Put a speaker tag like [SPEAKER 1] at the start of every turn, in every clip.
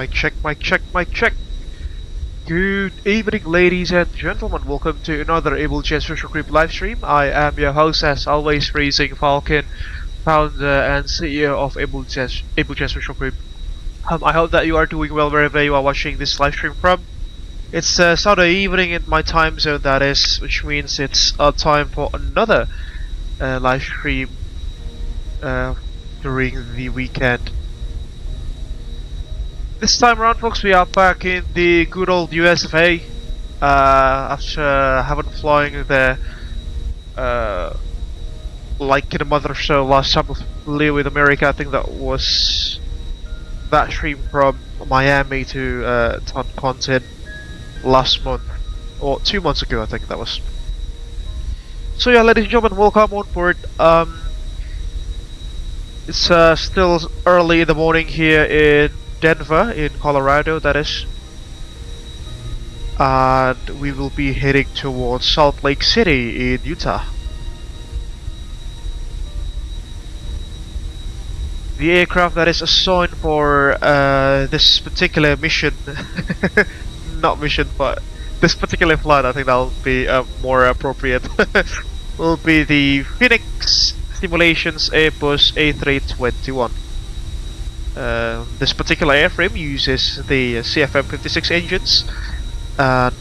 [SPEAKER 1] Mic check, mic check, mic check. Good evening, ladies and gentlemen. Welcome to another Abel Jets Virtual Group livestream. I am your host, as always, Freezing Falcon, founder and CEO of Abel Jets Virtual Group. I hope that you are doing well wherever you are watching this livestream from. It's Saturday evening in my time zone, that is, which means it's time for another livestream during the weekend. This time around, folks, we are back in the good old US of A. After having flying there like in a month or so last time we with America. I think that was that stream from Miami to Content last month, or 2 months ago I think that was. So yeah, ladies and gentlemen, welcome on board. It's still early in the morning here in Denver, in Colorado, that is, and we will be heading towards Salt Lake City in Utah. The aircraft that is assigned for this particular mission, not mission, but this particular flight, I think that'll be more appropriate, will be the Fenix Simulations Airbus A321. This particular airframe uses the CFM56 engines, and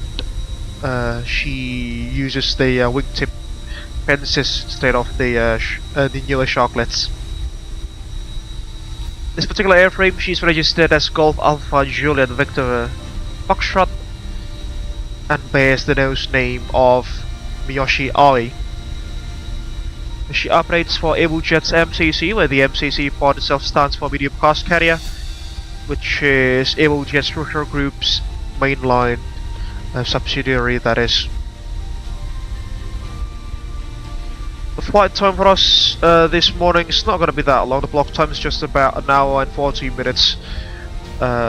[SPEAKER 1] she uses the wingtip fences instead of the newer sharklets. This particular airframe, she's registered as Golf Alpha Juliet Victor Foxtrot and bears the nose name of Miyoshi Aoi. She operates for Abel Jets MCC, where the MCC part itself stands for Medium Cost Carrier, which is Abel Jets Virtual Group's mainline subsidiary, that is. The flight time for us this morning is not going to be that long. The block time is just about an hour and 14 minutes,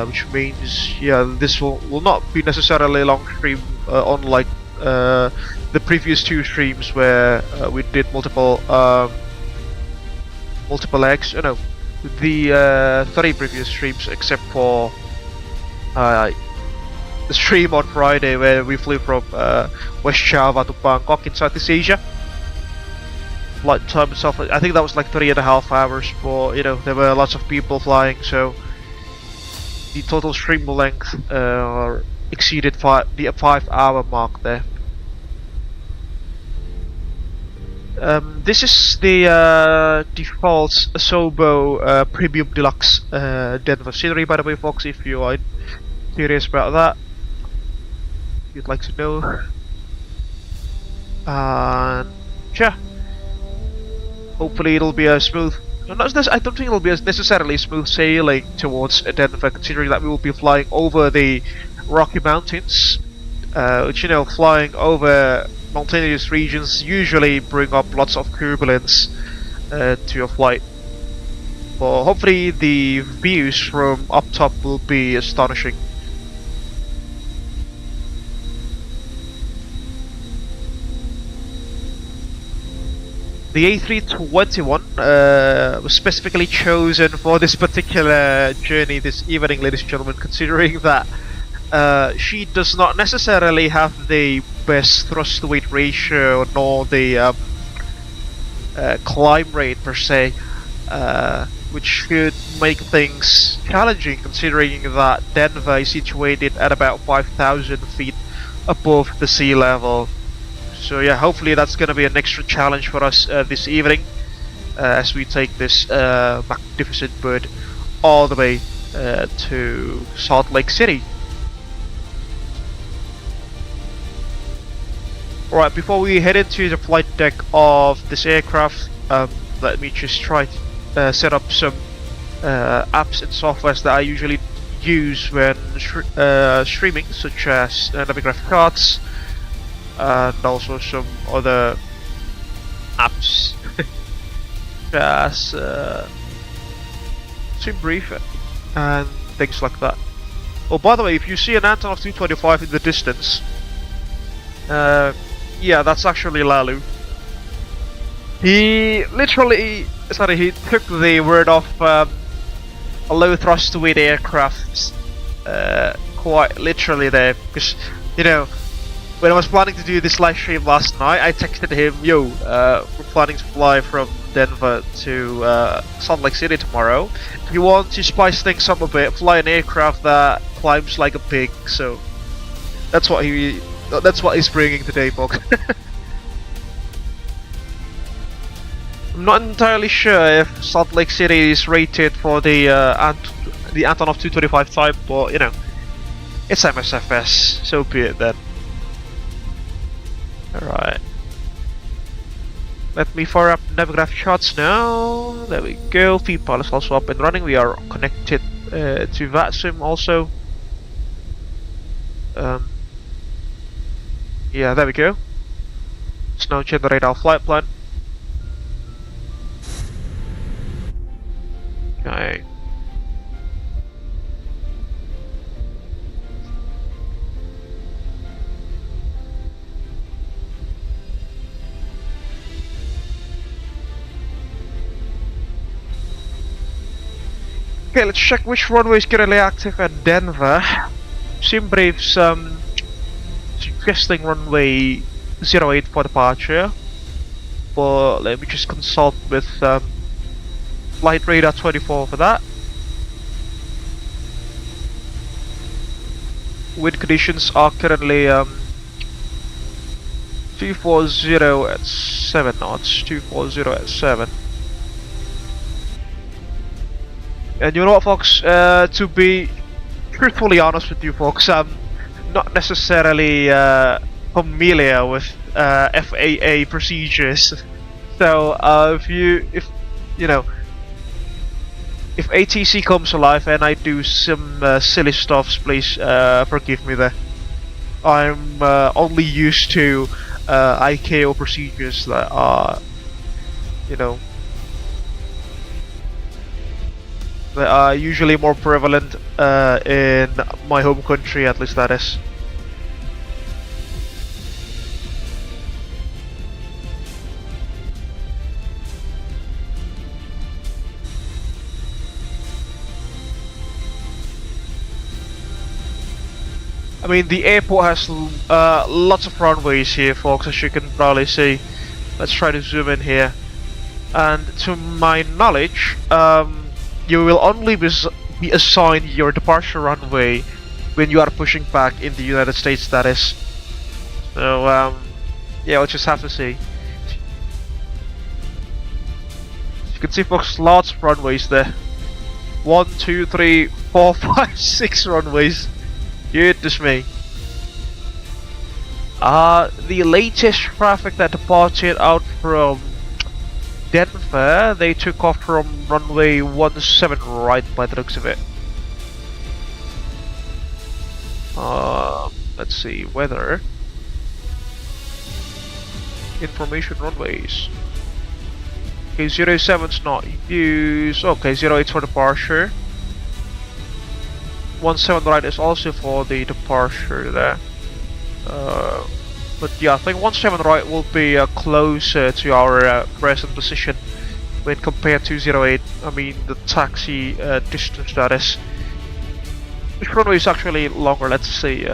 [SPEAKER 1] which means, yeah, this will not be necessarily a long stream, unlike the previous two streams where we did multiple legs. No, the 3 previous streams, except for the stream on Friday where we flew from West Java to Bangkok in Southeast Asia. Flight time itself, I think that was like 3.5 hours, but you know, there were lots of people flying, so the total stream length exceeded the 5-hour mark there. This is the default Asobo Premium Deluxe Denver scenery, by the way, folks, if you are curious about that, if you'd like to know. And yeah, hopefully it'll be a smooth, I don't think it'll be as necessarily smooth sailing towards Denver, considering that we will be flying over the Rocky Mountains, which, you know, flying over mountainous regions usually bring up lots of turbulence to your flight. But hopefully the views from up top will be astonishing. The A321 was specifically chosen for this particular journey this evening, ladies and gentlemen, considering that she does not necessarily have the best thrust to weight ratio nor the climb rate per se, which could make things challenging, considering that Denver is situated at about 5,000 feet above the sea level. So yeah, hopefully that's going to be an extra challenge for us this evening as we take this magnificent bird all the way to Salt Lake City. Alright, before we head into the flight deck of this aircraft, let me just try to set up some apps and softwares that I usually use when streaming, such as Navigraphic cards, and also some other apps as SimBrief and things like that. Oh, by the way, if you see an Antonov 225 in the distance, yeah, that's actually Lalu. He took the word off a low thrust to weight aircraft quite literally there, because you know, when I was planning to do this live stream last night, I texted him, "Yo, we're planning to fly from Denver to Salt Lake City tomorrow. If you want to spice things up a bit, fly an aircraft that climbs like a pig." So that's what he's bringing today, folks. I'm not entirely sure if Salt Lake City is rated for the Antonov 225 type, but you know, it's MSFS, so be it then. Alright. Let me fire up Navigraph shots now. There we go. Feed pile is also up and running. We are connected to VATSIM also. Yeah, there we go. Let's now generate our flight plan. Okay. Okay, let's check which runway is currently active at Denver. SimBrave's suggesting runway 08 for departure, but let me just consult with Flight Radar 24 for that. Wind conditions are currently 240 at 7 knots, 240 at 7. And you know what, folks, to be truthfully honest with you folks, I'm not necessarily familiar with FAA procedures. So if ATC comes alive and I do some silly stuffs, please forgive me there. I'm only used to ICAO procedures that are, you know, that are usually more prevalent in my home country, at least that is. I mean, the airport has lots of runways here, folks, as you can probably see. Let's try to zoom in here. And to my knowledge, you will only be assigned your departure runway when you are pushing back in the United States, that is. So, yeah, we'll just have to see. As you can see, folks, lots of runways there. 1, 2, 3, 4, 5, 6 runways. Goodness me. The latest traffic that departed out from Denver, they took off from runway 17 right by the looks of it. Let's see, weather. Information runways. Okay, 07's not used. Okay, 08's for departure. 17 right is also for the departure there. But yeah, I think 17 right will be closer to our present position when compared to 08. I mean, the taxi distance, that is. Which runway is actually longer? Let's see.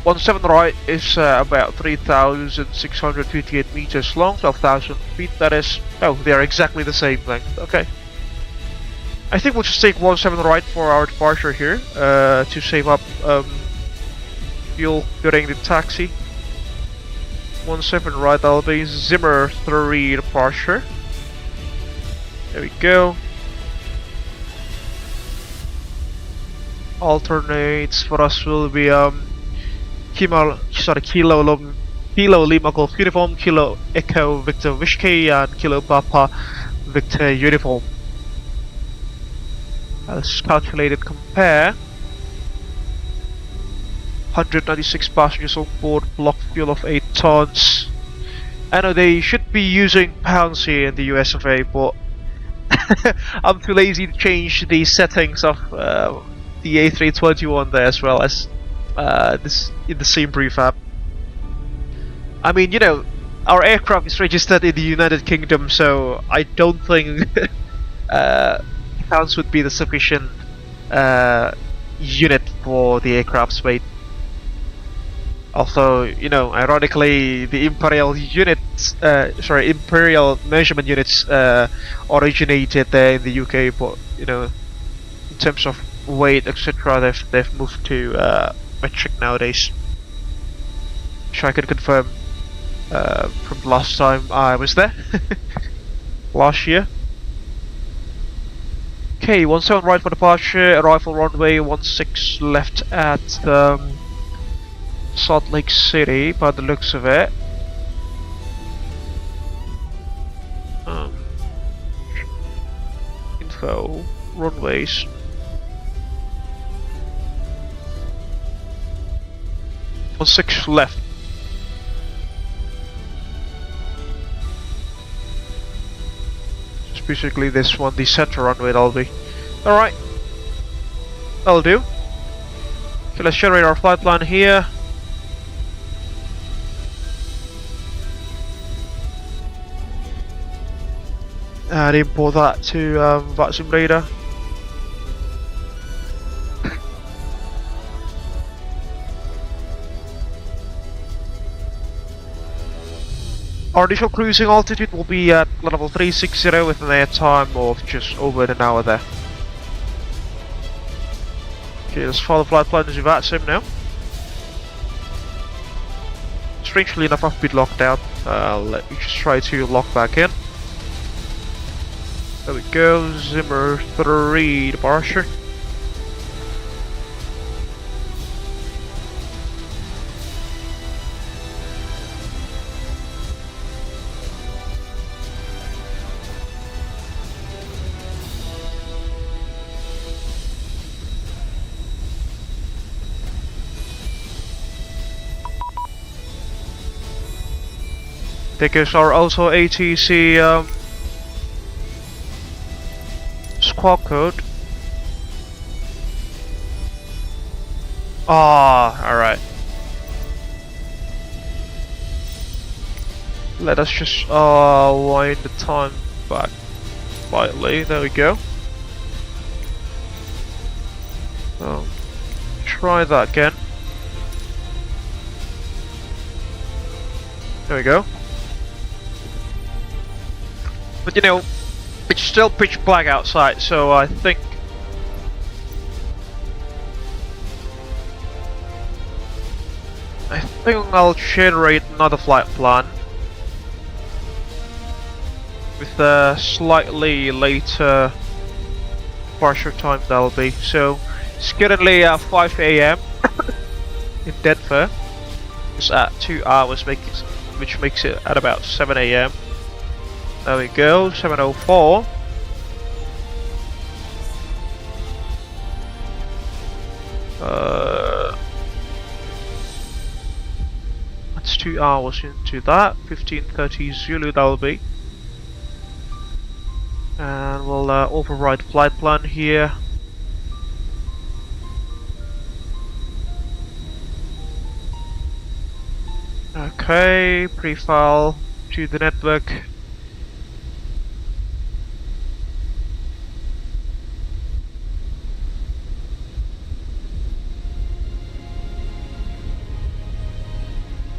[SPEAKER 1] 17 right is about 3,658 meters long, 12,000 feet, that is. Oh, they are exactly the same length. Okay. I think we'll just take 17 right for our departure here to save up fuel during the taxi. 17 right, that'll be Zimmer 3 departure. There we go. Alternates for us will be Kilo Lima Golf Uniform, Kilo Echo Victor Whiskey, and Kilo Papa Victor Uniform. Let's calculate and compare. 196 passengers on board, block fuel of 8 tons. I know they should be using pounds here in the US of A, but I'm too lazy to change the settings of the A321 there as well as this in the same prefab. I mean, you know, our aircraft is registered in the United Kingdom, so I don't think pounds would be the sufficient unit for the aircraft's weight. Also, you know, ironically, the imperial units, imperial measurement units originated there in the UK, but you know, in terms of weight, etc., they've moved to metric nowadays, which I can confirm from the last time I was there, last year. Okay, 17 right for departure, arrival runway 16 left at Salt Lake City, by the looks of it. Info, runways. On 6 left. Just basically this one, the center runway that'll be. Alright. That'll do. Okay, let's generate our flight plan here. And import that to VATSIM radar. Our initial cruising altitude will be at level 360 with an air time of just over an hour there. Okay, let's follow flight plan to VATSIM now. Strangely enough, I've been locked out. Let me just try to lock back in. There we go, Zimmer 3 departure. Tickets are also ATC squawk code. Alright. Let us just wind the time back slightly. There we go. Try that again. There we go. But you know, it's still pitch black outside, so I think I'll generate another flight plan with a slightly later departure time that'll be. So it's currently at 5 AM in Denver. It's at 2 hours, which makes it at about 7 AM. There we go, 7:04. That's 2 hours into that. 15:30 Zulu that'll be. And we'll override flight plan here. Okay, pre-file to the network.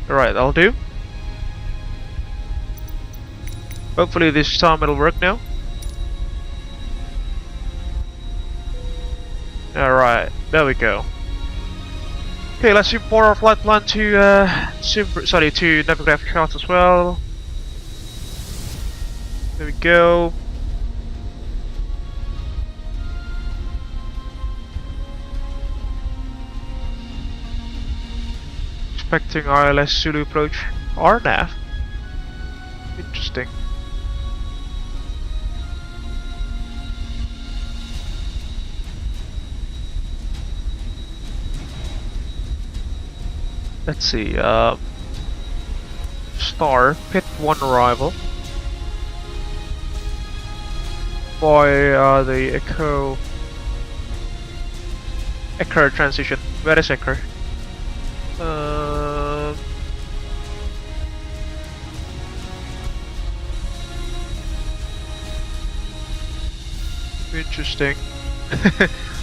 [SPEAKER 1] Alright, that'll do. Hopefully this time it'll work now. Alright, there we go. Okay, let's import our flight plan to to Navigraph chart as well. There we go. Expecting ILS Zulu approach RNAV. Interesting. Let's see, Star, pit 1 arrival. Boy, the Echo transition. Where is Echo? Interesting.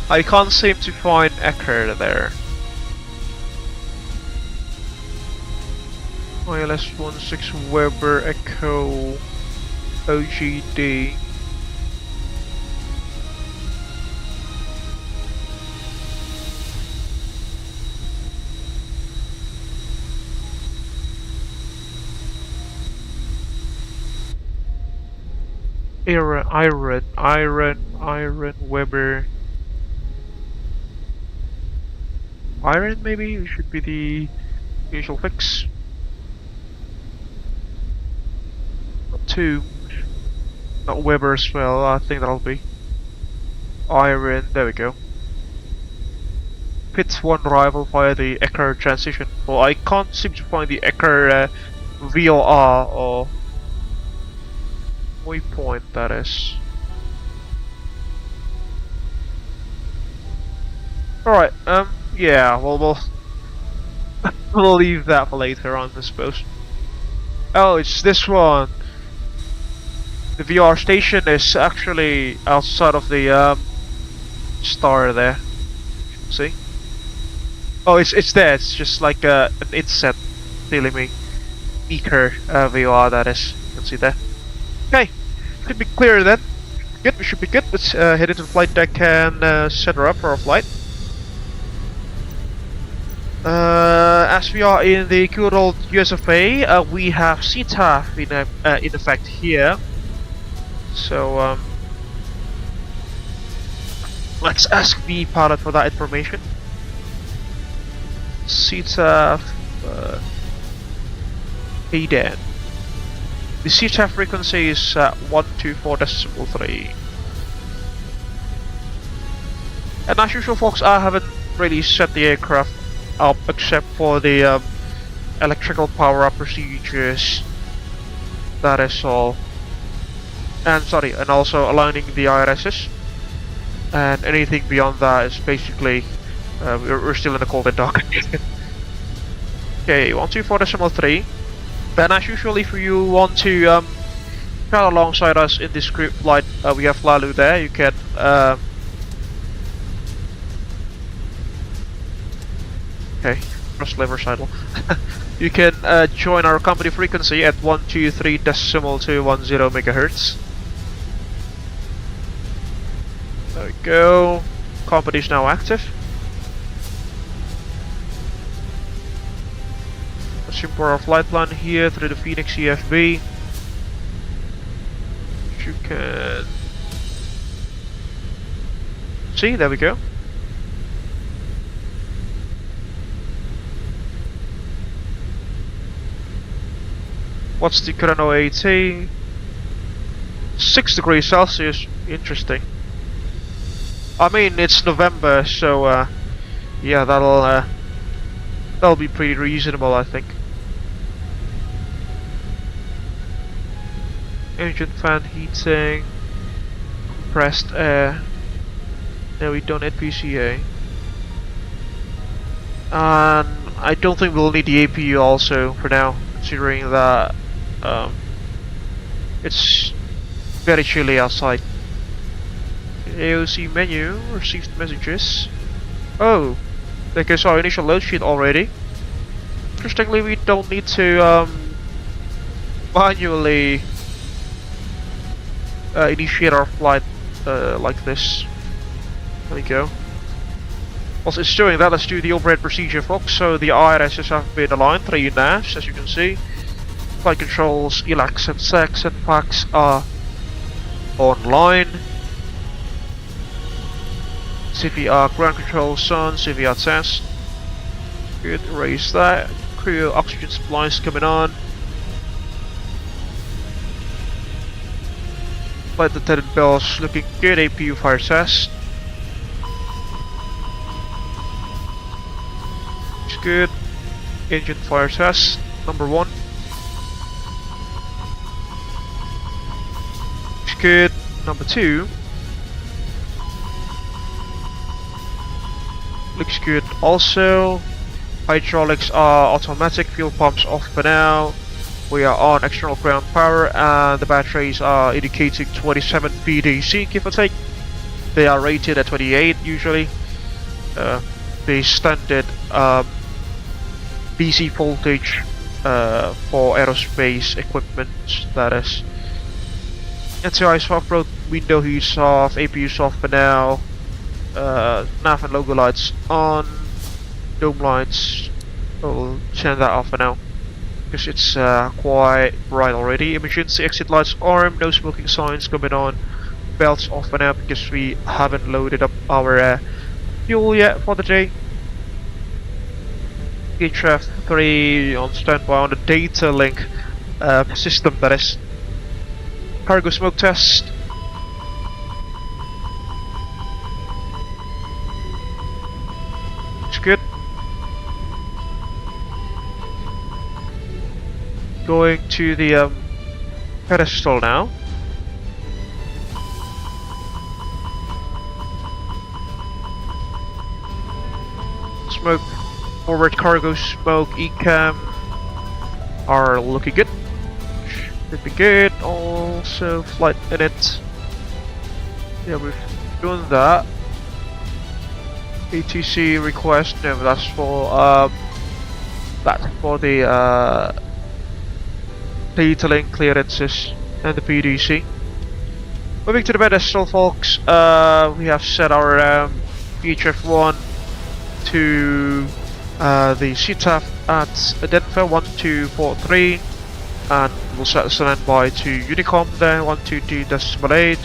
[SPEAKER 1] I can't seem to find Ecker there. ILS 16 Weber Echo OGD. Iron Weber. Iron maybe it should be the initial fix. Not 2. Not Weber as well, I think that'll be Iron, there we go. Pit 1 rival via the Ecker transition. Well, I can't seem to find the Ecker VOR or waypoint, that is. Alright, yeah, well, we'll leave that for later on, I suppose. Oh, it's this one. The VR station is actually outside of the star there. See? Oh, it's there. It's just like an inset telling me Meeker VR, that is. You can see there. Okay, should be clear then. Good, we should be good. Let's head into the flight deck and set her up for our flight. As we are in the good old USFA, we have CTAF in effect here. So let's ask the pilot for that information. CTAF KDEN. The CTAF frequency is 124.3. And as usual, folks, I haven't really set the aircraft up except for the electrical power up procedures. That is all. And sorry, and also aligning the IRSs. And anything beyond that is basically we're still in the cold and dark. Okay, 124.3. And as usual, if you want to travel alongside us in this group flight, we have Lalu there. You can okay, cross lever sidle. You can join our company frequency at 123.210 MHz. There we go. Company is now active. Let's import our flight plan here through the Fenix EFB. You can see, there we go. What's the current OAT? 6 degrees Celsius. Interesting. I mean, it's November, so yeah, that'll be pretty reasonable, I think. Engine fan heating, compressed air. Now we don't need PCA. And I don't think we'll need the APU also for now, considering that it's very chilly outside. AOC menu, received messages. Oh, there goes our initial load sheet already. Interestingly, we don't need to manually initiate our flight like this. There we go. Also, it's doing that. Let's do the overhead procedure, folks. So the IRSs have been aligned, 3 navs, as you can see. Flight controls, ELACs and SECs and PACs are online. CVR ground control on, CVR test. Good, erase that. Crew oxygen supplies coming on. Flight attendant bells looking good. APU fire test. Looks good. Engine fire test number 1. Looks good. Number 2. Looks good also. Hydraulics are automatic, fuel pumps off for now. We are on external ground power and the batteries are indicating 27 PDC, give or take. They are rated at 28 usually. The standard DC voltage for aerospace equipment, that is. NCI off-road window is off, APU is off for now. Nav and logo lights on. Dome lights, we'll turn that off for now because it's quite bright already. Emergency exit lights on, no smoking signs coming on. Belts off for now because we haven't loaded up our fuel yet for the day. Aircraft 3 on standby on the data link system, that is. Cargo smoke test. It's good. Going to the pedestal now. Smoke, forward cargo smoke, ECAM are looking good. Should be good. Also, flight minute. Yeah, we've done that. ATC request. No, that's for the data link clearances and the PDC. Moving to the pedestal, folks. We have set our VHF1 to the CTAF at Denver 1243, and we'll set the standby to Unicom there 122.8.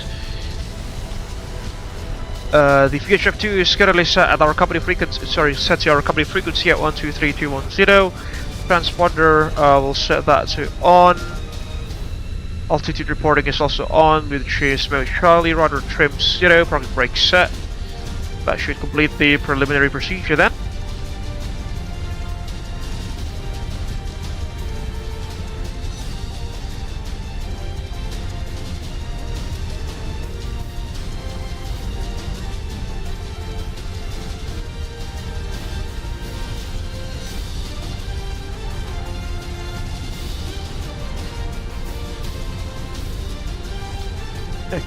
[SPEAKER 1] The VHF2 is currently set at our company frequency. Set to our company frequency at 123210. Transponder, we'll set that to on. Altitude reporting is also on with chase mode Charlie, rudder trim 0, parking brake set. That should complete the preliminary procedure then.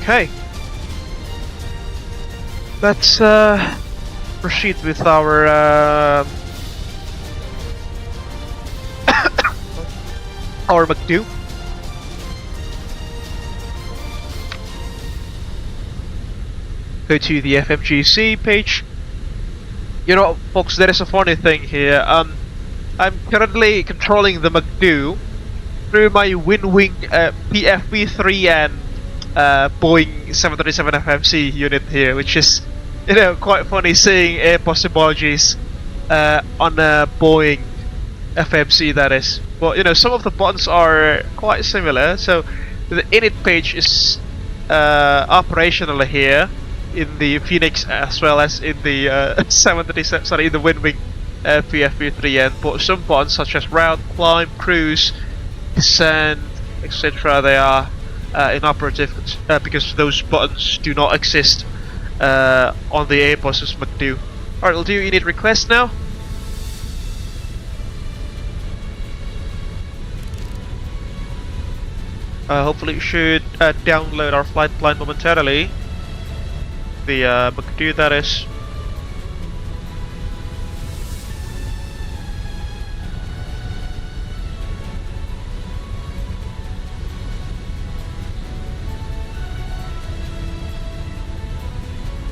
[SPEAKER 1] Okay, let's proceed with our our McDo. Go to the FMGC page. You know, folks, there is a funny thing here. I'm currently controlling the McDo through my WinWing PFV3 and Boeing 737 FMC unit here, which is, you know, quite funny seeing Airbus emojis on a Boeing FMC, that is. But you know, some of the buttons are quite similar. So the init page is operational here in the Fenix as well as in the in the WinWing PFV3N. But some buttons such as route, climb, cruise, descent, etc., they are inoperative because those buttons do not exist on the Airbus's McDo. Alright, we'll do init request now. Hopefully it should download our flight plan momentarily. The McDo, that is.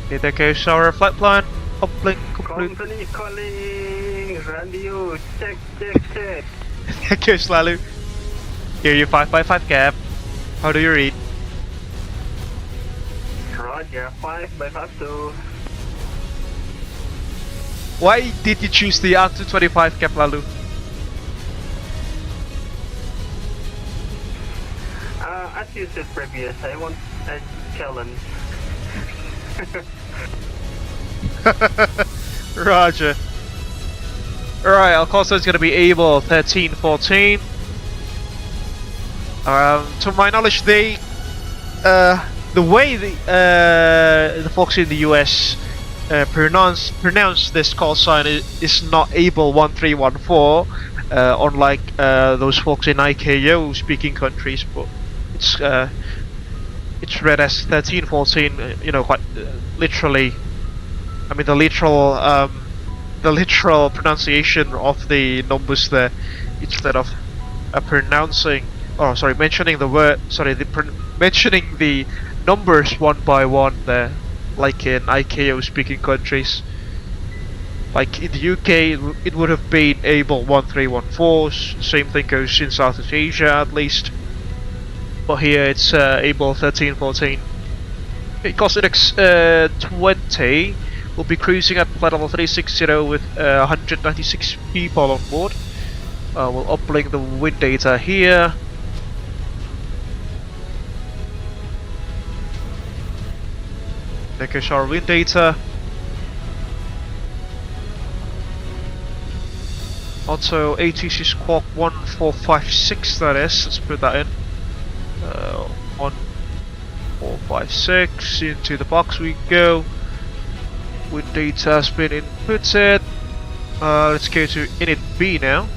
[SPEAKER 1] Okay, there goes our flight plan. Uplink complete.
[SPEAKER 2] Company calling, radio, check.
[SPEAKER 1] There goes Lalu. Hear you 555 cap. How do you read?
[SPEAKER 2] Roger, 552.
[SPEAKER 1] Why did you choose the R225 cap, Lalu?
[SPEAKER 2] As you said previous, I want a challenge.
[SPEAKER 1] Roger. Alright, our call sign is going to be Abel 1314. To my knowledge, the way the folks in the US pronounce this call sign is not Abel 1314, unlike those folks in ICAO speaking countries, but it's read as 1314. You know, quite literally, I mean the literal pronunciation of the numbers there, instead of mentioning the word, mentioning the numbers one by one there, like in ICAO speaking countries. Like in the UK, it would have been Abel 1314. Same thing goes in Southeast Asia, at least. But here it's Abel 1314. Because Fenix 20 will be cruising at flight level 360 with 196 people on board. We'll uplink the wind data here. There goes our wind data. Also ATC squawk 1456, that is, let's put that in. 1456, into the box we go. Wind data has been inputted. Let's go to init B now,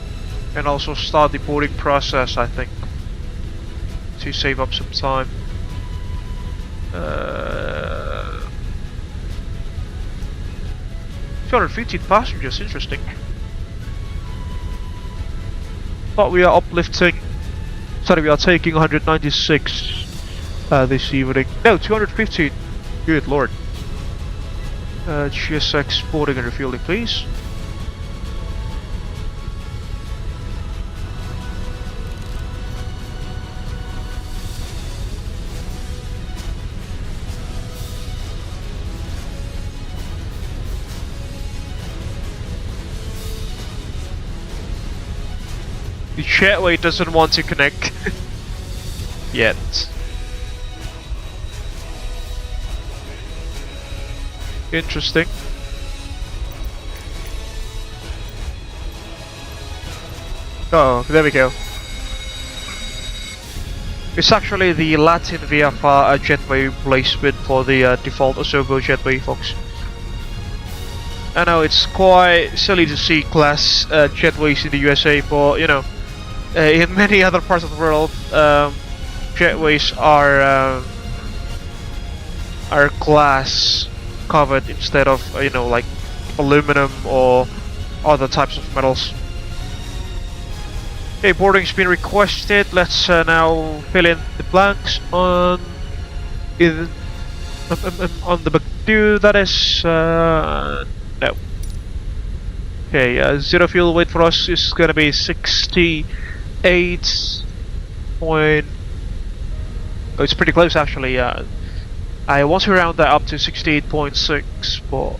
[SPEAKER 1] and also start the boarding process, I think, to save up some time. 215 passengers, interesting. But we are uplifting. Sorry, we are taking 196 this evening. No, 215. Good lord. GSX boarding and refueling, please. The jetway doesn't want to connect yet. Interesting. Oh, there we go. It's actually the Latin VFR jetway replacement for the default Asobo jetway, folks. I know it's quite silly to see class jetways in the USA, but you know, in many other parts of the world, jetways are glass covered instead of you know, like aluminum or other types of metals. Okay, boarding's been requested. Let's now fill in the blanks on the Bagdu. That is no. Okay, zero fuel weight for us is gonna be 68 point. Oh, it's pretty close actually. I want to round that up to 68.6, but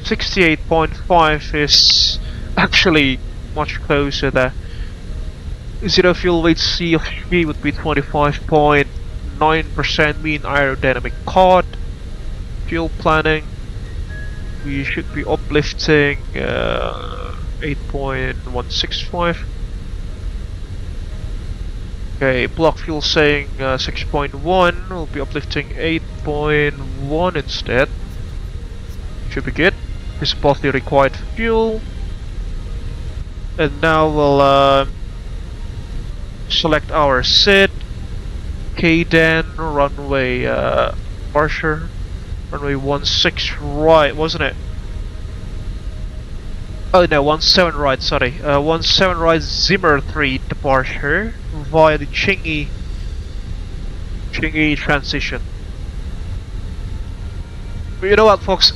[SPEAKER 1] 68.5 is actually much closer there. Zero fuel weight C of V would be 25.9% mean aerodynamic chord. Fuel planning, we should be uplifting 8.165. Okay, block fuel saying 6.1, we'll be uplifting 8.1 instead. Should be good. This is both the required fuel. And now we'll select our SID, KDEN, runway departure, runway 16 right, wasn't it? Oh no, 17 right, sorry. 17 right Zimmer 3 departure via the Chingy transition. But you know what, folks?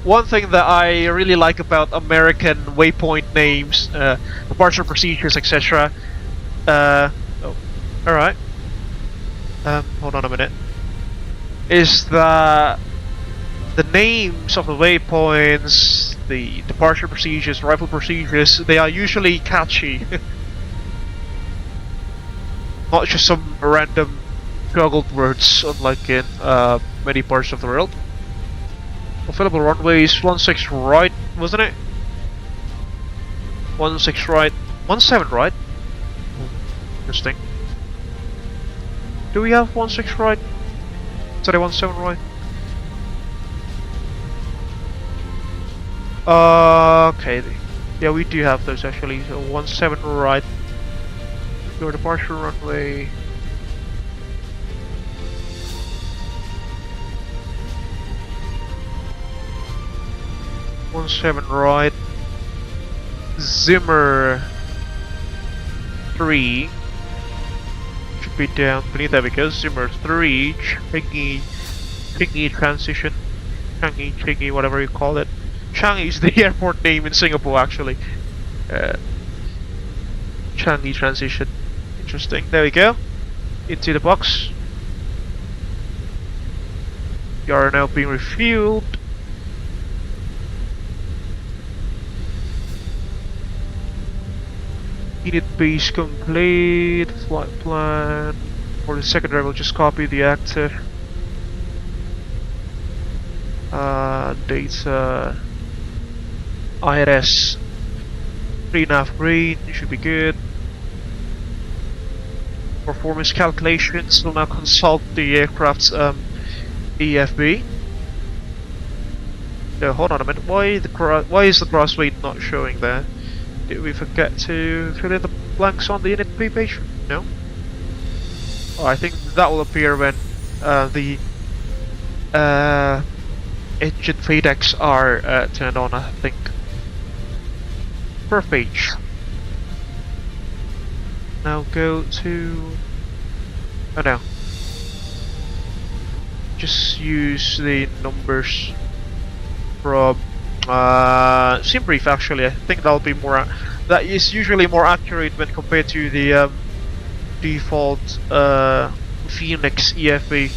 [SPEAKER 1] One thing that I really like about American waypoint names, departure procedures, etc. Oh, alright. Hold on a minute. Is that the names of the waypoints, the departure procedures, arrival procedures, they are usually catchy. Not just some random juggled words, unlike in many parts of the world. Available runways 16 right, wasn't it? 16 right, 17 right. Interesting. Do we have 16 right? Sorry, 17 right. Okay. Yeah, we do have those actually. So 17 right. Your departure runway. 17 right. Zimmer 3 should be down beneath. There we go. Zimmer 3. Changi transition. Changi, whatever you call it. Changi is the airport name in Singapore, actually. Changi transition. Interesting. There we go. Into the box. You are now being refueled. Unit base complete. Flight plan. For the secondary, we'll just copy the active. Data. IRS 3.5 green. Should be good. Performance calculations. We'll now consult the aircraft's EFB. No, hold on a minute. Why is the gross weight not showing there? Did we forget to fill in the blanks on the unit B page? No. Oh, I think that will appear when the engine FADEX are turned on, I think. Per page. Now go to... oh no. Just use the numbers from sim brief. Actually, I think that'll be more. That is usually more accurate when compared to the default Fenix EFB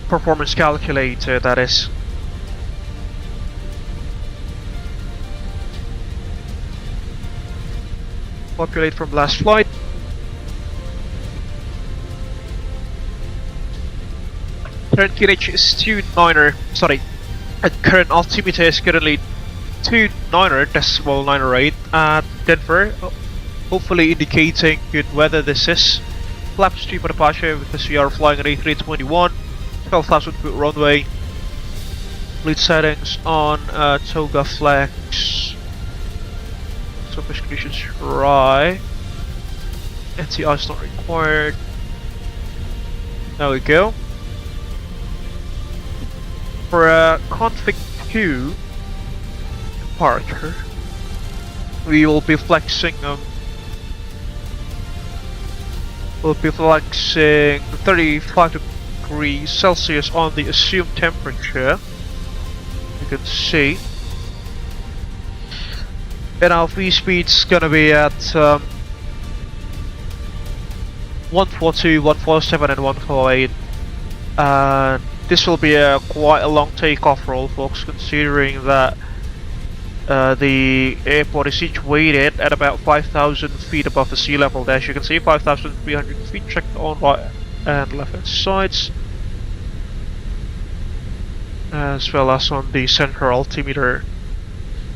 [SPEAKER 1] performance calculator. That is. Populate from last flight. Current QNH is 29er. Sorry, at current altimeter is currently 29.908 at Denver. Hopefully indicating good weather. This is flaps 3 for departure because we are flying an A321, 12,000 foot runway. Fleet settings on toga flex. Surface conditions dry. NTI is not required. There we go. For config 2 departure, we will be flexing 35 degrees Celsius on the assumed temperature. You can see. And our V speed's gonna be at 142, 147 and 148. This will be quite a long takeoff roll, folks, considering that the airport is situated at about 5,000 feet above the sea level. There, as you can see, 5,300 feet checked on right and left hand sides, as well as on the central altimeter.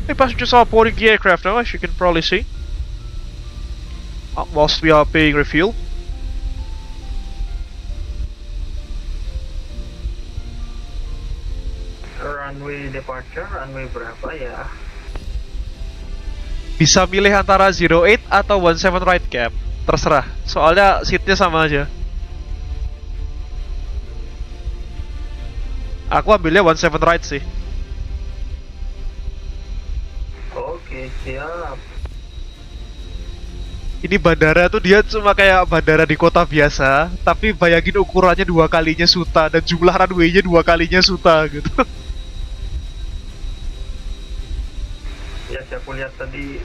[SPEAKER 1] The passengers are boarding the aircraft now, as you can probably see, whilst we are being refueled.
[SPEAKER 2] Runway departure, runway berapa ya?
[SPEAKER 1] Bisa milih antara 08 atau 17 right cap, terserah. Soalnya seatnya sama aja. Aku ambilnya 17 right sih.
[SPEAKER 2] Oke, siap.
[SPEAKER 1] Ini bandara tuh dia cuma kayak bandara di kota biasa, tapi bayangin ukurannya 2 kalinya Suta dan jumlah runway-nya 2 kalinya Suta gitu.
[SPEAKER 2] Ya, aku lihat tadi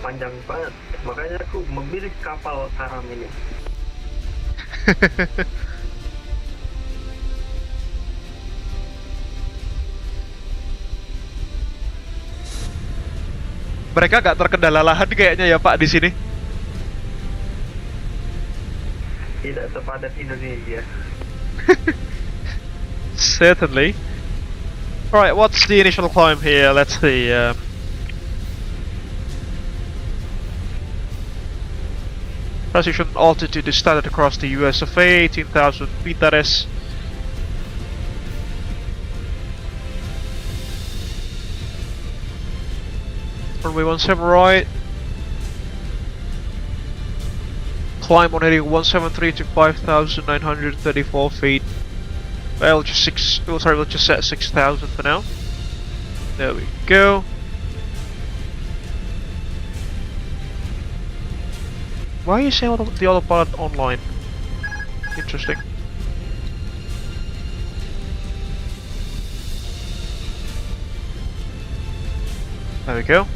[SPEAKER 2] panjang banget, makanya aku memilih kapal karam ini.
[SPEAKER 1] Mereka gak terkendala lahan kayaknya ya Pak di sini.
[SPEAKER 2] Tidak sepadat Indonesia.
[SPEAKER 1] Certainly. Alright, what's the initial climb here? Let's see. Transition altitude is standard across the US of A, 18,000 feet, that is. Runway 17 right. Climb on heading 173 to 5,934 feet. Well, just six. Oh, sorry, we'll just set 6,000 for now. There we go. Why are you saying the autopilot online? Interesting. There we go.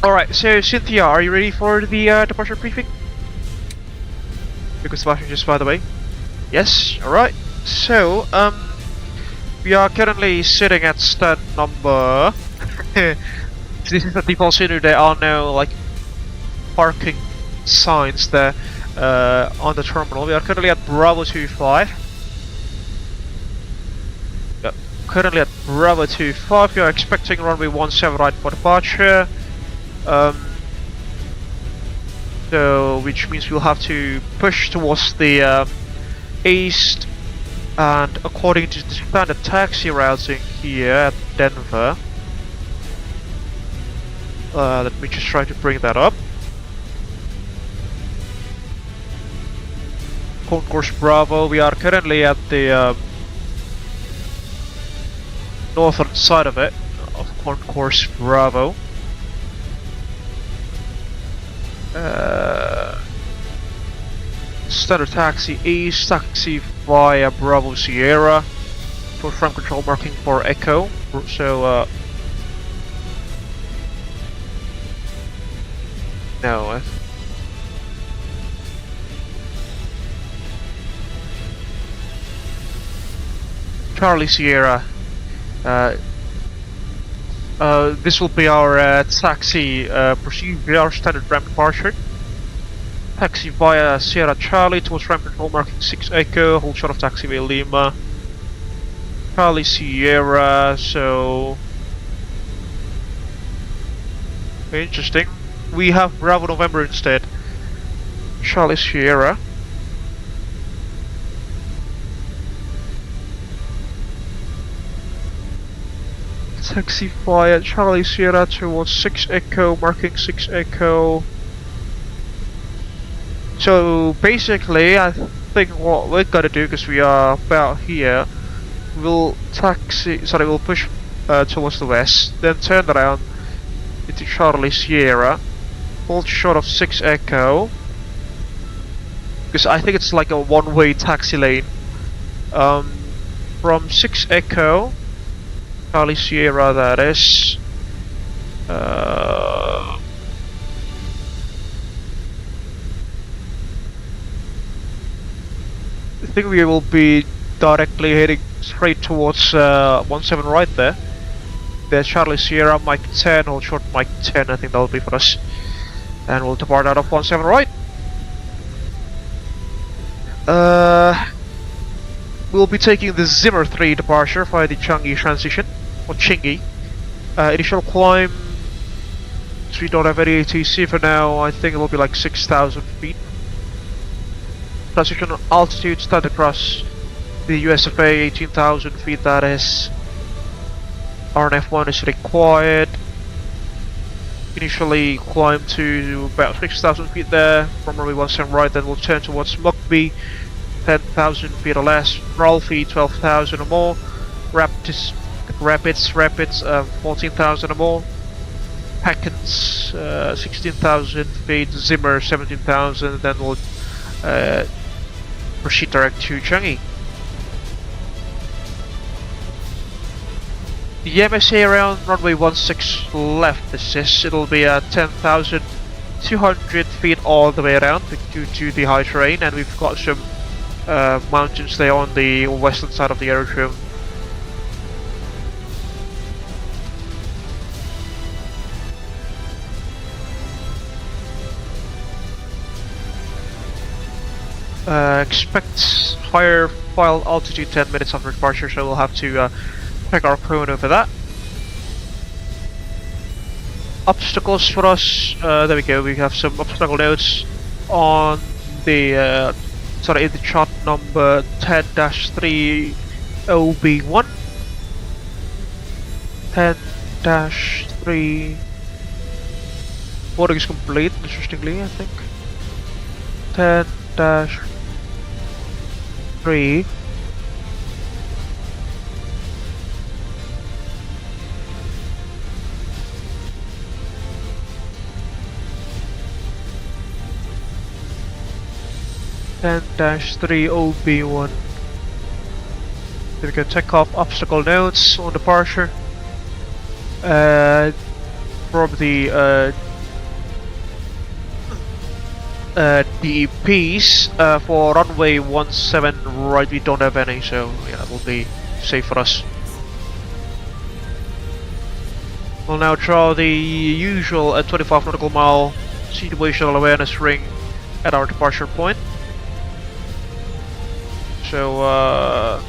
[SPEAKER 1] Alright, so Cynthia, are you ready for the departure briefing? Because the passengers, by the way. Yes, alright. So, we are currently sitting at stand number... This is the default scenery. There are no, like, parking signs there on the terminal. We are currently at Bravo 25. Yep. Currently at Bravo 25. We are expecting runway 17 right for departure. So, which means we'll have to push towards the east, and according to the standard taxi routing here at Denver, let me just try to bring that up. Concourse Bravo, we are currently at the northern side of it, of Concourse Bravo. Standard taxi east, taxi via Bravo Sierra for front control marking for Echo. So no. Charlie Sierra. This will be our taxi procedure, our standard ramp departure. Taxi via Sierra Charlie towards ramp control marking 6 Echo, hold short of taxiway Lima. Charlie Sierra, so... Interesting. We have Bravo November instead. Charlie Sierra. Taxi via Charlie Sierra towards 6 Echo, marking 6 Echo. So basically, I think what we're gonna do, because we are about here, we'll push towards the west, then turn around into Charlie Sierra, hold short of 6 Echo, because I think it's like a one-way taxi lane. From 6 Echo, Charlie Sierra, that is. I think we will be directly heading straight towards 17 right there. There's Charlie Sierra, Mike 10, hold short Mike 10, I think that'll be for us. And we'll depart out of 17 right. We'll be taking the Zimmer 3 departure via the Changi transition, or Chingy. Initial climb, so we don't have any ATC for now, I think it will be like 6,000 feet. Transition altitude start across the USFA 18,000 feet, that is. RNF1 is required. Initially climb to about 6,000 feet there, from runway 17 right, then we'll turn towards Mugby, 10,000 feet or less, Ralphie 12,000 or more, Rapids 14,000 or more, Packens 16,000 feet, Zimmer 17,000, then we'll proceed direct to Changi. The MSA around runway 16 left, it'll be at 10,200 feet all the way around due to the high terrain, and we've got some mountains there on the western side of the aerodrome. Expect higher final altitude 10 minutes after departure, so we'll have to check our chrono for that. Obstacles for us, there we go, we have some obstacle nodes on the in the chart number 10-3 OB1. 10-3 boarding is complete, interestingly, I think. 10- 10-3. -3 OB1. We can check off obstacle nodes on departure. From the DEPs for runway 17 right, we don't have any, so yeah, it will be safe for us. We'll now draw the usual 25 nautical mile situational awareness ring at our departure point. So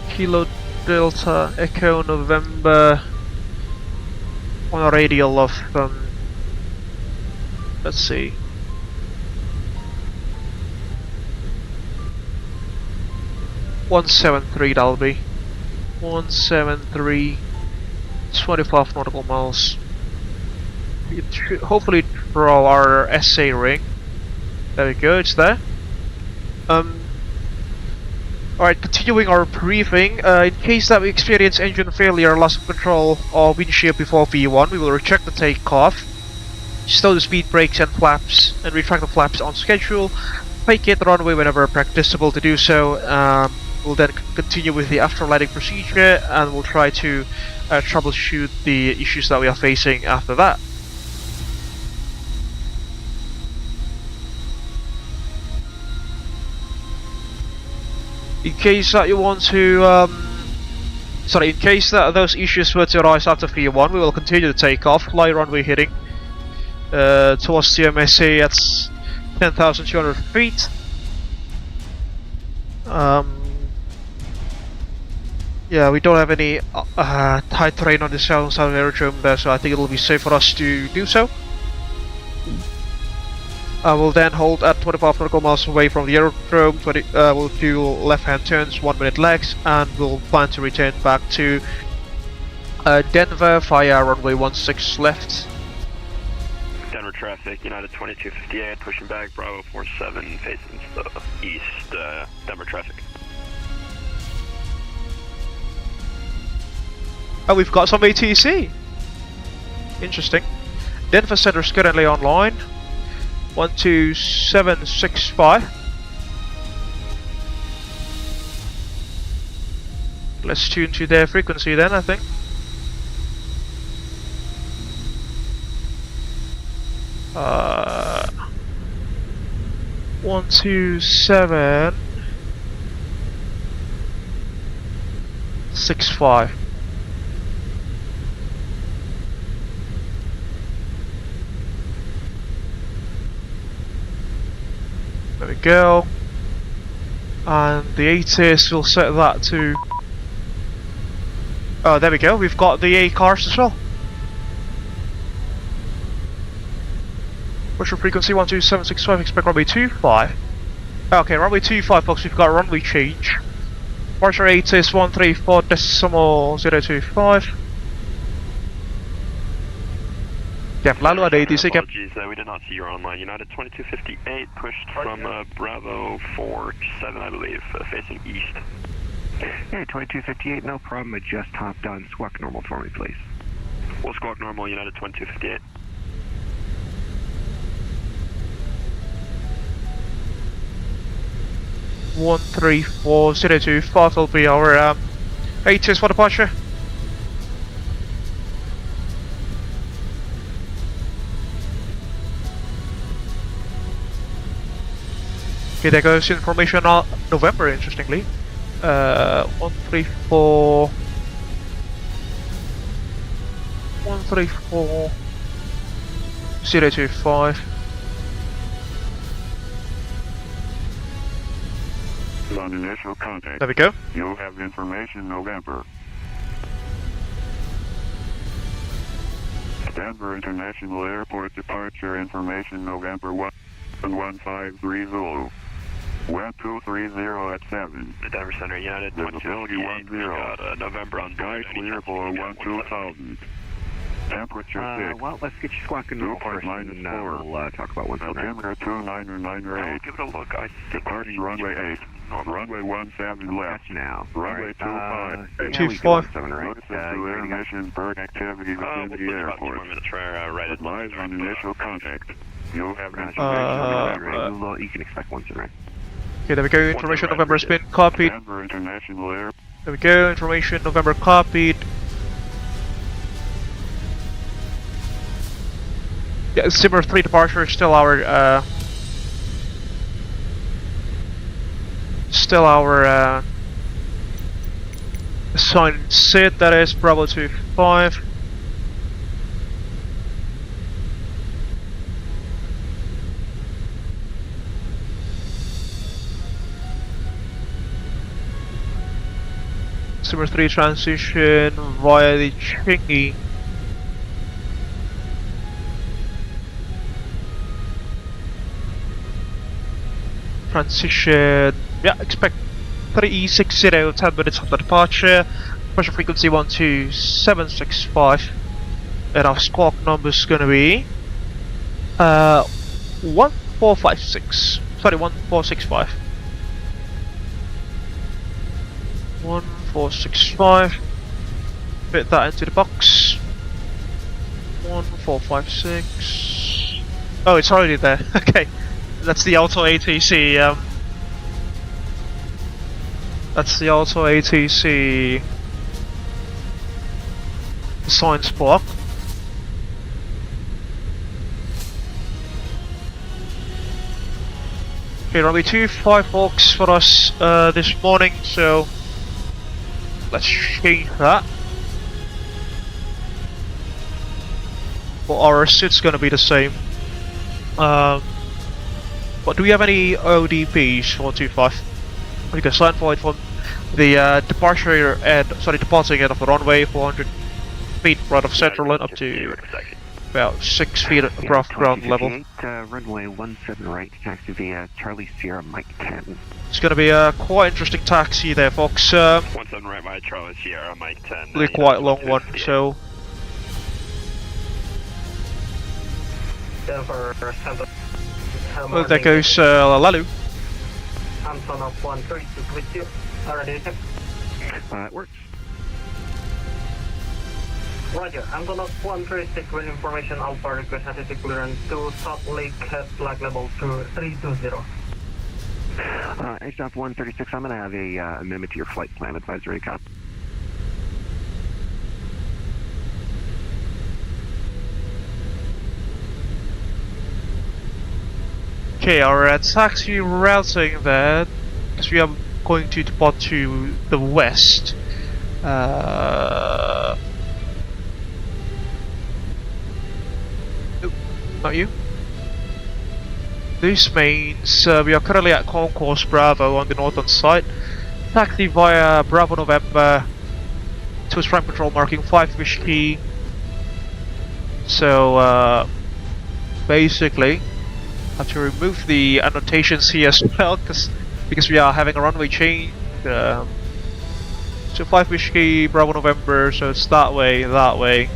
[SPEAKER 1] Kilo Delta Echo November on a radial of let's see, .173, that'll be 173, 25 nautical miles. It should hopefully draw our SA ring. There we go, it's there. Alright, continuing our briefing. In case that we experience engine failure, loss of control, or windshield before V1, we will reject the takeoff, stow the speed brakes and flaps, and retract the flaps on schedule, vacate the runway whenever practicable to do so. We'll then continue with the after landing procedure, and we'll try to troubleshoot the issues that we are facing after that. In case that you want to, in case that those issues were to arise after V1, we will continue to take off, fly runway heading towards the MSA at 10,200 feet. Yeah, we don't have any high terrain on the south side of the aerodrome there, so I think it will be safe for us to do so. I will then hold at 25 nautical miles away from the aerodrome. We'll do left-hand turns, 1-minute legs, and we'll plan to return back to Denver via runway 16 left.
[SPEAKER 3] Denver traffic, United 2258, pushing back, Bravo 47, facing the east, Denver traffic.
[SPEAKER 1] Oh, we've got some ATC! Interesting. Denver Center is currently online. 12765. Let's tune to their frequency then, I think. Uh, 12765. There we go. And the ATIS will set that to... Oh, there we go. We've got the A cars as well. What's your frequency? 12765. Expect runway 25. Okay, runway 25, folks. We've got a runway change. Departure ATIS 134.025. Cap, lalu ada ATC, Cap.
[SPEAKER 3] Apologies, we did not see your online. United 2258 pushed from Bravo 47, I believe, facing east.
[SPEAKER 4] Hey, 2258, no problem. I just hopped on. Squawk normal for me, please.
[SPEAKER 3] We'll squawk normal, United 2258.
[SPEAKER 1] One 134.025 will be our ATIS for departure. Okay, there goes information on November, interestingly. 134.025.
[SPEAKER 5] On initial contact.
[SPEAKER 1] There we go.
[SPEAKER 5] You have information November. Denver International Airport departure information November 153 Zulu. 1230 at 7.
[SPEAKER 3] The Denver Center, United
[SPEAKER 5] Visibility
[SPEAKER 3] 2258.
[SPEAKER 5] 10.
[SPEAKER 3] Got November on
[SPEAKER 5] Sky clear for 12,000. Temperature 6.
[SPEAKER 4] Well, let's get you squawking
[SPEAKER 5] Dew
[SPEAKER 4] normal
[SPEAKER 5] point
[SPEAKER 4] first,
[SPEAKER 5] minus
[SPEAKER 4] and
[SPEAKER 5] 4.
[SPEAKER 4] we'll talk about 179.
[SPEAKER 5] Altimeter 2998.
[SPEAKER 3] Give it a look. I think
[SPEAKER 5] Departing runway 8. Runway 17 left.
[SPEAKER 4] That's now.
[SPEAKER 5] Runway 25.
[SPEAKER 4] Yeah, we
[SPEAKER 1] 25.
[SPEAKER 4] 17, right?
[SPEAKER 5] Notices to intermission bird activity
[SPEAKER 3] we'll
[SPEAKER 5] within
[SPEAKER 3] put
[SPEAKER 5] the
[SPEAKER 3] about 2 more
[SPEAKER 5] airport.
[SPEAKER 3] minutes for right at
[SPEAKER 5] Advise on initial contact. You'll have
[SPEAKER 4] Roger.
[SPEAKER 5] information.
[SPEAKER 4] You can expect 179.
[SPEAKER 1] Okay, there we go. Information November has been copied.
[SPEAKER 5] Denver International Airport.
[SPEAKER 1] There we go. Information November copied. Yeah, Simmer 3 departure is still our assigned SID, that is Bravo 25. Simmer 3 transition via the Chingy. Transition, yeah, expect 360, 10 minutes after departure. Pressure frequency 12765. And our squawk number is gonna be 1456. Sorry, 1465. 1465. Fit that into the box. 1456. Oh, it's already there. Okay. That's the Auto ATC, that's the Auto ATC assigned spot. Okay, runway 25 folks for us this morning, so let's change that. But our SID's gonna be the same. But do we have any ODPs for 25? We can sign for it from the departure and departing end of the runway, 400 feet right of central line up to about 6 feet above ground level.
[SPEAKER 4] Runway 17 right, taxi via Charlie Sierra Mike 10.
[SPEAKER 1] It's going to be a quite interesting taxi there, folks.
[SPEAKER 3] 17 right by Charlie Sierra Mike 10.
[SPEAKER 1] Really quite a long one, so.
[SPEAKER 2] Denver Center.
[SPEAKER 1] Well, there goes Lalu.
[SPEAKER 2] Anton of 132 with you. Already checked.
[SPEAKER 4] It works.
[SPEAKER 2] Roger. Anton of 136 with information Alpha request attitude clearance to Salt Lake at flag level 320.
[SPEAKER 4] HF 136, I'm going to have a amendment to your flight plan advisory copy.
[SPEAKER 1] Okay, our taxi routing there, because we are going to depart to the west. Oh, not you. This means we are currently at Concourse Bravo on the northern side. Taxi via Bravo November to Strike Patrol marking 5 Whiskey. So basically, have to remove the annotations here as well, because we are having a runway change. So 5 Whiskey, Bravo November, so it's that way.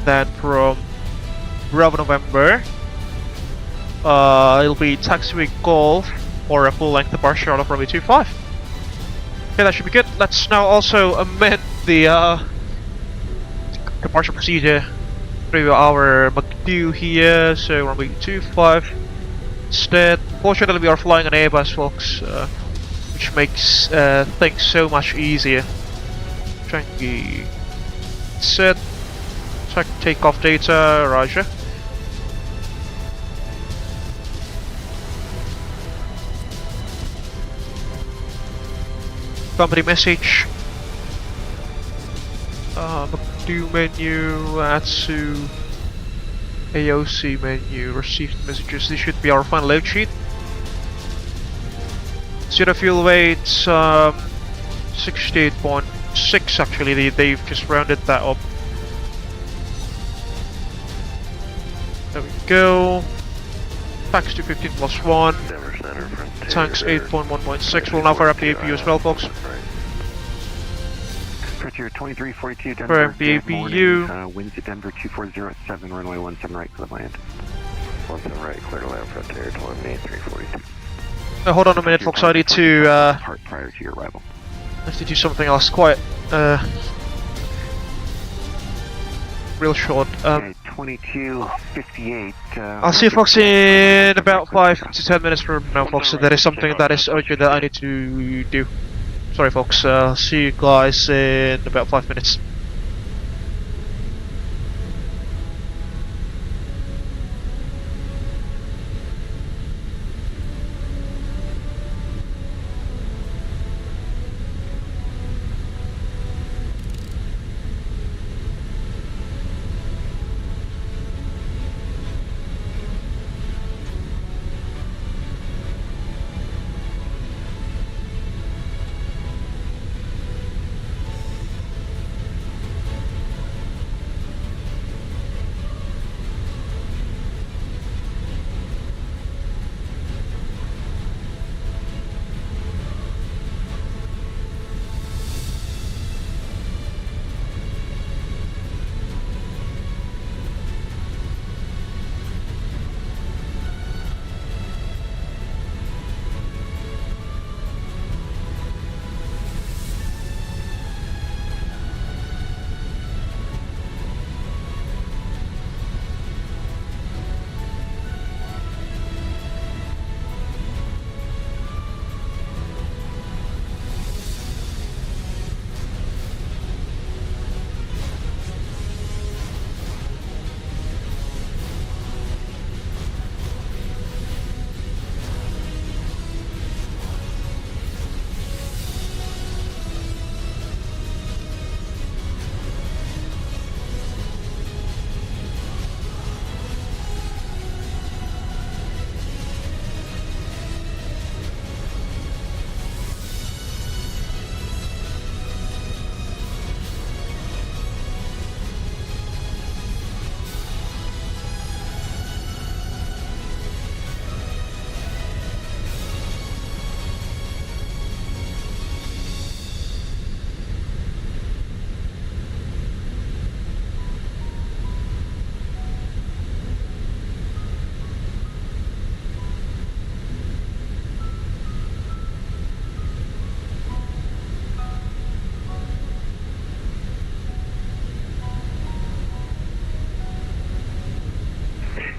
[SPEAKER 1] Then from Bravo November, it'll be taxiway Golf or a full length departure out of runway 25. Okay, that should be good. Let's now also amend the departure procedure through our McDo here, so runway 25 instead. Fortunately, we are flying an Airbus, folks, which makes things so much easier. Changi set. Check takeoff data, Roger. Company message. McDo menu, Atsu, AOC menu, received messages. This should be our final load sheet. Zero fuel weight, 68.6 actually, they've just rounded that up. There we go. Tax 215 plus 1. Tanks 8.1.6. We'll now fire up the APU as well, folks.
[SPEAKER 4] Frontier 2342
[SPEAKER 1] Confirm
[SPEAKER 4] Denver.
[SPEAKER 1] the
[SPEAKER 4] Good
[SPEAKER 1] APU.
[SPEAKER 4] morning. Winds at Denver 2407, runway 17 right, clear to land. 17 right, clear to land, Frontier 2342.
[SPEAKER 1] Hold on a minute, folks. I need to
[SPEAKER 4] Part prior to your arrival.
[SPEAKER 1] I have to do something else. Quite real short.
[SPEAKER 4] Okay, 2258.
[SPEAKER 1] I'll see you folks in about 5 to 10 minutes from now, folks. So that is something that is urgent that I need to do. Sorry, folks. I'll see you guys in about 5 minutes.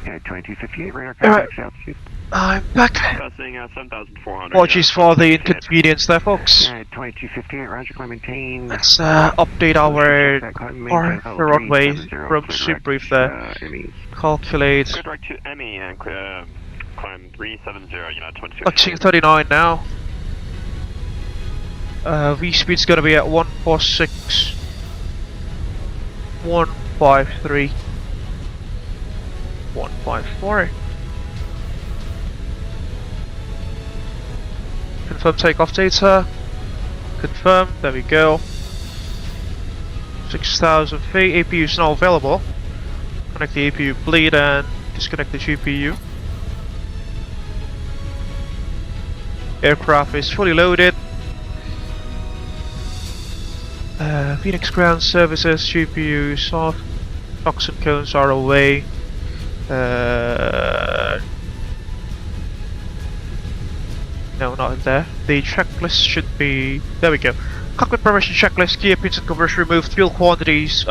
[SPEAKER 4] Yeah, 2258, radar
[SPEAKER 1] Alright.
[SPEAKER 4] contact altitude.
[SPEAKER 1] I'm back.
[SPEAKER 3] Passing 7,400.
[SPEAKER 1] Apologies for the inconvenience there, folks.
[SPEAKER 4] Yeah, 2258, roger, climb maintain.
[SPEAKER 1] Let's update our runway from
[SPEAKER 4] clear
[SPEAKER 1] super brief
[SPEAKER 4] direct,
[SPEAKER 1] there.
[SPEAKER 4] Emmys.
[SPEAKER 1] Calculate.
[SPEAKER 3] Good direct to Emmy and climb 370, United 22.
[SPEAKER 1] Touching 39 now. V speed's gonna be at 146. 153. 154. Confirm takeoff data. Confirm, there we go. 6,000 feet, APU is now available. Connect the APU bleed and disconnect the GPU. Aircraft is fully loaded. Phoenix ground services, GPU is off. Clocks and cones are away. No, not in there. The checklist should be... There we go. Cockpit permission checklist, gear pins and covers removed, fuel quantities.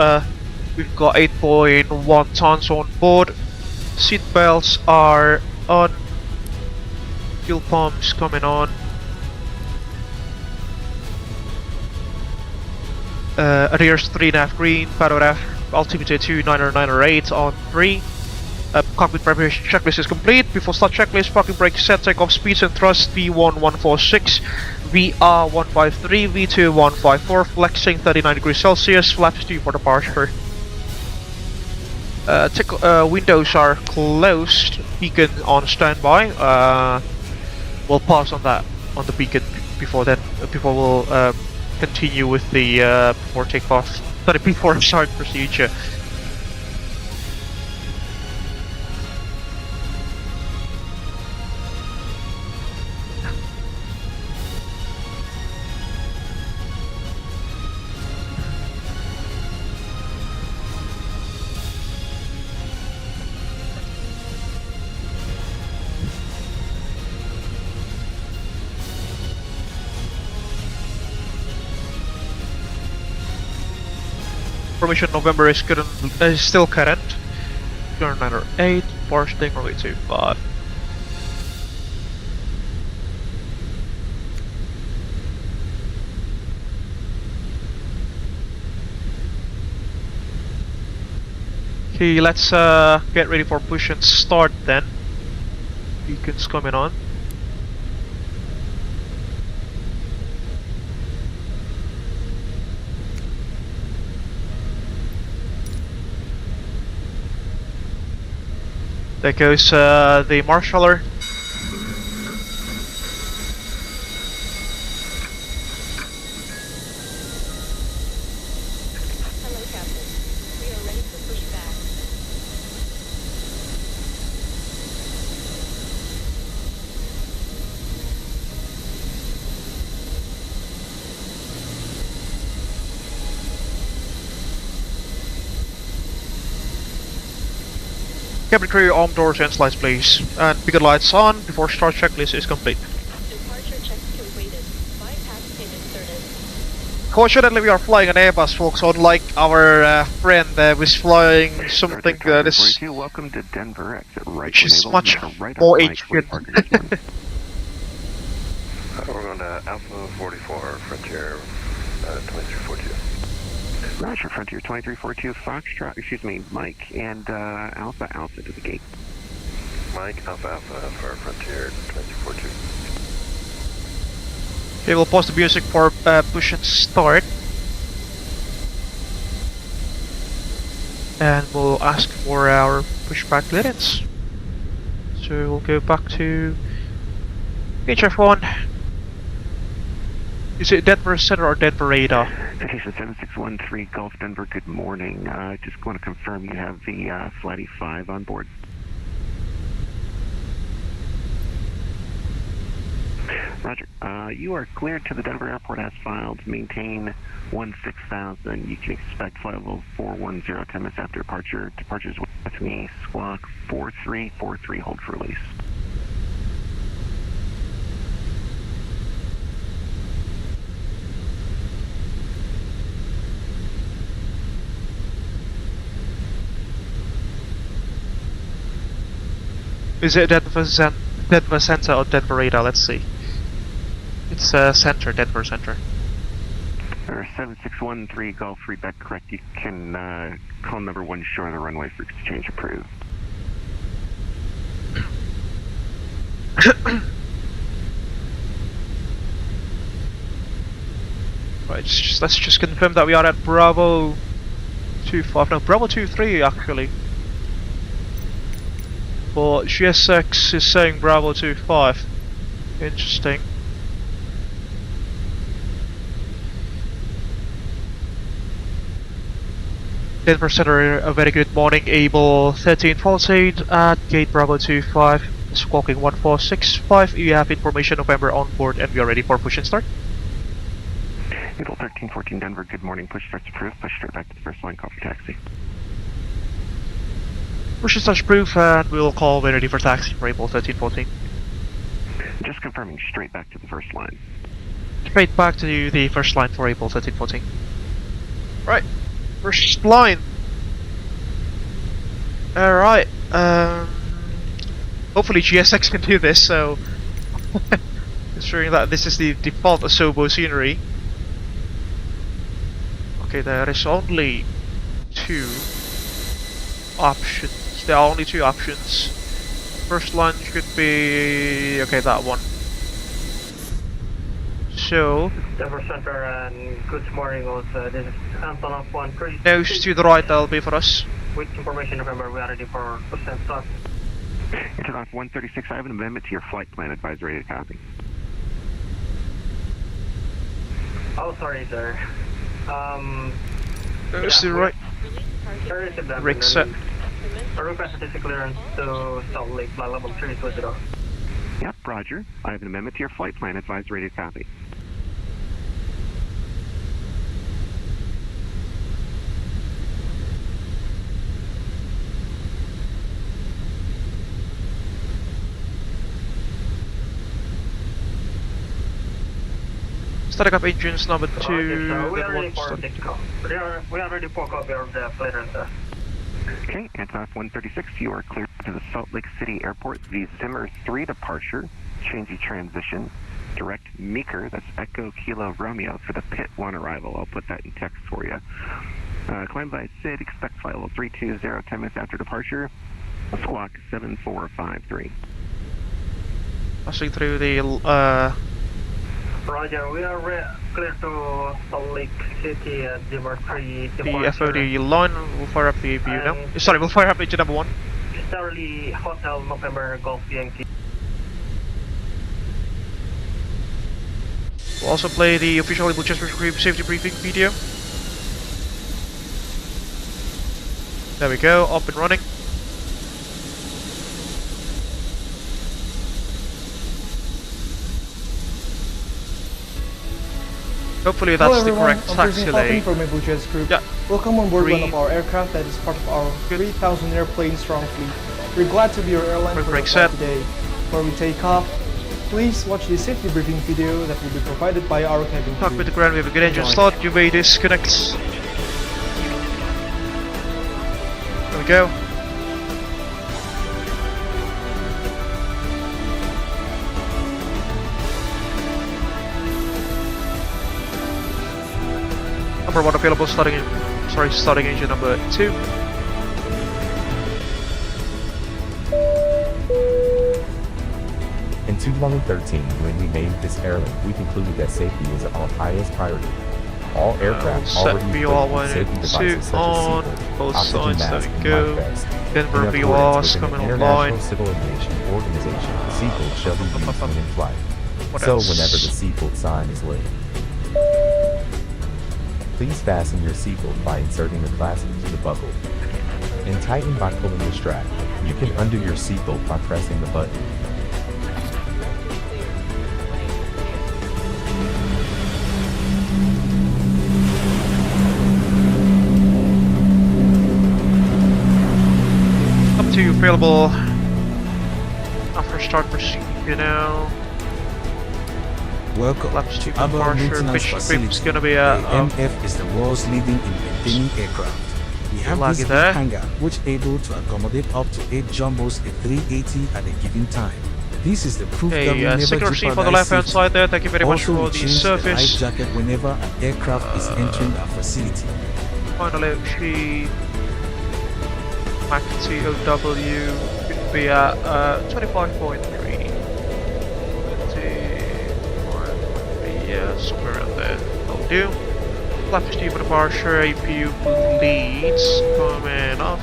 [SPEAKER 1] We've got 8.1 tons on board. Seat belts are on. Fuel pumps coming on. Arrears 3.5 green, power F, altimeter 29908 on 3. Cockpit preparation checklist is complete. Before start checklist, parking brake set, takeoff speeds and thrust V1146, VR153, V2154, flexing 39 degrees Celsius, flaps due for departure. Windows are closed, beacon on standby. We'll pause on that, on the beacon before then, before we'll continue with the before takeoff, sorry, before start procedure. Formation November is still current. Airliner 8, Parsting runway 25. Okay, let's get ready for push and start then. Beacons coming on. There goes the marshaller.
[SPEAKER 6] Hello, Captain. We are ready for pushback.
[SPEAKER 1] Cabin crew, arm doors and slides please. And beacon lights on before start checklist is complete.
[SPEAKER 6] Departure checks completed. Bypass pin inserted.
[SPEAKER 1] Fortunately we are flying an Airbus, folks, unlike our friend who's flying something that is...
[SPEAKER 4] 42, welcome to Denver, exit right.
[SPEAKER 1] Which is
[SPEAKER 4] when
[SPEAKER 1] much
[SPEAKER 4] able, right
[SPEAKER 1] more
[SPEAKER 4] on Mike,
[SPEAKER 1] ancient.
[SPEAKER 4] parking this morning.
[SPEAKER 3] We're going to Alpha 44, Frontier 2342.
[SPEAKER 4] Roger, Frontier 2342, Foxtrot, excuse me, Mike, and Alpha Alpha to the gate.
[SPEAKER 3] Mike, Alpha Alpha for Frontier 2342.
[SPEAKER 1] Okay, we'll pause the music for push and start. And we'll ask for our pushback clearance. So we'll go back to HF1. Is it Denver Center or Denver Radar?
[SPEAKER 4] Citation 7613 Gulf Denver, good morning. Just want to confirm you have the Flight 5 on board. Roger. You are cleared to the Denver airport as filed. Maintain 16,000. You can expect flight level 410 10 minutes after departure. Departures with me, squawk 4343, hold for release.
[SPEAKER 1] Is it Denver Center or Denver Radar? Let's see. It's Center, Denver Center.
[SPEAKER 4] 7613 Golf 3 back correct. You can call number 1 short on the runway for exchange approved.
[SPEAKER 1] Right, let's just confirm that we are at Bravo 25. No, Bravo 23 actually. But GSX is saying Bravo 25. Interesting. Denver Center, a very good morning. Abel 13 false aid at gate Bravo 25. Squawking 1465. You have information November on board and we are ready for push and start.
[SPEAKER 4] Abel 1314 Denver, good morning. Push starts approved. Push straight back to the first line, call for taxi.
[SPEAKER 1] Push and start approved and we'll call when ready for taxi for Abel 1314.
[SPEAKER 4] Just confirming straight back to the first line.
[SPEAKER 1] Straight back to the first line for Abel 1314. Right, first line. Alright, hopefully GSX can do this, so considering that this is the default Asobo scenery. Okay, there is only two options. There are only two options. First line could be... okay, that one. So...
[SPEAKER 2] Denver Center and good morning also. This is Antonov 132.
[SPEAKER 1] nose to the right, that'll be for us.
[SPEAKER 2] With information November, we are ready for percent start.
[SPEAKER 4] Interlock 136, I have an amendment to your flight plan. Advisory to copy.
[SPEAKER 2] Oh, sorry, sir.
[SPEAKER 1] Nose to the right.
[SPEAKER 6] Release target.
[SPEAKER 1] Rig set.
[SPEAKER 2] I request a clearance to Salt Lake, flight level 320.
[SPEAKER 4] Yep, Roger. I have an amendment to your flight plan. Advisory to copy.
[SPEAKER 1] Starting up engines number 2.
[SPEAKER 2] Roger, sir. We
[SPEAKER 1] then
[SPEAKER 2] are ready
[SPEAKER 1] one
[SPEAKER 2] for
[SPEAKER 1] starting.
[SPEAKER 2] takeoff. We are ready for copy of the clearance, sir.
[SPEAKER 4] Okay, Antonov 136, you are cleared to the Salt Lake City Airport, the Zimmer 3 departure, changey transition, direct Meeker, that's Echo Kilo Romeo for the Pit 1 arrival. I'll put that in text for you. Climb by SID, expect flight level 320, 10 minutes after departure, squawk 7453.
[SPEAKER 1] Passing through the
[SPEAKER 2] Roger, we are clear to Salt Lake City at Zimmer 3
[SPEAKER 1] the
[SPEAKER 2] departure.
[SPEAKER 1] FOD line. We'll fire up the APU now.
[SPEAKER 2] And-
[SPEAKER 1] Sorry, we'll fire up engine number 1.
[SPEAKER 2] Charlie Hotel November Golf Yankee.
[SPEAKER 1] We'll also play the official Abel Jets Virtual Group safety briefing video. There we go, up and running. Hopefully that's
[SPEAKER 7] Hello
[SPEAKER 1] the
[SPEAKER 7] everyone,
[SPEAKER 1] correct
[SPEAKER 7] I'm
[SPEAKER 1] taxi
[SPEAKER 7] President Falcon
[SPEAKER 1] lane.
[SPEAKER 7] from Abel Jets Group.
[SPEAKER 1] Yeah.
[SPEAKER 7] Welcome on board one
[SPEAKER 1] Three.
[SPEAKER 7] of our aircraft that is part of our
[SPEAKER 1] Good.
[SPEAKER 7] 3,000 airplane strong fleet. We're glad to be your airline
[SPEAKER 1] Quick
[SPEAKER 7] for
[SPEAKER 1] break
[SPEAKER 7] the flight
[SPEAKER 1] set.
[SPEAKER 7] today. Before we take off, please watch the safety briefing video that will be provided by our cabin
[SPEAKER 1] Talk with
[SPEAKER 7] crew.
[SPEAKER 1] the ground, we have a good engine
[SPEAKER 7] Enjoy.
[SPEAKER 1] slot, you may disconnect. There we go. Number 1 available, starting engine number 2.
[SPEAKER 8] In 2013, when we named this airline, we concluded that safety is our highest priority. All aircraft
[SPEAKER 1] set
[SPEAKER 8] already
[SPEAKER 1] VOR
[SPEAKER 8] equipped with safety
[SPEAKER 1] 1 and 2
[SPEAKER 8] devices such
[SPEAKER 1] on
[SPEAKER 8] as seatbelt,
[SPEAKER 1] both
[SPEAKER 8] oxygen
[SPEAKER 1] sides. There
[SPEAKER 8] mask,
[SPEAKER 1] we
[SPEAKER 8] and
[SPEAKER 1] go.
[SPEAKER 8] life vest.
[SPEAKER 1] Denver
[SPEAKER 8] In
[SPEAKER 1] VORs
[SPEAKER 8] accordance with
[SPEAKER 1] coming
[SPEAKER 8] an
[SPEAKER 1] online.
[SPEAKER 8] International Civil Aviation Organization, seatbelt shall be used when in flight.
[SPEAKER 1] What
[SPEAKER 8] So
[SPEAKER 1] else?
[SPEAKER 8] whenever the seatbelt sign is lit, please fasten your seatbelt by inserting the clasp into the buckle and tighten by pulling the strap. You can undo your seatbelt by pressing the button.
[SPEAKER 1] Up to available after start procedure now.
[SPEAKER 9] Welcome
[SPEAKER 1] Laps to
[SPEAKER 9] to Abel
[SPEAKER 1] departure,
[SPEAKER 9] Maintenance
[SPEAKER 1] which
[SPEAKER 9] Facility.
[SPEAKER 1] is going to be a
[SPEAKER 9] MF is the world's leading in maintaining aircraft. We have
[SPEAKER 1] Laggy
[SPEAKER 9] this big
[SPEAKER 1] there.
[SPEAKER 9] hangar which able to accommodate up to 8 jumbos at 380 at a given time. This is the proof that we never
[SPEAKER 1] signal receipt on the
[SPEAKER 9] jeopardize
[SPEAKER 1] left hand
[SPEAKER 9] safety.
[SPEAKER 1] side there. Thank you very much
[SPEAKER 9] Also,
[SPEAKER 1] for
[SPEAKER 9] we
[SPEAKER 1] the
[SPEAKER 9] change the life
[SPEAKER 1] service.
[SPEAKER 9] jacket whenever an aircraft is entering our facility.
[SPEAKER 1] Finally, she Mac TOW could be at 25.3. Yeah, somewhere around there. That'll do. Lap steep for departure, APU leads coming off.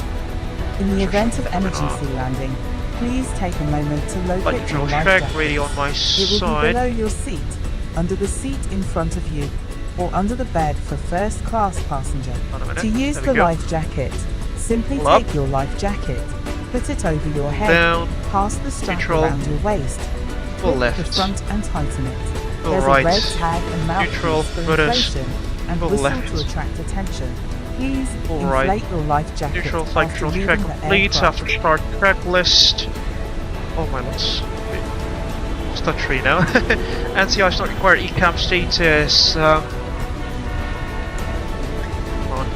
[SPEAKER 10] In the event of emergency landing, please take a moment to
[SPEAKER 1] Light
[SPEAKER 10] locate your
[SPEAKER 1] control
[SPEAKER 10] life
[SPEAKER 1] check,
[SPEAKER 10] jacket.
[SPEAKER 1] radio on my
[SPEAKER 10] It will be
[SPEAKER 1] side.
[SPEAKER 10] below your seat, under the seat in front of you, or under the bed for first class passenger.
[SPEAKER 1] Hold on a minute.
[SPEAKER 10] To use
[SPEAKER 1] There we
[SPEAKER 10] the
[SPEAKER 1] go.
[SPEAKER 10] life jacket, simply
[SPEAKER 1] Pull up.
[SPEAKER 10] take your life jacket, put it over your head,
[SPEAKER 1] Down,
[SPEAKER 10] pass the strap
[SPEAKER 1] neutral,
[SPEAKER 10] around your waist,
[SPEAKER 1] full
[SPEAKER 10] grip
[SPEAKER 1] left,
[SPEAKER 10] the front and tighten it.
[SPEAKER 1] full
[SPEAKER 10] There's
[SPEAKER 1] right,
[SPEAKER 10] a red tag and
[SPEAKER 1] neutral,
[SPEAKER 10] mouthpiece for
[SPEAKER 1] buttons,
[SPEAKER 10] inflation and
[SPEAKER 1] full
[SPEAKER 10] whistle
[SPEAKER 1] left,
[SPEAKER 10] to attract attention. Please
[SPEAKER 1] full
[SPEAKER 10] inflate
[SPEAKER 1] right,
[SPEAKER 10] your life jacket
[SPEAKER 1] neutral flight
[SPEAKER 10] after
[SPEAKER 1] control
[SPEAKER 10] leaving
[SPEAKER 1] check
[SPEAKER 10] the
[SPEAKER 1] complete
[SPEAKER 10] aircraft.
[SPEAKER 1] after start checklist. Oh my lords. It's not tree now. NCI is not required ECAM status. Come on.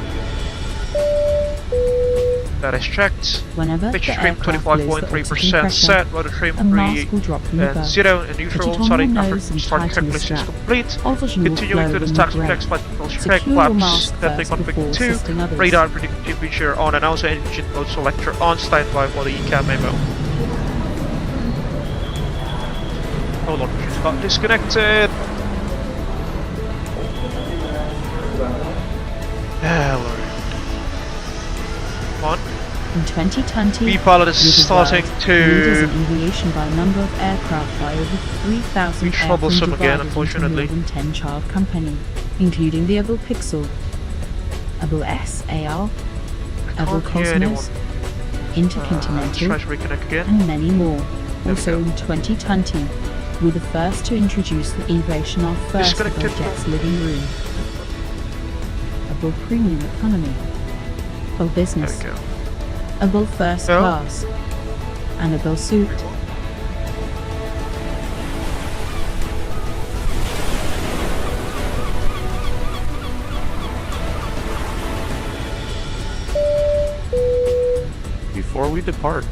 [SPEAKER 1] That is checked.
[SPEAKER 11] Whenever
[SPEAKER 1] Pitch
[SPEAKER 11] the
[SPEAKER 1] trim
[SPEAKER 11] aircraft blows the
[SPEAKER 1] 25.3%
[SPEAKER 11] oxygen
[SPEAKER 1] set,
[SPEAKER 11] pressure,
[SPEAKER 1] rotor trim
[SPEAKER 11] a mask will drop from the
[SPEAKER 1] and
[SPEAKER 11] bird.
[SPEAKER 1] 0 and
[SPEAKER 11] Put
[SPEAKER 1] neutral
[SPEAKER 11] it on
[SPEAKER 1] starting
[SPEAKER 11] your
[SPEAKER 1] after
[SPEAKER 11] nose and
[SPEAKER 1] start
[SPEAKER 11] tighten the
[SPEAKER 1] checklist is
[SPEAKER 11] strap.
[SPEAKER 1] complete.
[SPEAKER 11] Oxygen will
[SPEAKER 1] Continuing
[SPEAKER 11] flow
[SPEAKER 1] to the
[SPEAKER 11] when
[SPEAKER 1] status
[SPEAKER 11] you
[SPEAKER 1] checks,
[SPEAKER 11] brake.
[SPEAKER 1] flight control check,
[SPEAKER 11] Secure your mask
[SPEAKER 1] flaps, definitely
[SPEAKER 11] first before
[SPEAKER 1] config 2,
[SPEAKER 11] assisting others.
[SPEAKER 1] radar predicted temperature on, and also engine mode selector on standby for the ECAM memo. Hold on, just got disconnected. Lord. Come on.
[SPEAKER 11] In 2020,
[SPEAKER 1] V-pilot is
[SPEAKER 11] with the
[SPEAKER 1] starting
[SPEAKER 11] world
[SPEAKER 1] to
[SPEAKER 11] leaders in aviation by number of aircraft by over 3,000
[SPEAKER 1] be troublesome
[SPEAKER 11] airplanes
[SPEAKER 1] again,
[SPEAKER 11] divided
[SPEAKER 1] unfortunately.
[SPEAKER 11] into more than 10 child company, including the Abel Pixel, Abel SAR, Abel
[SPEAKER 1] Can't hear anyone.
[SPEAKER 11] Cosmos, Intercontinental,
[SPEAKER 1] Try to reconnect again.
[SPEAKER 11] and many more.
[SPEAKER 1] we
[SPEAKER 11] Also
[SPEAKER 1] go.
[SPEAKER 11] in 2020, we're the first to introduce the aviation of first Abel
[SPEAKER 1] Disconnected.
[SPEAKER 11] Jets living room, Abel Premium Economy, Abel
[SPEAKER 1] There
[SPEAKER 11] Business,
[SPEAKER 1] we go.
[SPEAKER 11] Abel First
[SPEAKER 1] Oh.
[SPEAKER 11] Class, and Abel Suite.
[SPEAKER 12] we depart.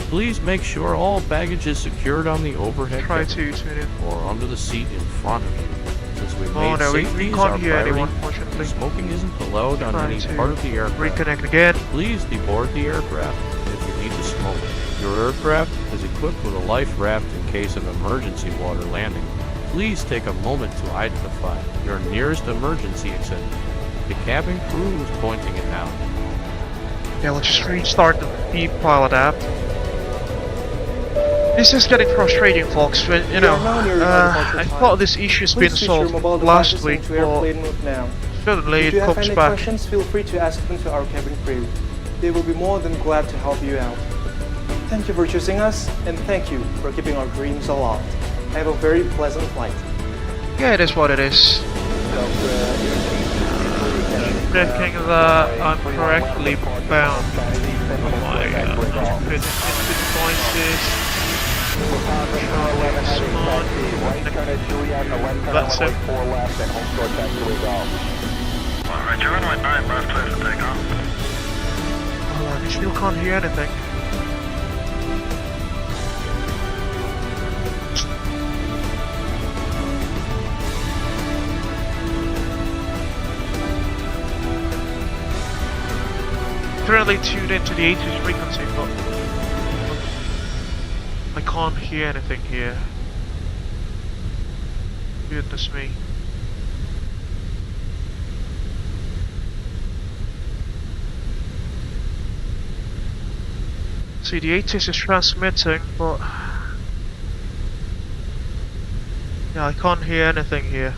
[SPEAKER 12] Please make sure all baggage is secured on the overhead
[SPEAKER 1] Try
[SPEAKER 12] cabin
[SPEAKER 1] to tune in.
[SPEAKER 12] or under the seat in front of you. Since we've
[SPEAKER 1] Oh
[SPEAKER 12] made
[SPEAKER 1] no, we
[SPEAKER 12] safety as
[SPEAKER 1] can't
[SPEAKER 12] our
[SPEAKER 1] hear
[SPEAKER 12] priority,
[SPEAKER 1] anyone, fortunately.
[SPEAKER 12] smoking isn't allowed on
[SPEAKER 1] Try
[SPEAKER 12] any
[SPEAKER 1] to
[SPEAKER 12] part of the aircraft.
[SPEAKER 1] reconnect again.
[SPEAKER 12] Please deboard the aircraft if you need to smoke. Your aircraft is equipped with a life raft in case of emergency water landing. Please take a moment to identify your nearest emergency exit. The cabin crew is pointing it out.
[SPEAKER 1] Yeah, let's just restart the V-Pilot app. This is getting frustrating, folks. When I thought this issue's been solved last week, but suddenly it comes back.
[SPEAKER 7] If you have any questions, feel free to ask them to our cabin crew. They will be more than glad to help you out. Thank you for choosing us, and thank you for keeping our dreams aloft. Have a very pleasant flight.
[SPEAKER 1] Yeah, it is what it is. Checking that I'm correctly bound on my input devices. That's it.
[SPEAKER 13] Alright, you're runway 9 left, clear for takeoff.
[SPEAKER 1] Oh, I still can't hear anything. Currently tuned into the 80s frequency, but I can't hear anything here. Goodness me. See, the 80s is transmitting, but yeah, I can't hear anything here.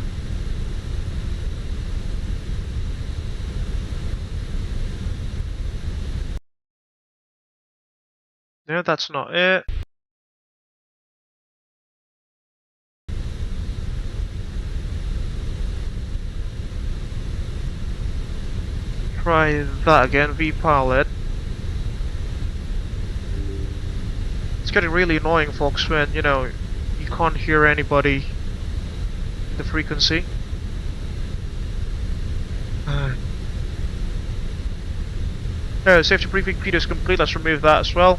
[SPEAKER 1] No, that's not it. Try that again, V-Pilot. It's getting really annoying, folks, when, you can't hear anybody in the frequency. Safety briefing video is complete, let's remove that as well.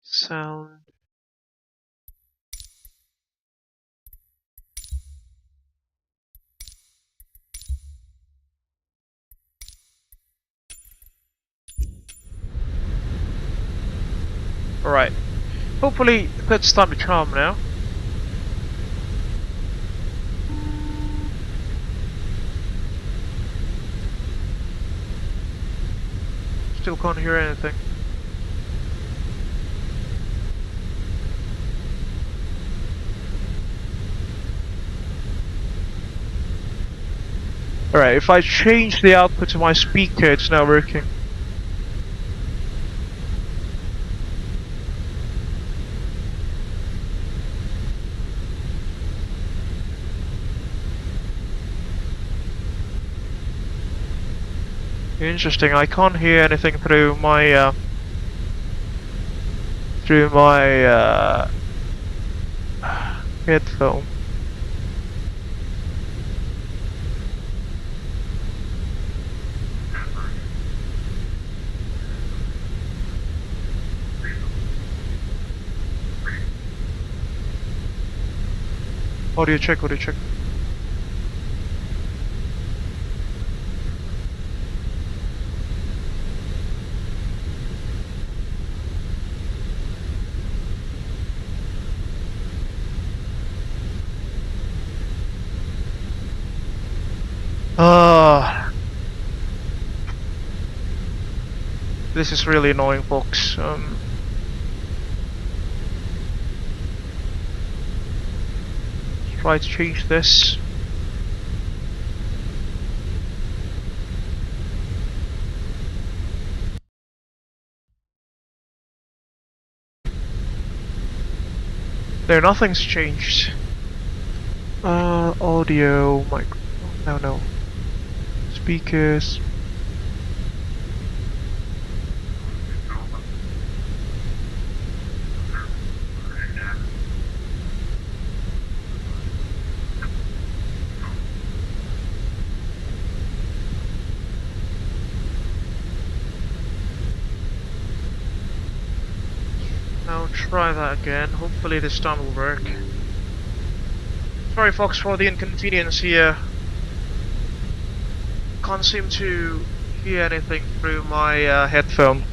[SPEAKER 1] Sound. Alright. Hopefully that's time to charm now. Still can't hear anything. Alright, if I change the output to my speaker, it's now working. Interesting, I can't hear anything through my headphone. Audio check, audio check. This is really annoying, folks. Try to change this. There, nothing's changed. Audio, microphone. No. Speakers. try that again. Hopefully this time will work. Sorry folks for the inconvenience here. Can't seem to hear anything through my headphone.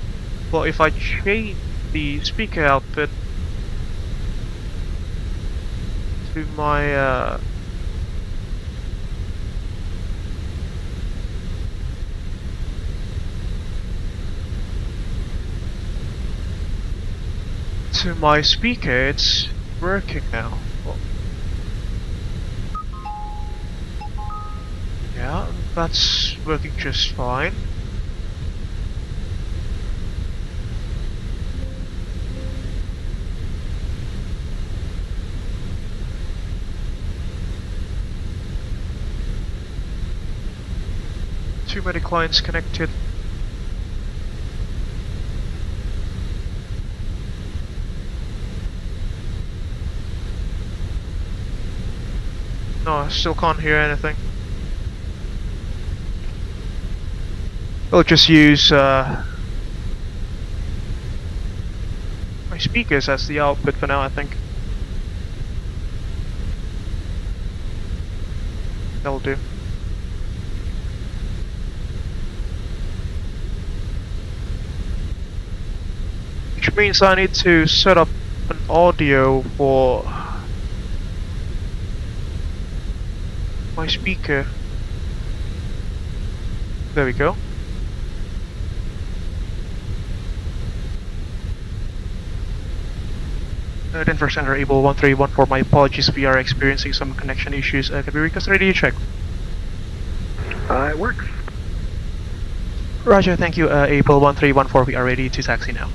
[SPEAKER 1] But if I change the speaker output to my speaker, it's working now. Yeah, that's working just fine. Too many clients connected. No, I still can't hear anything. We'll just use my speakers as the output for now, I think. That'll do. Which means I need to set up an audio for my speaker. There we go. Denver Center, Abel 1314. My apologies, we are experiencing some connection issues. Can we request a radio check?
[SPEAKER 4] It works.
[SPEAKER 1] Roger, thank you. Abel 1314, we are ready to taxi now.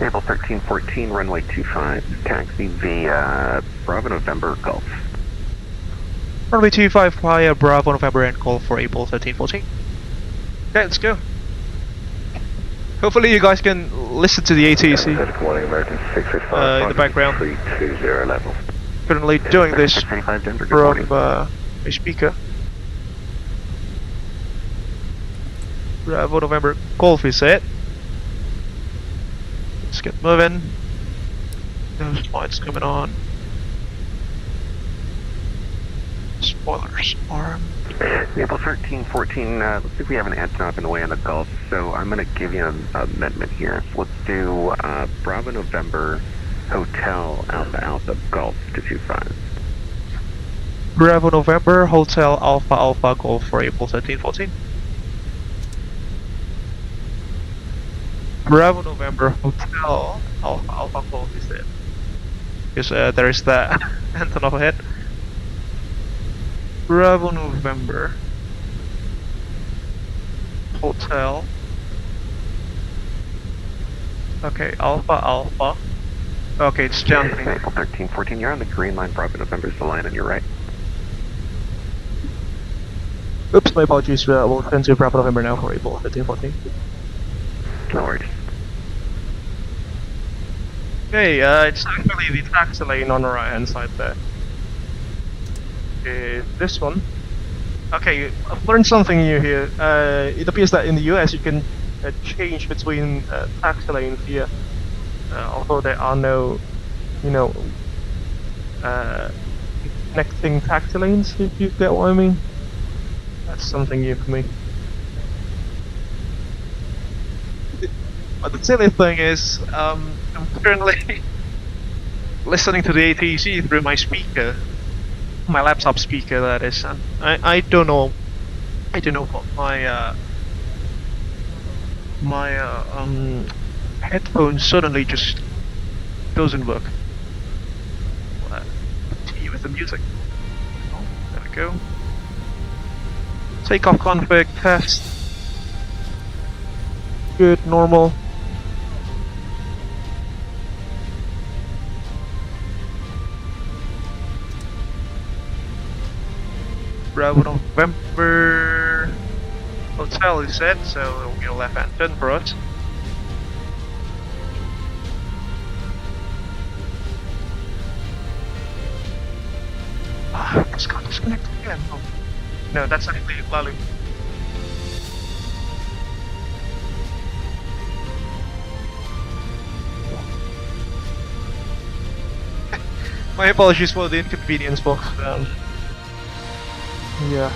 [SPEAKER 4] Abel 1314, runway 25, taxi via Bravo November Gulf.
[SPEAKER 1] Runway 25 via Bravo November and call for Abel 1314. Okay, let's go. Hopefully you guys can listen to the ATC in the background. Currently doing this from a speaker. Bravo November Golf is set. Let's get moving. Those lights coming on. Spoilers arm.
[SPEAKER 4] Abel 1314, looks like we have an antenna up in the way on the Gulf, so I'm going to give you an amendment here. So let's do Bravo November Hotel Alpha Alpha Golf to 25.
[SPEAKER 1] Bravo November Hotel Alpha Alpha Golf for April 1314. Bravo November Hotel Alpha Alpha Golf is it? Because there is that antenna up ahead. Bravo November Hotel. Okay, Alpha Alpha. Okay, it's jumping.
[SPEAKER 4] April 1314, you're on the green line. Bravo November's the line on your right.
[SPEAKER 1] Oops, my apologies. We'll send to Bravo November now for April 1314.
[SPEAKER 4] No worries.
[SPEAKER 1] Okay, it's actually the taxi lane on the right hand side there. This one. Okay, I've learned something new here. It appears that in the US you can change between taxi lanes here, although there are no, connecting taxi lanes, if you get what I mean. That's something new for me. But the silly thing is, I'm currently listening to the ATC through my speaker. My laptop speaker, that is. I don't know what my headphones suddenly just doesn't work. Continue with the music. Oh, there we go. Takeoff config test. Good, normal. Bravo November Hotel is set, so it'll be a left hand turn for us. Ah, it's got disconnected again. Oh. No, that's actually Lalu. My apologies for the inconvenience, but yeah.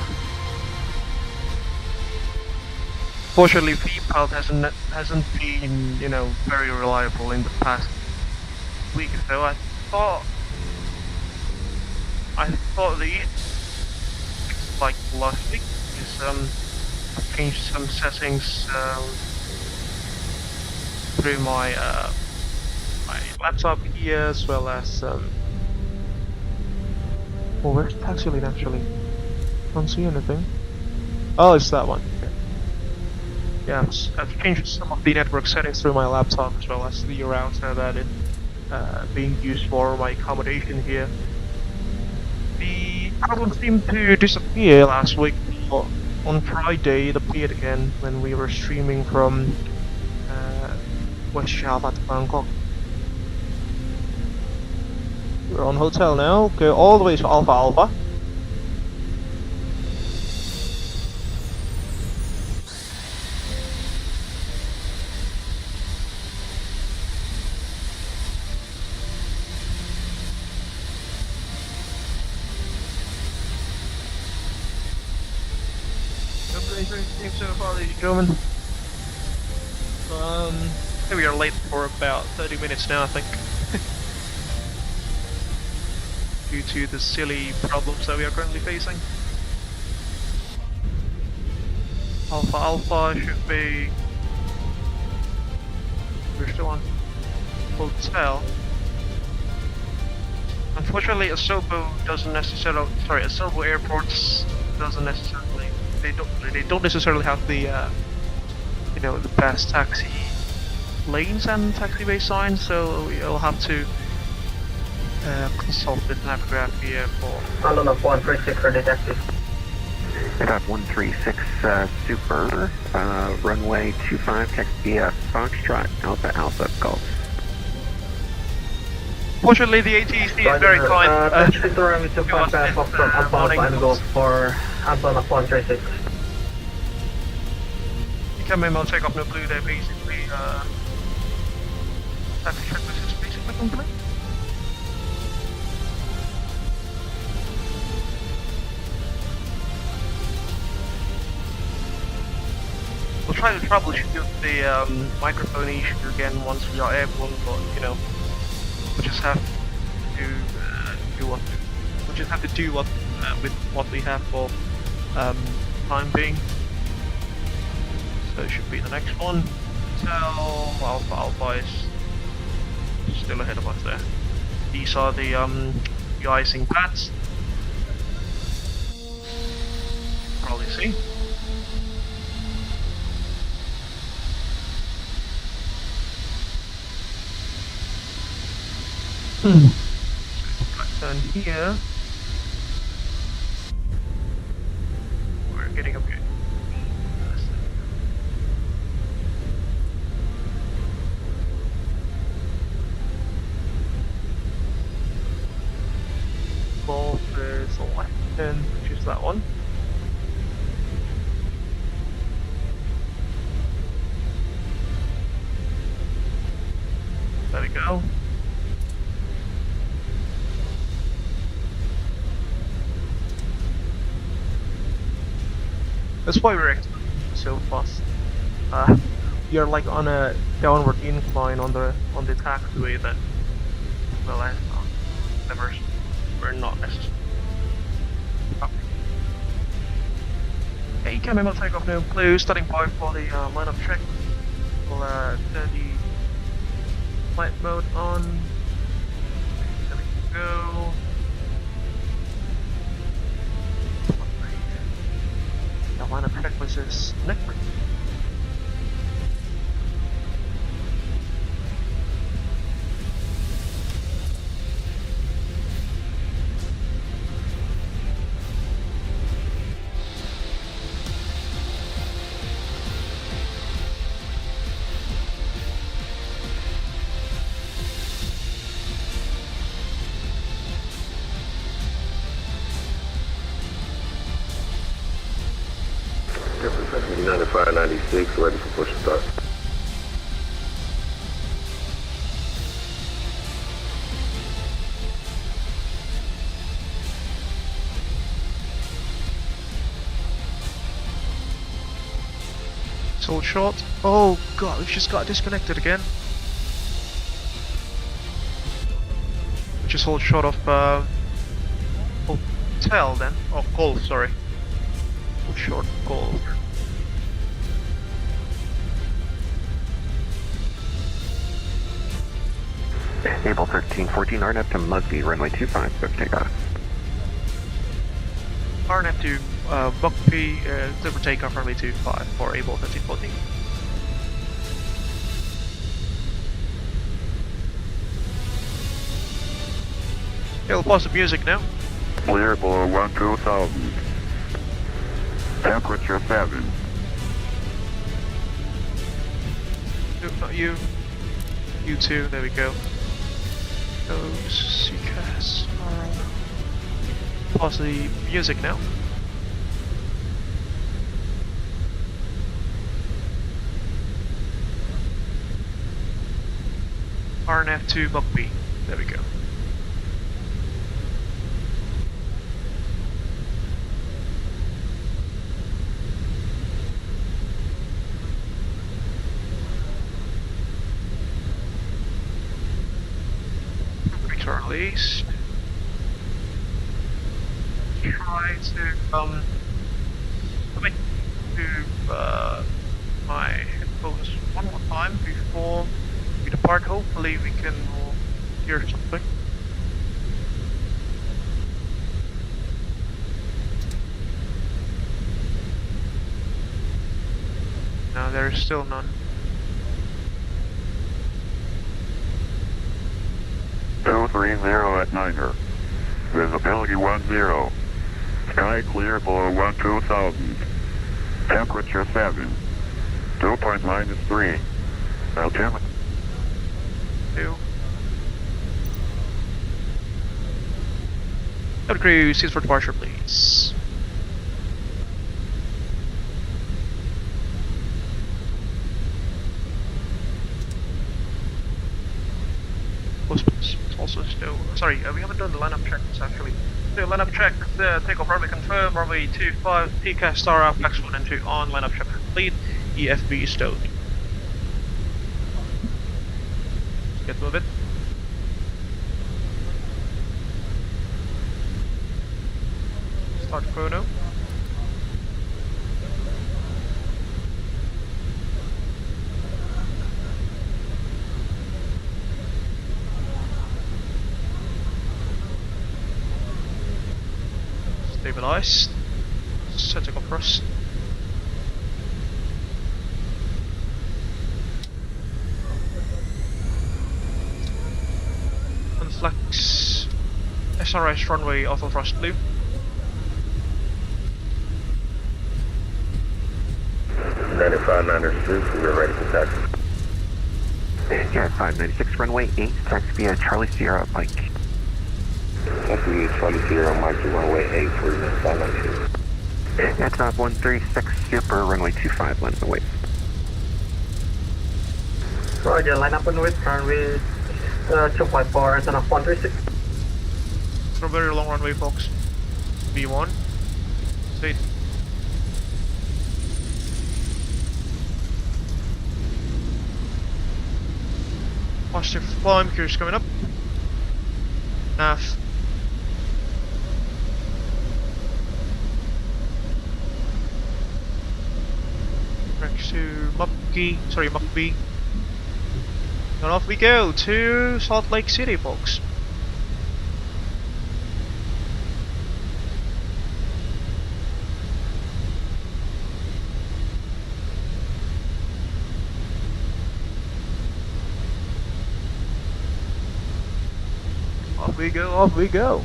[SPEAKER 1] Fortunately, VPAL hasn't been, you know, very reliable in the past week or so. I thought the like last week is I've changed some settings through my my laptop here, as well as well, where's the taxi lane actually? Don't see anything. Oh, it's that one. Yeah, I've changed some of the network settings through my laptop, as well as the router that is being used for my accommodation here. The problem seemed to disappear last week, but on Friday it appeared again when we were streaming from West Java to Bangkok. We're on hotel now, go all the way to Alpha Alpha. So far, ladies and gentlemen. We are late for about 30 minutes now, I think. Due to the silly problems that we are currently facing. Alpha Alpha should be... We're still on hotel. Unfortunately, Asobo doesn't necessarily... Sorry, Asobo airports doesn't necessarily... They don't necessarily have the you know, the best taxi lanes and taxiway signs, so you'll have to consult with Navigraph here for...
[SPEAKER 2] London of 136 ready taxi.
[SPEAKER 4] About 136 Super, runway 25, taxi Foxtrot, Alpha Alpha Golf.
[SPEAKER 1] Fortunately, the ATC is very kind.
[SPEAKER 2] Taxi to run with 25 Foxtrot, Alpha Alpha and Golf for Anton of 136.
[SPEAKER 1] You can memo take off no blue there, basically. Taxi checklist is basically complete. We'll try to troubleshoot the microphone issue again once we are airborne, but you know, we just have to do what with what we have for time being. So it should be the next one. So Alpha Alpha is still ahead of us there. These are the icing pads. Probably see. Turn here. We're getting up here. Golf is left turn, which is that one. There we go. That's why we're expecting so fast. We are like on a downward incline on the taxiway that, well, never were not necessary. Okay, can memo take off no blue, starting point for the line of check. We'll turn the flight mode on. There we go. The line of check was this liquid.
[SPEAKER 5] Jefferson 9596, ready for push start.
[SPEAKER 1] It's all short. Oh god, we've just got disconnected again. Just hold short of hotel then. Oh, golf, sorry. Hold short golf.
[SPEAKER 4] Abel 1314, RNAV to Mugby, runway 25, quick takeoff.
[SPEAKER 1] RNAV to Mugby, clear for takeoff, runway 25 for Abel 1314. Okay, we'll pause the music now.
[SPEAKER 13] Clear below 12,000. Temperature 7.
[SPEAKER 1] No, not you. You too, there we go. Those CCAS are... Pause the music now. RNF to Mugby. There we go. Return release. Try to connect to my headphones one more time before we depart. Hopefully we can hear something. No, there is still none.
[SPEAKER 13] 230 at Niner. Visibility 10. Sky clear below 12,000. Temperature 7. Dew point -3. Altimeter
[SPEAKER 1] 2. Cabin crew, cease for departure, please. Also still, sorry, we haven't done the lineup checks actually. So lineup check, takeoff runway confirmed, runway 25, PCAS star out, flex 1 and 2 on, lineup check complete, EFB stowed. Let's get moving. Start chrono. Stabilized. Setting up thrust. Unflex. SRS runway auto thrust blue.
[SPEAKER 5] 9596, we are ready for taxi.
[SPEAKER 4] Yeah, 596, runway 8, taxi via Charlie Sierra Mike.
[SPEAKER 5] Taxi Charlie Sierra Mike to runway 8 for 596.
[SPEAKER 4] Yeah, top 136, super, runway 25, line up and wait.
[SPEAKER 2] Roger, line up and wait, runway 254, and off 136.
[SPEAKER 1] For a very long runway, folks. V1. Stay. Positive climb, gears coming up. Nav. Next to Mugby. And off we go to Salt Lake City, folks. Off we go.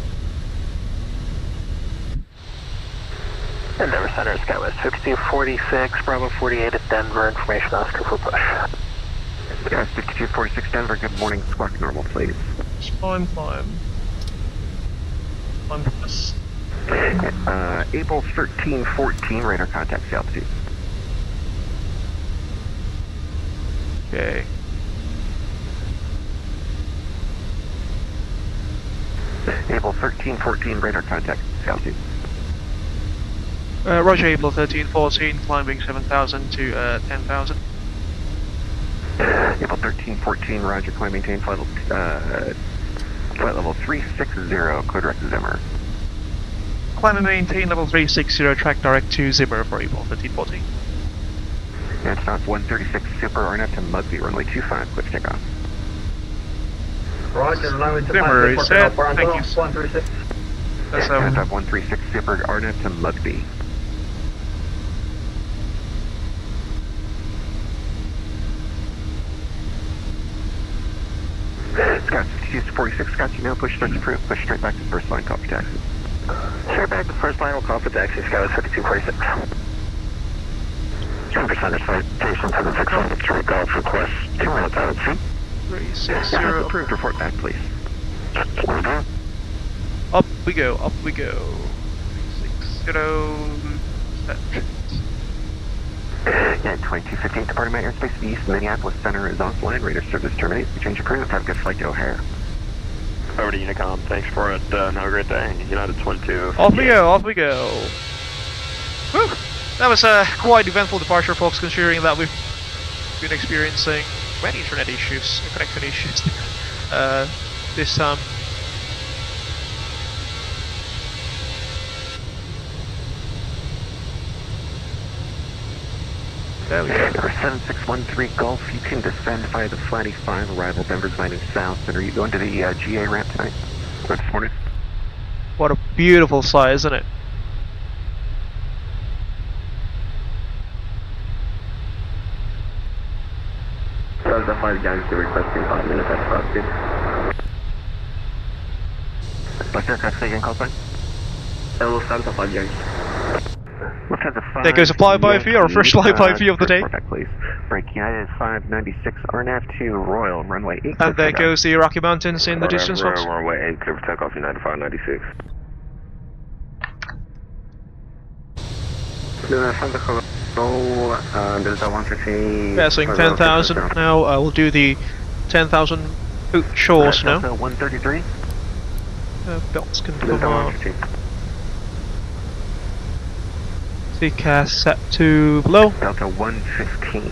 [SPEAKER 4] Endeavour Center, Skywest 5246, Bravo 48 at Denver, information Oscar for push. Skywest 5246 Denver, good morning, squawk normal please.
[SPEAKER 1] Climb. Climb plus.
[SPEAKER 4] Abel 1314, radar contact altitude.
[SPEAKER 1] Okay.
[SPEAKER 4] Abel 1314, radar contact altitude.
[SPEAKER 1] Roger, Abel 1314, climbing 7,000 to 10,000.
[SPEAKER 4] Abel 1314, Roger, climb maintain flight level 360, clear direct to Zimmer.
[SPEAKER 1] Climb and maintain level 360, track direct to Zimmer for Abel 1314.
[SPEAKER 4] And stop 136 Super, RNF to Mugby, runway 25, quick takeoff.
[SPEAKER 2] Roger, runway
[SPEAKER 1] Zimmer is set, thank you.
[SPEAKER 2] 136.
[SPEAKER 1] That's
[SPEAKER 4] And stop 136 Super, RNF to Mugby. Scott 5246, Scott, you now push starts approved, push straight back to first line, call for taxi.
[SPEAKER 5] Straight back to first line, we'll call for taxi, Scott 5246. 10% citation to the 613 golf request, 2 minutes out at sea.
[SPEAKER 1] 360.
[SPEAKER 4] Approved, report back, please.
[SPEAKER 1] Up we go, up we go. 360. Set.
[SPEAKER 4] Yeah, 2215, departing my airspace east, Minneapolis Center is offline, radar service terminates, change of crew, have a good flight to O'Hare.
[SPEAKER 3] Over to Unicom, thanks for it, have a great day. United 22.
[SPEAKER 1] Off we go, off we go. Whew. That was a quite eventful departure, folks, considering that we've been experiencing many internet issues, connection issues this time. There we go.
[SPEAKER 4] Number 7613 Gulf, you can descend via the Flight 5 arrival, Denver's landing south, and are you going to the GA ramp tonight? Or this morning?
[SPEAKER 1] What a beautiful sight, isn't it?
[SPEAKER 5] The 5 guys requesting 5 minutes at crossing.
[SPEAKER 4] What's your say again, call sign?
[SPEAKER 5] Lufthansa 5 guys.
[SPEAKER 4] Lufthansa 5.
[SPEAKER 1] There goes a flyby fee, our first flyby fee of the day.
[SPEAKER 4] Perfect, please. Break United 596, RNAV 2, Royal, runway 8.
[SPEAKER 1] And there goes the Rocky Mountains in the distance, folks.
[SPEAKER 5] Runway 8, clear for takeoff, United 596. Delta 150.
[SPEAKER 1] Passing 10,000 now, I will do the 10,000 foot shores now.
[SPEAKER 4] Delta 133.
[SPEAKER 1] Belts can come on. CCAS set to below.
[SPEAKER 4] Delta 115.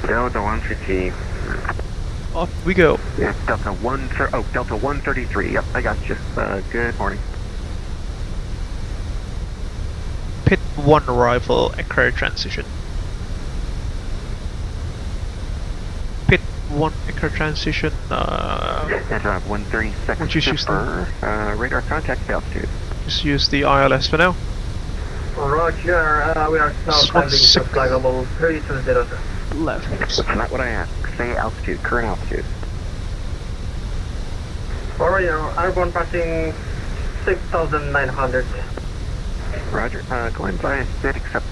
[SPEAKER 5] Delta 150.
[SPEAKER 1] Off we go.
[SPEAKER 4] Yeah, Delta 133. Yep, I got you. Good morning.
[SPEAKER 1] Pit 1 arrival, occur transition. Pit 1 occur transition.
[SPEAKER 4] And drive 136.
[SPEAKER 1] Would you choose
[SPEAKER 4] radar contact altitude.
[SPEAKER 1] Just use the ILS for now.
[SPEAKER 2] Roger, we are now climbing to flight level 320.
[SPEAKER 1] Left.
[SPEAKER 4] That's not what I asked. Say altitude, current altitude.
[SPEAKER 2] Alright, airborne passing 6,900.
[SPEAKER 4] Roger, climb by SID except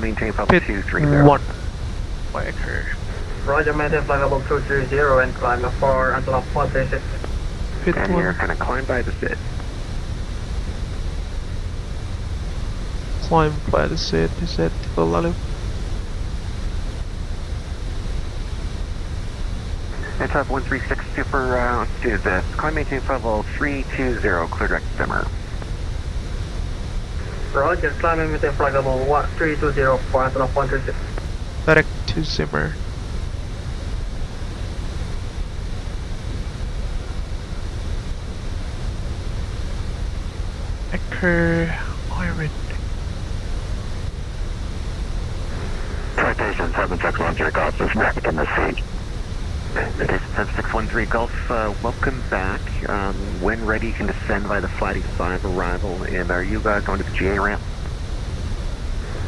[SPEAKER 4] maintain level
[SPEAKER 1] Pit
[SPEAKER 4] 230.
[SPEAKER 1] 1. By occur.
[SPEAKER 2] Roger, maintain flight level 230 and climb for until 136.
[SPEAKER 1] Pit
[SPEAKER 4] And
[SPEAKER 1] 1.
[SPEAKER 4] you're gonna climb by the SID.
[SPEAKER 1] Climb by the SID, is that Lalu?
[SPEAKER 4] And top 136 super altitude, climb maintain level 320, clear direct Zimmer.
[SPEAKER 2] Roger, climbing maintain flight level 320 for until 136.
[SPEAKER 1] Direct to Zimmer. Occur Iron.
[SPEAKER 5] Citation 7613 Golf is back in the seat.
[SPEAKER 4] Citation 7613 Golf, welcome back. When ready, you can descend by the Flight 5 arrival. And are you going to the GA ramp?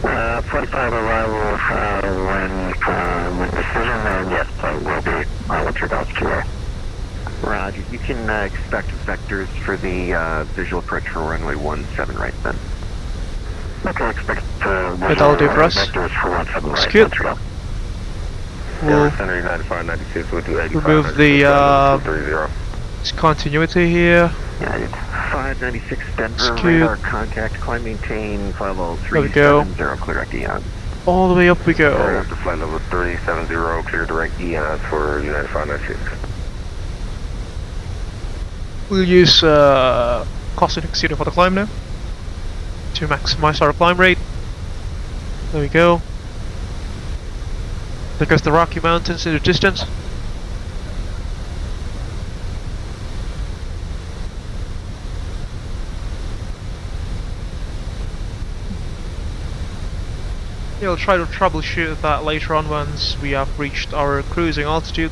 [SPEAKER 5] Flight 5 arrival when decision, and yes, I will be. I will check out GA.
[SPEAKER 4] Roger, you can expect vectors for the visual approach for runway 17 right then.
[SPEAKER 5] Okay, expect
[SPEAKER 1] that'll do for us.
[SPEAKER 5] vectors for 17 right.
[SPEAKER 1] Good.
[SPEAKER 5] We'll center United 596, we'll do 85.
[SPEAKER 1] Remove the continuity here.
[SPEAKER 4] United 596 Denver, radar contact, climb maintain, flight level
[SPEAKER 1] There we go.
[SPEAKER 4] 370, clear direct EON.
[SPEAKER 1] All the way up we go.
[SPEAKER 5] Up to flight level 370, clear direct EON for United 596.
[SPEAKER 1] We'll use Cosmic Tuxedo for the climb now. to maximize our climb rate. There we go. Because the Rocky Mountains in the distance. Yeah, we'll try to troubleshoot that later on once we have reached our cruising altitude.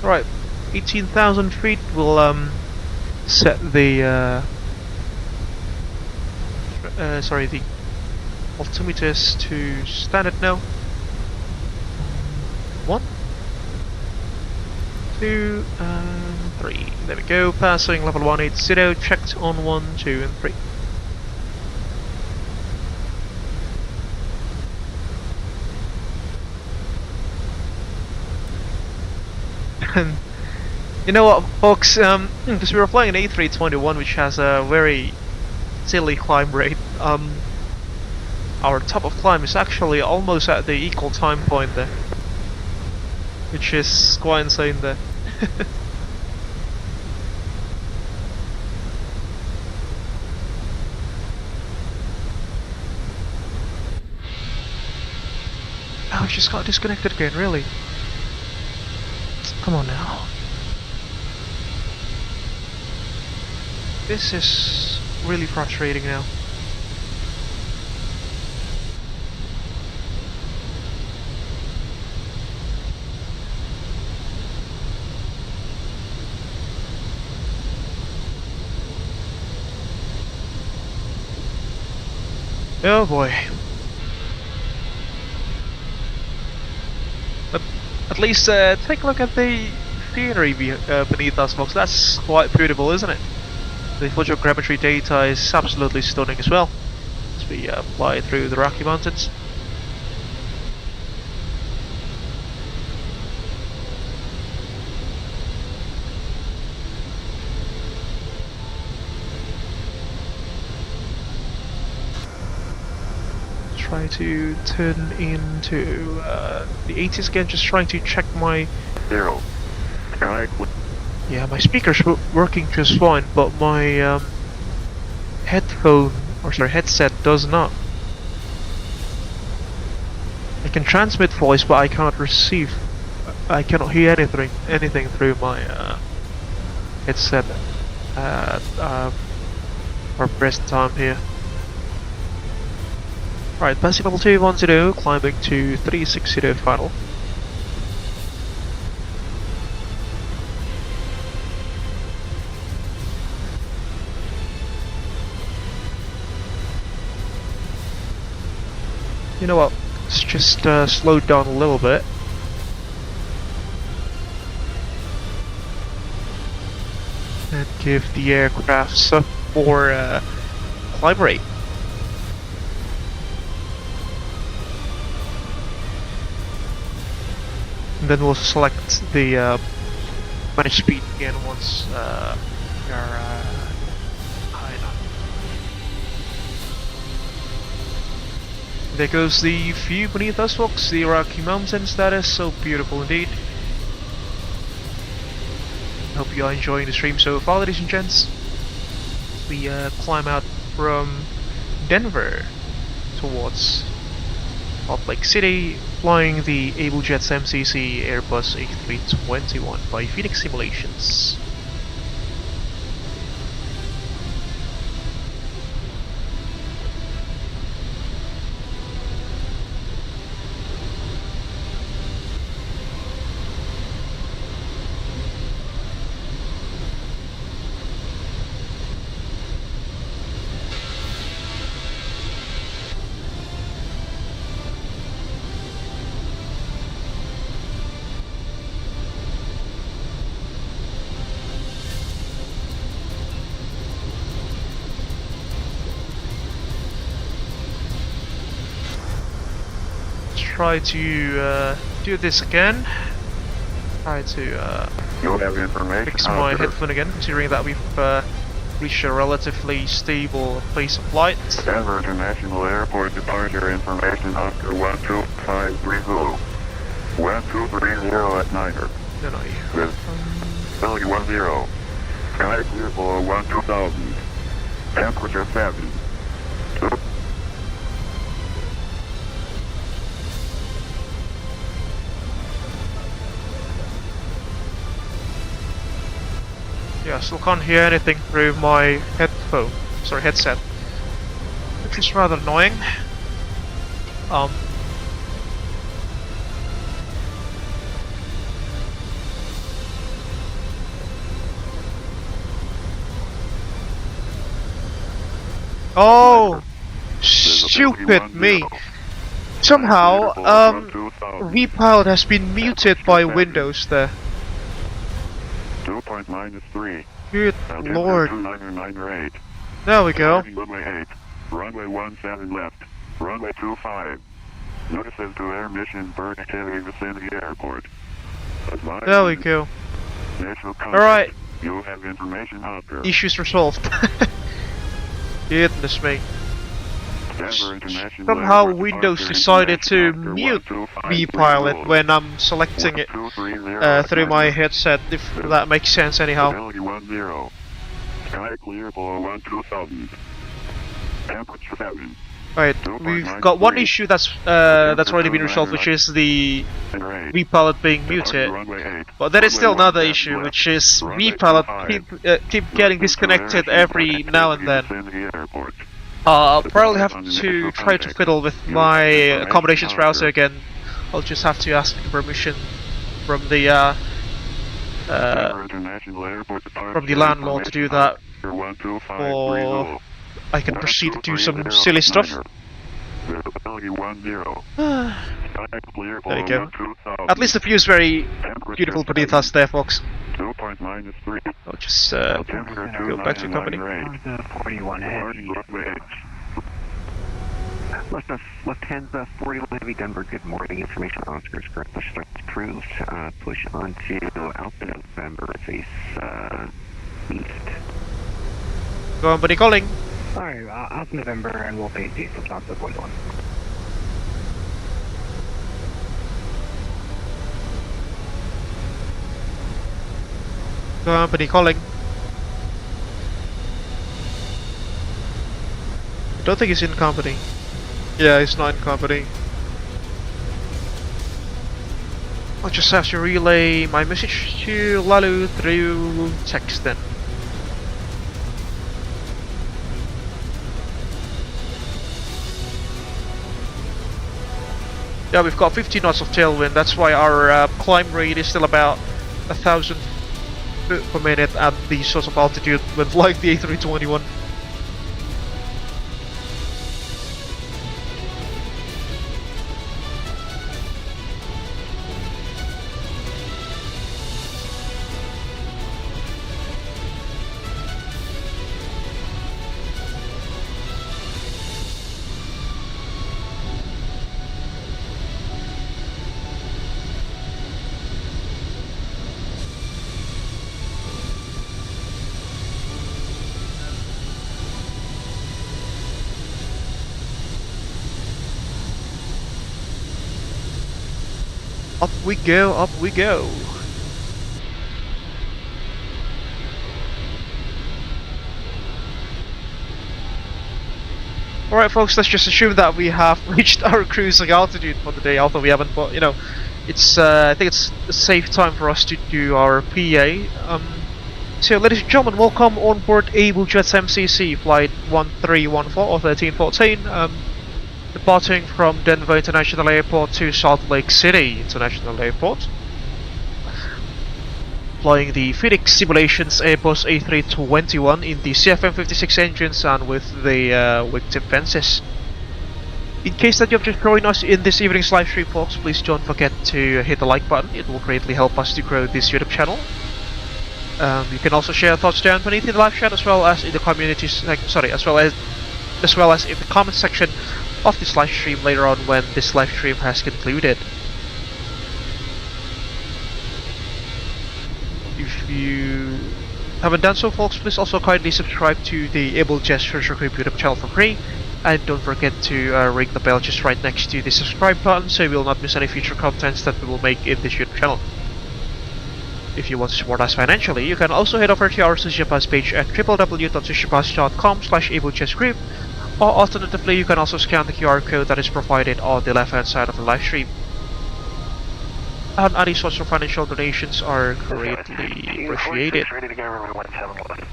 [SPEAKER 1] Right, 18,000 feet will set the the altimeters to standard now. 1, 2, and 3. There we go. Passing level 180. Checked on 1, 2, and 3. And you know what, folks? Because we were flying an A321, which has a very silly climb rate. Our top of climb is actually almost at the equal time point there, which is quite insane there. Oh, it just got disconnected again, really? Come on now. This is really frustrating now. Oh boy. But at least take a look at the scenery beneath us, folks. That's quite beautiful, isn't it? The photogrammetry data is absolutely stunning as well as we fly through the Rocky Mountains. Try to turn into the 80s again, just trying to check my...
[SPEAKER 13] 0.
[SPEAKER 1] Yeah, my speakers were working just fine, but my headset does not. I can transmit voice, but I cannot receive. I cannot hear anything through my headset at our present time here. Right, passing level 210, climbing to 360 final. You know what, let's just slow down a little bit. And give the aircraft some more climb rate. And then we'll select the manage speed again once we are high enough. There goes the view beneath us, folks, the Rocky Mountains. That is so beautiful indeed. Hope you are enjoying the stream so far, ladies and gents. We climb out from Denver towards Salt Lake City, flying the Abel Jets MCC Airbus A321 by Fenix Simulations. Try to do this again. Try to
[SPEAKER 13] you have information
[SPEAKER 1] fix my headphone again, considering that we've reach a relatively stable place of flight.
[SPEAKER 13] Denver International Airport departure information Oscar 12530. 1230 at Niner. With Belly 10. Sky clear below 12,000. Temperature 7.
[SPEAKER 1] Yeah, I still can't hear anything through my headset. Which is rather annoying. Oh, stupid me. Somehow, VPilot has been muted by Windows there.
[SPEAKER 13] 2.-3.
[SPEAKER 1] Good lord.
[SPEAKER 13] 2998.
[SPEAKER 1] There we go.
[SPEAKER 13] Runway 8. Runway 17 left. Runway 25. Notices to air mission bird activity within the airport.
[SPEAKER 1] There we go. Alright.
[SPEAKER 13] You have information out there.
[SPEAKER 1] Issues resolved. Goodness me. Somehow Windows decided to mute VPilot when I'm selecting it through my headset, if that makes sense anyhow.
[SPEAKER 13] Sky clear below 12,000. Temperature 7.
[SPEAKER 1] Right, we've got one issue that's already been resolved, which is the VPilot being muted. But there is still another issue, which is VPilot keep getting disconnected every now and then. I'll probably have to try to fiddle with my accommodations browser again. I'll just have to ask permission from the landlord to do that, or I can proceed to do some silly stuff. There you go. At least the view is very beautiful beneath us there, folks. I'll just go back to company.
[SPEAKER 4] Lufthansa 41 Heavy Denver, good morning. Information Oscar's correct. Push start approved. Push on to Alpha November, face east.
[SPEAKER 1] Company calling.
[SPEAKER 14] Alright, Alpha November, and we'll face east. Lufthansa 41.
[SPEAKER 1] Company calling. I don't think he's in company. Yeah, he's not in company. I'll just have to relay my message to Lalu through text then. Yeah, we've got 50 knots of tailwind, that's why our climb rate is still about 1,000 feet per minute at the sort of altitude when flying the A321. Up we go, up we go. Alright folks, let's just assume that we have reached our cruising altitude for the day, although we haven't, but you know, it's I think it's a safe time for us to do our PA. So ladies and gentlemen, welcome on board Abel Jets MCC flight 1314 or 1314. Departing from Denver International Airport to Salt Lake City International Airport. Flying the Fenix Simulations Airbus A321 in the CFM56 engines and with the wing-tip fences. In case that you've just joined us in this evening's live stream, folks, please don't forget to hit the like button. It will greatly help us to grow this YouTube channel. You can also share thoughts down beneath in the live chat, as well as in the community as well as in the comment section of this live stream later on when this live stream has concluded. If you Haven't done so, folks, please also kindly subscribe to the Abel Jets Virtual Group YouTube channel for free. And don't forget to ring the bell just right next to the subscribe button so you will not miss any future contents that we will make in this YouTube channel. If you want to support us financially, you can also head over to our SushiBus page at www.sushibus.com/abeljetsgroup, or alternatively, you can also scan the QR code that is provided on the left hand side of the live stream. And any sorts of financial donations are greatly appreciated.
[SPEAKER 4] Ready to go, runway 171.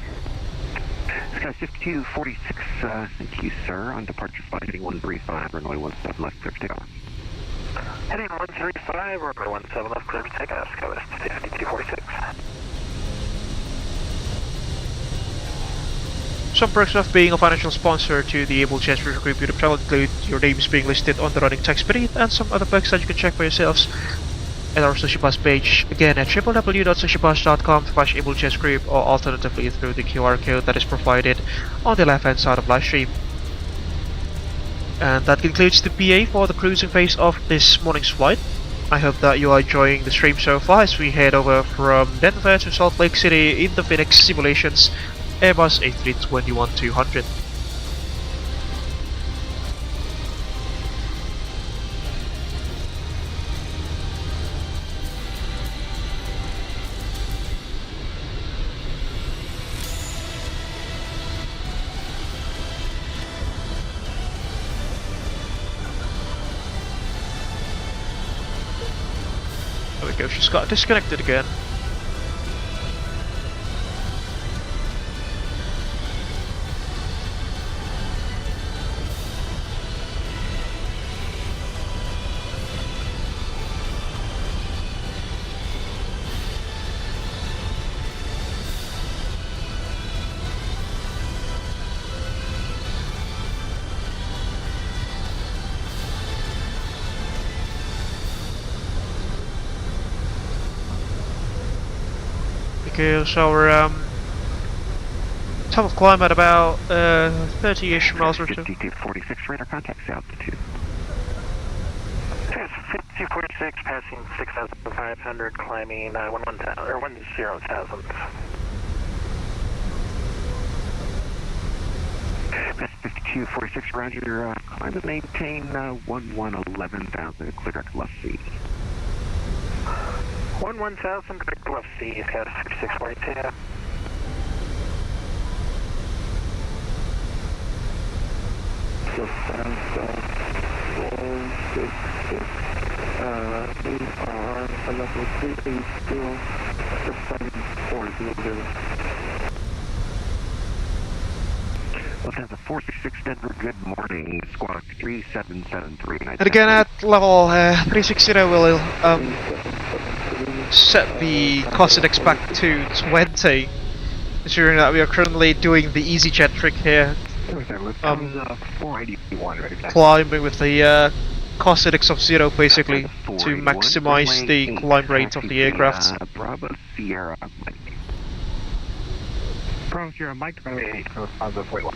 [SPEAKER 4] Sky 5246, thank you, sir. On departure flight heading 135, runway 17 left, clear for takeoff.
[SPEAKER 3] Heading 135, runway 17 left, clear for takeoff. Sky West 5246.
[SPEAKER 1] Some perks of being a financial sponsor to the Abel Jets Virtual Group YouTube channel include your names being listed on the running text beneath, and some other perks that you can check for yourselves at our SushiBus page, again at www.sushibus.com/abeljetsgroup, or alternatively through the QR code that is provided on the left hand side of live stream. And that concludes the PA for the cruising phase of this morning's flight. I hope that you are enjoying the stream so far as we head over from Denver to Salt Lake City in the Fenix simulations Airbus A321-200. There we go, she's got disconnected again. Okay, so our top of climb at about 30-ish miles or so.
[SPEAKER 4] 5246, radar contact altitude.
[SPEAKER 3] 5246, passing 6,500, climbing 10,000.
[SPEAKER 4] 5246, roger, climb to maintain 11,000, clear direct left C.
[SPEAKER 3] 11,000, direct left C, Sky 5642.
[SPEAKER 5] So fast, 466, we are a level 380, just 7400.
[SPEAKER 4] Lufthansa 466 Denver, good morning, squawk 3773.
[SPEAKER 1] And again at level 360 we'll set the cost index back to 20, considering that we are currently doing the EasyJet trick here, climbing with the cost index of 0 basically, to maximize the climb rate of the aircraft.
[SPEAKER 4] Bravo Sierra Mike.
[SPEAKER 14] Bravo Sierra Mike, Lufthansa 41.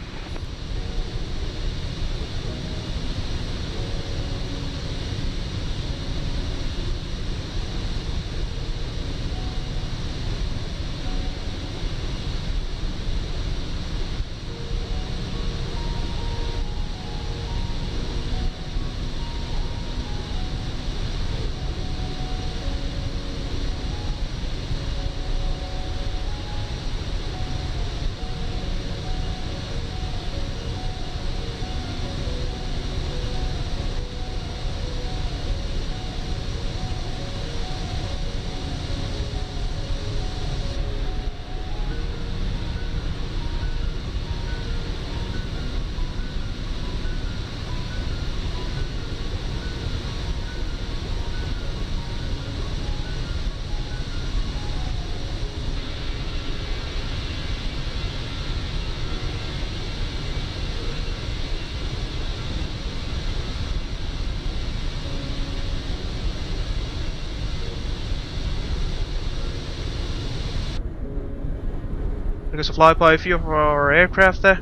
[SPEAKER 1] There's a flyby view of our aircraft there.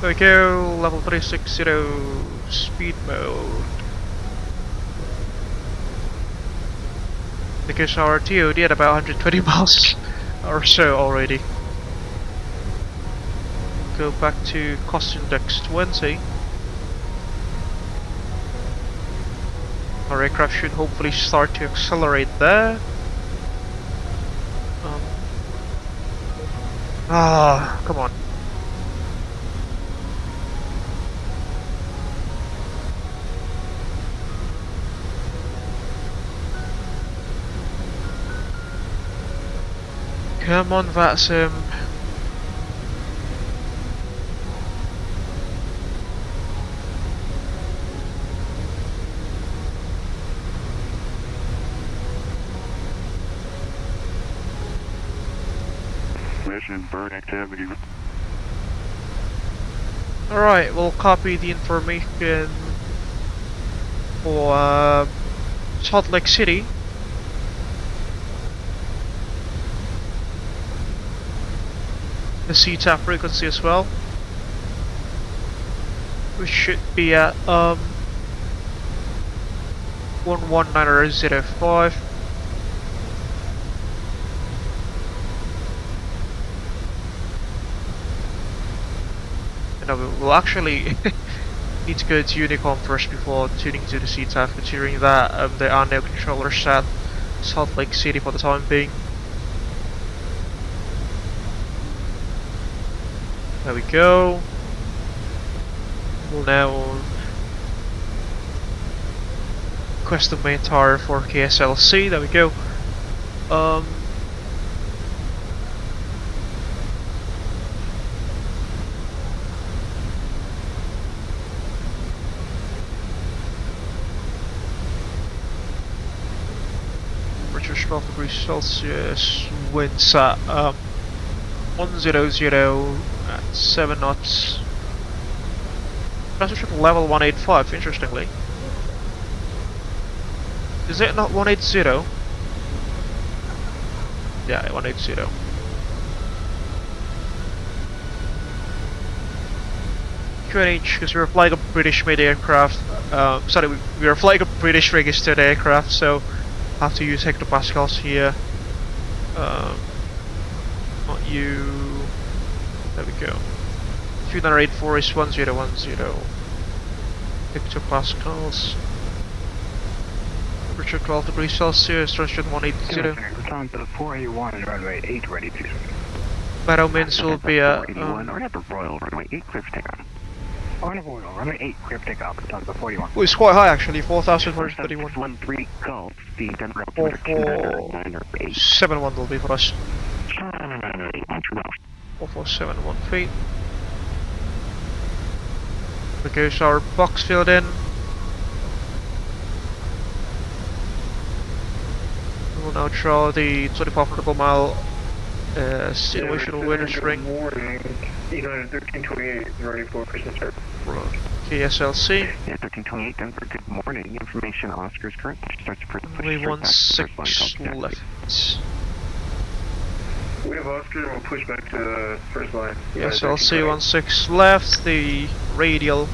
[SPEAKER 1] There we go, level 360, speed mode. Because our TOD at about 120 miles or so already. Go back to cost index 20. Our aircraft should hopefully start to accelerate there. Come on. Come on, VATSIM.
[SPEAKER 13] Mission bird activity.
[SPEAKER 1] Alright, we'll copy the information for Salt Lake City. The CTAP frequency as well. We should be at 119.05. And we'll actually need to go to Unicom first before tuning to the CTAP, considering that there are no controllers at Salt Lake City for the time being. There we go. We'll now request the main tower for KSLC. There we go. Temperature 12 degrees Celsius. Winds at 100 at 7 knots. Transmission level 185, interestingly. Is it not 180? Yeah, 180. QNH, because we were flying a British made aircraft. Sorry, we were flying a British registered aircraft, so have to use hectopascals here. Not you. There we go. 2984 is 1010. Hectopascals. Temperature 12 degrees Celsius, transmission 180.
[SPEAKER 14] Return to the 481 and runway 8 ready to.
[SPEAKER 1] Battle winds will be at
[SPEAKER 4] or at the Royal runway 8 clear for takeoff.
[SPEAKER 14] On Royal runway 8 clear for takeoff. Return to the 41.
[SPEAKER 1] Oh, it's quite high actually, 4,131.
[SPEAKER 4] 13 Gulf, the Denver Airport
[SPEAKER 1] 4471 will be for us. 4471 feet. There goes our box filled in. We'll now draw the 25 nautical mile situational wind string.
[SPEAKER 2] United 1328 ready for Christmas start.
[SPEAKER 1] KSLC.
[SPEAKER 4] Yeah, 1328 Denver, good morning. Information Oscar's current. Starts to push
[SPEAKER 1] Only 16 left.
[SPEAKER 2] We have Oscar and we'll push back to the first line.
[SPEAKER 1] KSLC 16 left, the radial.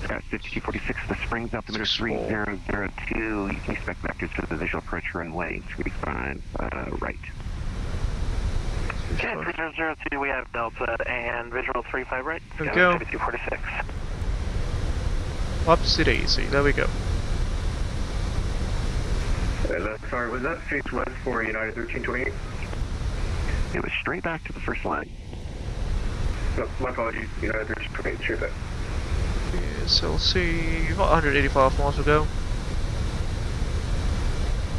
[SPEAKER 4] Scott 5246, the springs altimeter 3002. You can expect vectors for the visual approach runway 35 right.
[SPEAKER 3] Okay, 3002, we have Delta and visual 35 right.
[SPEAKER 1] There we go.
[SPEAKER 3] 5246.
[SPEAKER 1] Upsy daisy, there we go.
[SPEAKER 2] Sorry, was that face west for United 1328?
[SPEAKER 4] It was straight back to the first line.
[SPEAKER 2] No, my apologies, United 1328, straight back.
[SPEAKER 1] KSLC, about 185 miles to go.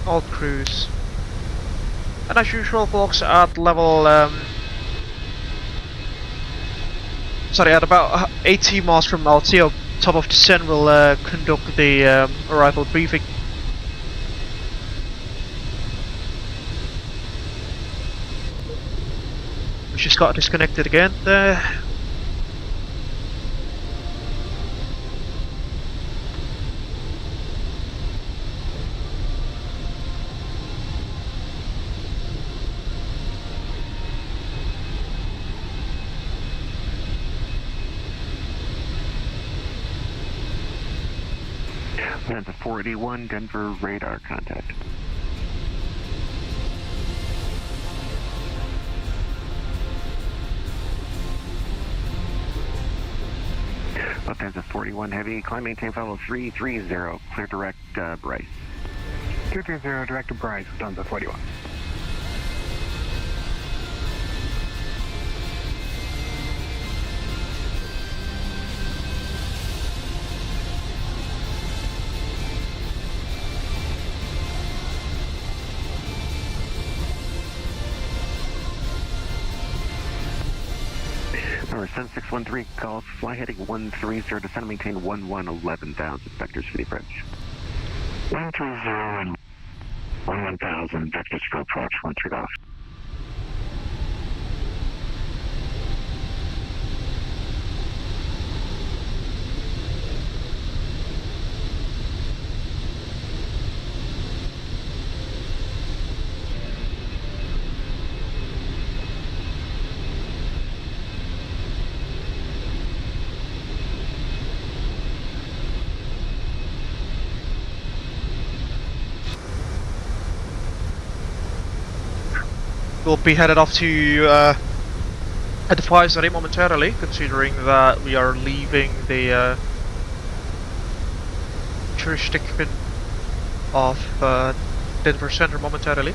[SPEAKER 1] Alt cruise. And as usual, folks, at level sorry, at about 80 miles from Altio, top of descent, we'll conduct the arrival briefing. We just got disconnected again there.
[SPEAKER 4] Lufthansa 481, Denver radar contact. Lufthansa 41 Heavy, climb maintain follow 330, clear direct Bryce.
[SPEAKER 14] 330, direct to Bryce, Lufthansa 41.
[SPEAKER 4] Number 7613, calls fly heading 130, descend and maintain 11,000, vectors for the approach.
[SPEAKER 5] 130 and 11,000, vectors for approach, 13 off.
[SPEAKER 1] We'll be headed off to advisory momentarily, considering that we are leaving the jurisdiction of Denver Center momentarily.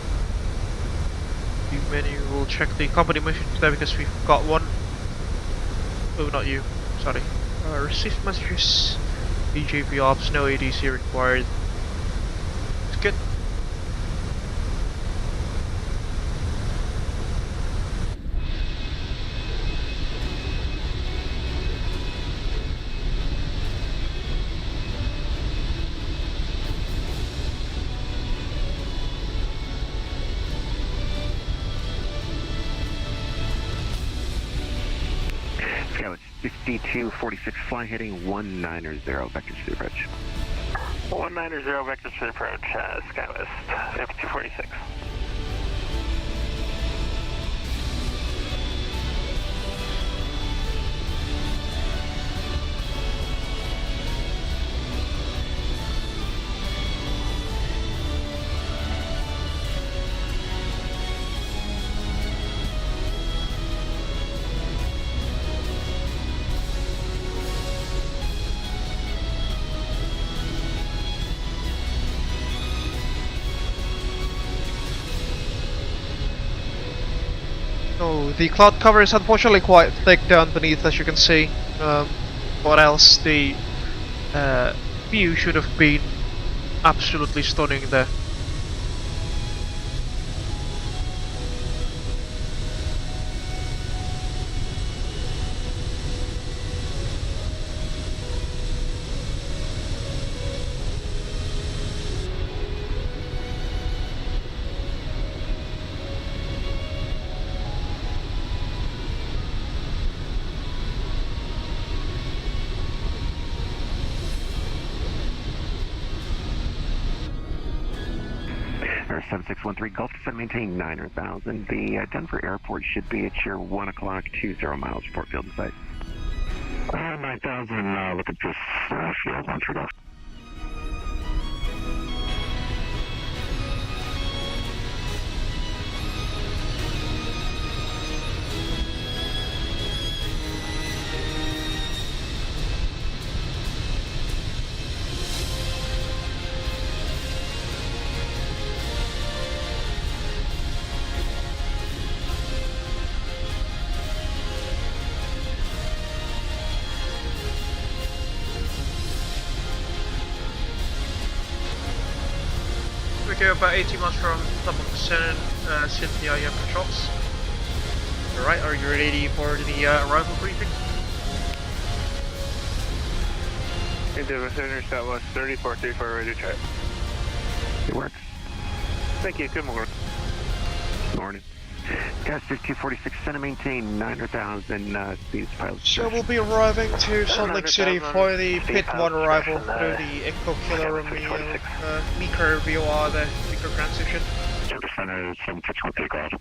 [SPEAKER 1] The menu will check the company mission today because we've got one. Oh, not you. Sorry. Received messages. G-AJVF, no ADC required. It's good.
[SPEAKER 4] Skywards 5246, fly heading 190, vectors for the approach.
[SPEAKER 3] 190, vectors for the approach, Skywest 5246.
[SPEAKER 1] Oh, the cloud cover is unfortunately quite thick down beneath, as you can see. What else? The view should have been absolutely stunning there.
[SPEAKER 4] Air 7613, Gulf descend, maintain 9,000. The Denver airport should be at your 1 o'clock, 20 miles, report field in sight.
[SPEAKER 5] 9,000, look at this field, 13 off.
[SPEAKER 1] We're about 80 miles from top of the Senate, Cynthia, you have controls. Alright, are you ready for the arrival briefing?
[SPEAKER 3] Denver Center, Southwest 3434, ready to check.
[SPEAKER 4] It works.
[SPEAKER 3] Thank you, good morning.
[SPEAKER 4] Good morning. Gas 5246, center maintain 9,000, speeds pilot.
[SPEAKER 1] So we'll be arriving to Salt Lake City for the Pit 1 arrival through the Echo Killer Romeo Meeker VOR, the Meeker transition.
[SPEAKER 5] Service Center, 761 takeoff.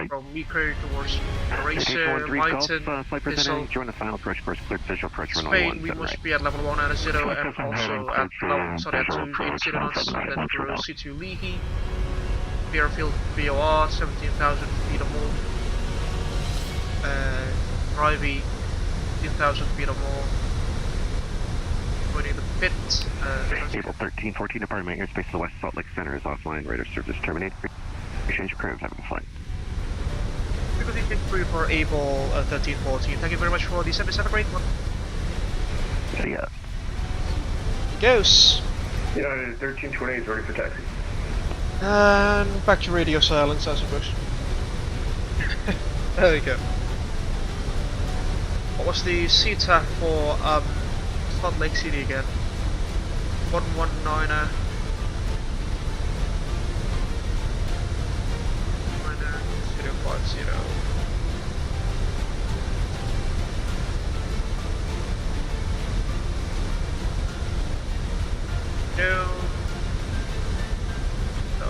[SPEAKER 1] From Miko towards Racer, Lighton, Thistle,
[SPEAKER 4] join the final approach course, cleared visual approach,
[SPEAKER 1] Spain, we must be at level 1 and 0 and also at level, sorry, at 280 knots, and then proceed to Leahy. Airfield VOR, 17,000 feet or more. Drivey, 15,000 feet or more. Going in the pit.
[SPEAKER 4] Able 1314 departing airspace to the west Salt Lake Center is offline. Radar service terminated. Exchange your current having a flight.
[SPEAKER 1] Frequency take through for Abel 1314. Thank you very much for the 77 one.
[SPEAKER 4] Yeah.
[SPEAKER 1] Goes.
[SPEAKER 2] United 1328 is ready for taxi.
[SPEAKER 1] And back to radio silence, I suppose. There we go. What was the CTAC for Salt Lake City again? 119er. 050. No.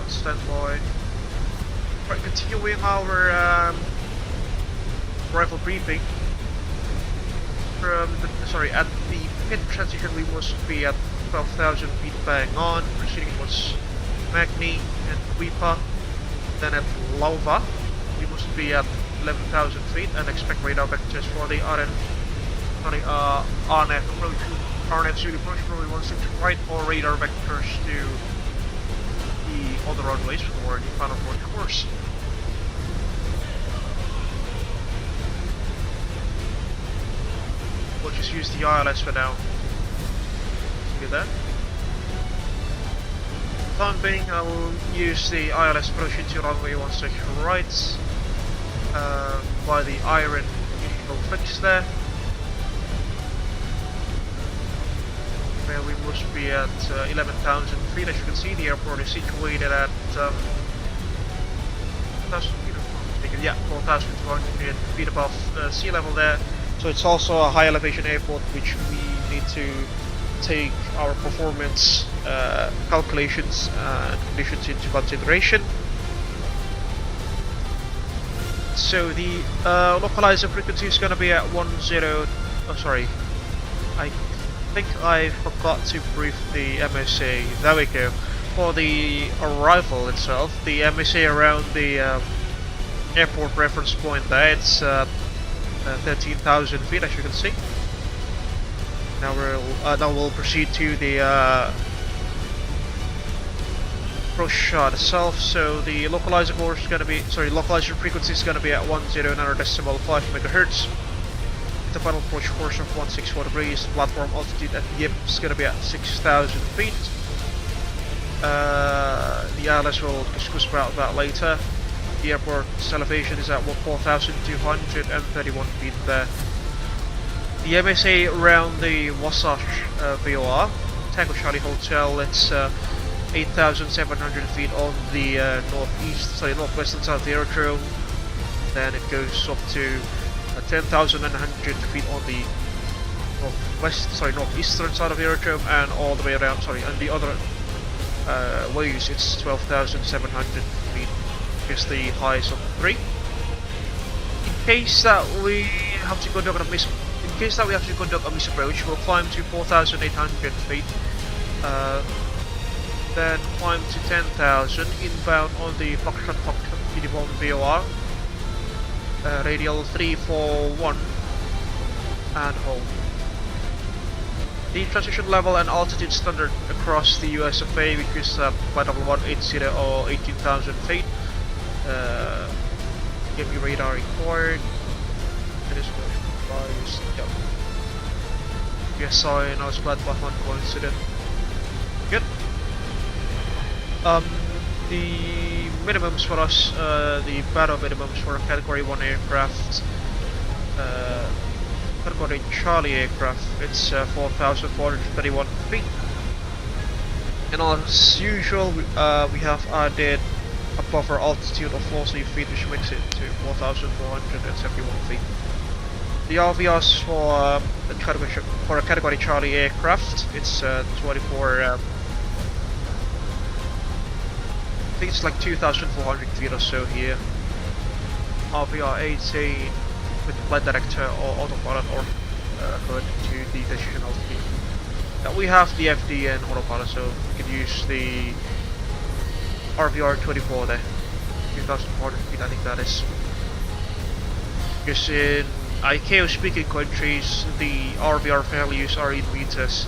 [SPEAKER 1] Standby. Right, continuing our rifle briefing. From the, at the pit transition we must be at 12,000 feet bang on, proceeding towards Magni and Wipa. Then at Lauva we must be at 11,000 feet and expect radar vectors for the RNF approach, RNF suit approach probably 16 right, or radar vectors to the other runways for the final approach course. We'll just use the ILS for now. See that? For the time being, I will use the ILS approaching to runway 16 right by the iron initial fix there. Where we must be at 11,000 feet. As you can see, the airport is situated at 4,200 feet above sea level there. So it's also a high elevation airport, which we need to take our performance calculations and conditions into consideration. So the localizer frequency is going to be at 10. Oh, sorry, I think I forgot to brief the MSA. There we go. For the arrival itself, the MSA around the airport reference point there, it's 13,000 feet, as you can see. Now we'll proceed to the approach shot itself. So the localizer course is going to be, localizer frequency is going to be at 109.5 megahertz. The final approach course of 164 degrees. Platform altitude at YIP is going to be at 6,000 feet. The ILS will discuss about that later. The airport's elevation is at 4,231 feet there. The MSA around the Wasatch VOR, Tango Charlie Hotel, it's 8,700 feet on the northwestern side of the aerodrome. Then it goes up to 10,900 feet on the northeastern side of the aerodrome, and all the way around, on the other ways it's 12,700 feet. Is the highest of the three. In case that we have to conduct a misapproach, we'll climb to 4,800 feet, then climb to 10,000 inbound on the Foxtrot PD1 VOR, radial 341, and hold. The transition level and altitude standard across the USFA, which is by 1180 or 18,000 feet. Give me radar required. It is advised. Yep. PSI, now it's glad about one coincident. Good. The minimums for us, the battle minimums for a Category 1 aircraft, Category Charlie aircraft, it's 4,431 feet. And as usual, we have added a buffer altitude of 40 feet, which makes it to 4,471 feet. The RVRs for a Category Charlie aircraft, it's 24 think it's like 2,400 feet or so here. RVR 18 with flight director or autopilot or according to the decision altitude. Now we have the FDN autopilot, so we can use the RVR 24 there. 2,400 feet, I think that is. Because in ICAO speaking countries, the RVR values are in meters.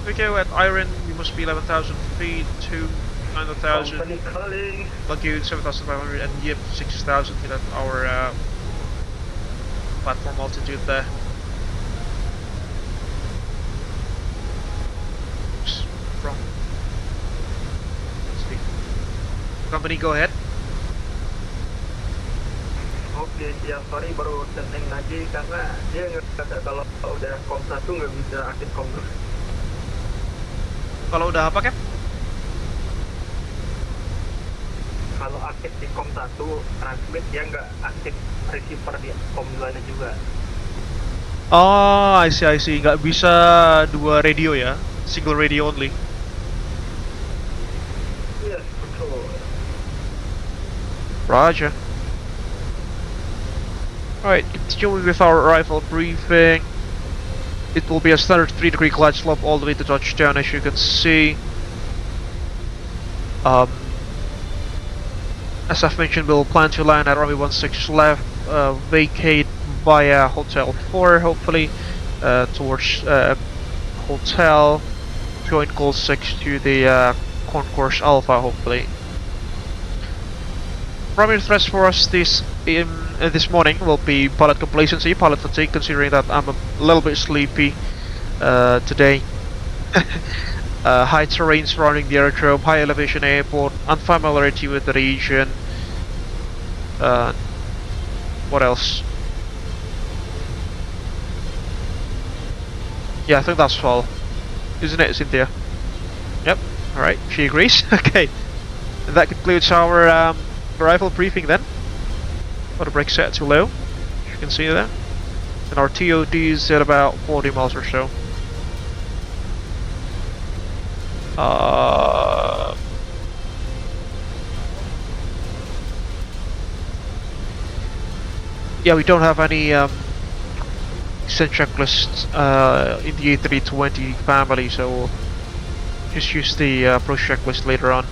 [SPEAKER 1] We go at Iron, we must be 11,000 feet to 9,000. Lagoon 7,500 and Yip 6,000 feet at our platform altitude there. From company, go ahead.
[SPEAKER 2] Oke, ya sorry baru setting lagi karena dia nggak, kalau udah kom 1 nggak bisa aktif kom 2.
[SPEAKER 1] Kalau udah apa, Cap?
[SPEAKER 2] Kalau aktif di kom 1 transmit, dia nggak aktif receiver di kom 2 nya juga.
[SPEAKER 1] Oh, I see. Nggak bisa dua radio ya? Single radio only?
[SPEAKER 2] Yes, betul.
[SPEAKER 1] Roger. Alright, continuing with our arrival briefing. It will be a standard 3-degree glide slope all the way to touchdown, as you can see. As I've mentioned, we'll plan to land at runway 16 left, vacate via Hotel 4, hopefully, towards Hotel, join call 6 to the Concourse Alpha, hopefully. Primary threats for us this morning will be pilot complacency, pilot fatigue, considering that I'm a little bit sleepy today. High terrain surrounding the aerodrome, high elevation airport, unfamiliarity with the region. What else? Yeah, I think that's all. Isn't it, Cynthia? Yep, alright, she agrees. Okay, and that concludes our arrival briefing then. Got a brake set too low, as you can see there. And our TOD is at about 40 miles or so. Yeah, we don't have any descent checklists in the A320 family, so we'll just use the approach checklist later on.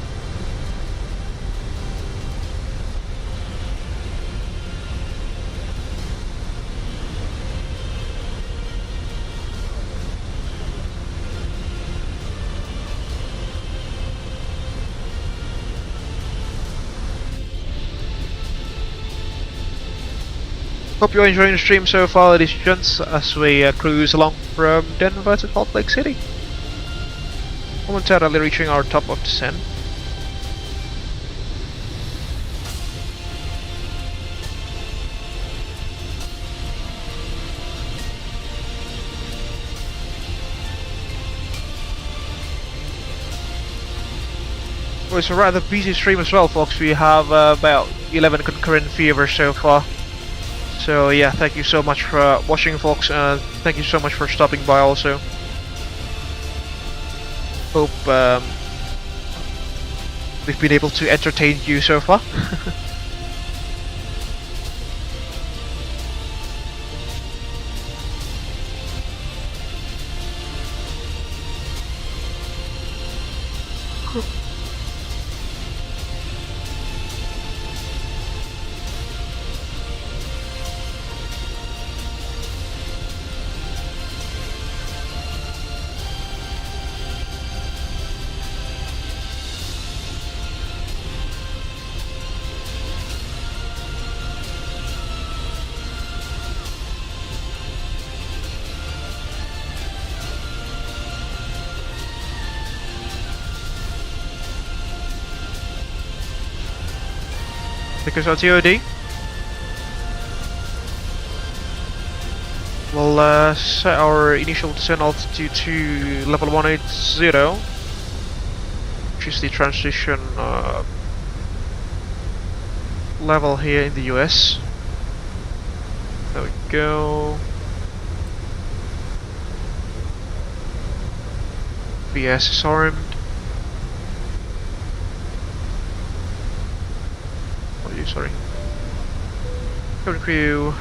[SPEAKER 1] Hope you're enjoying the stream so far, ladies and gents, as we cruise along from Denver to Salt Lake City. Momentarily reaching our top of descent. Well, it's a rather busy stream as well, folks. We have about 11 concurrent viewers so far. So yeah, thank you so much for watching, folks, and thank you so much for stopping by also. Hope we've been able to entertain you so far. Because our TOD. We'll set our initial descent altitude to level 180, which is the transition level here in the US. There we go. VS is armed. crew, sorry. Cabin crew,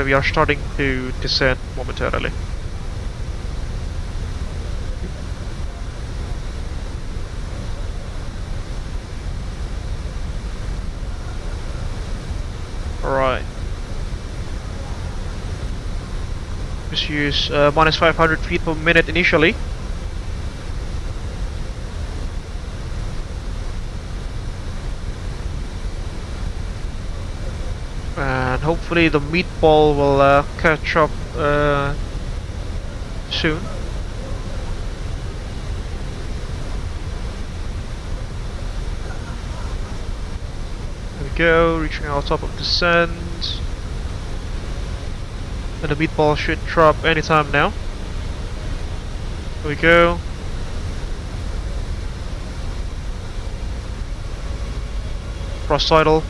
[SPEAKER 1] we are starting to descend momentarily. Alright. Just use minus 500 feet per minute initially. And hopefully the meatball will catch up soon. There we go, reaching our top of descent. And the meatball should drop anytime now. There we go. Cross tidal.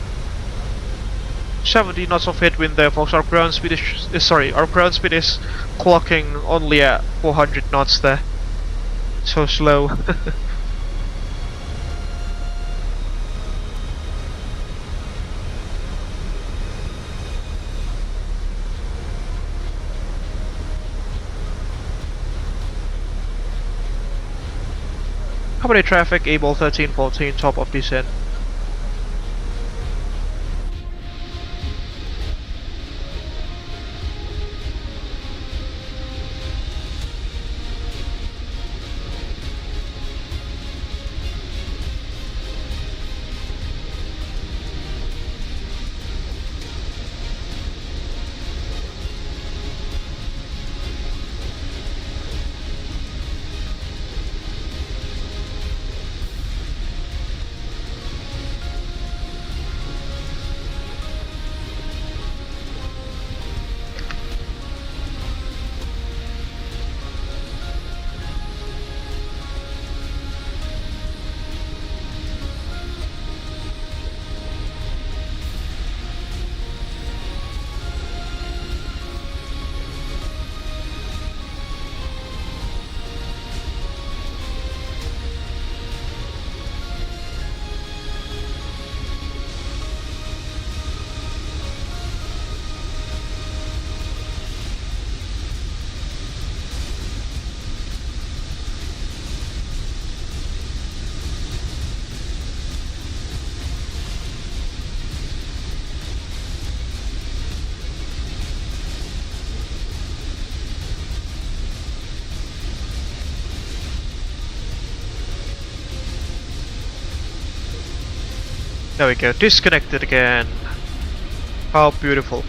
[SPEAKER 1] 70 knots of headwind there, folks. Our ground speed is clocking only at 400 knots there. So slow. Company traffic, Abel 1314, top of descent. There we go, disconnected again. How beautiful.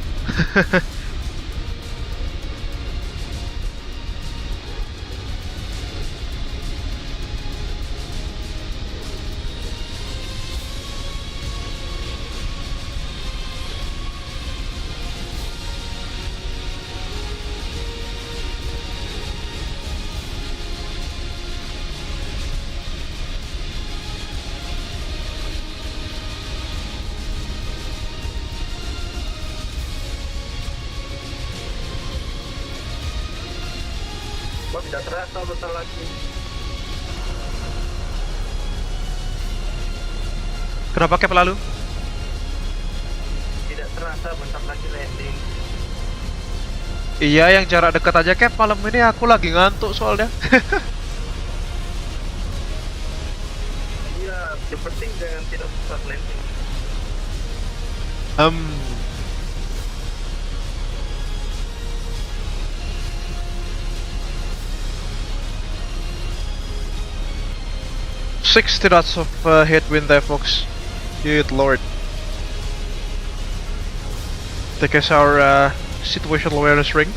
[SPEAKER 2] Tidak terasa bentar lagi.
[SPEAKER 1] Kenapa Cap lalu?
[SPEAKER 2] Tidak terasa bentar lagi landing.
[SPEAKER 1] Iya, yang jarak dekat aja Cap. Malam ini aku lagi ngantuk soalnya.
[SPEAKER 2] Iya, yang penting jangan tidak susah landing.
[SPEAKER 1] 60 knots of headwind there, folks. Good lord. Take us our situational awareness ring.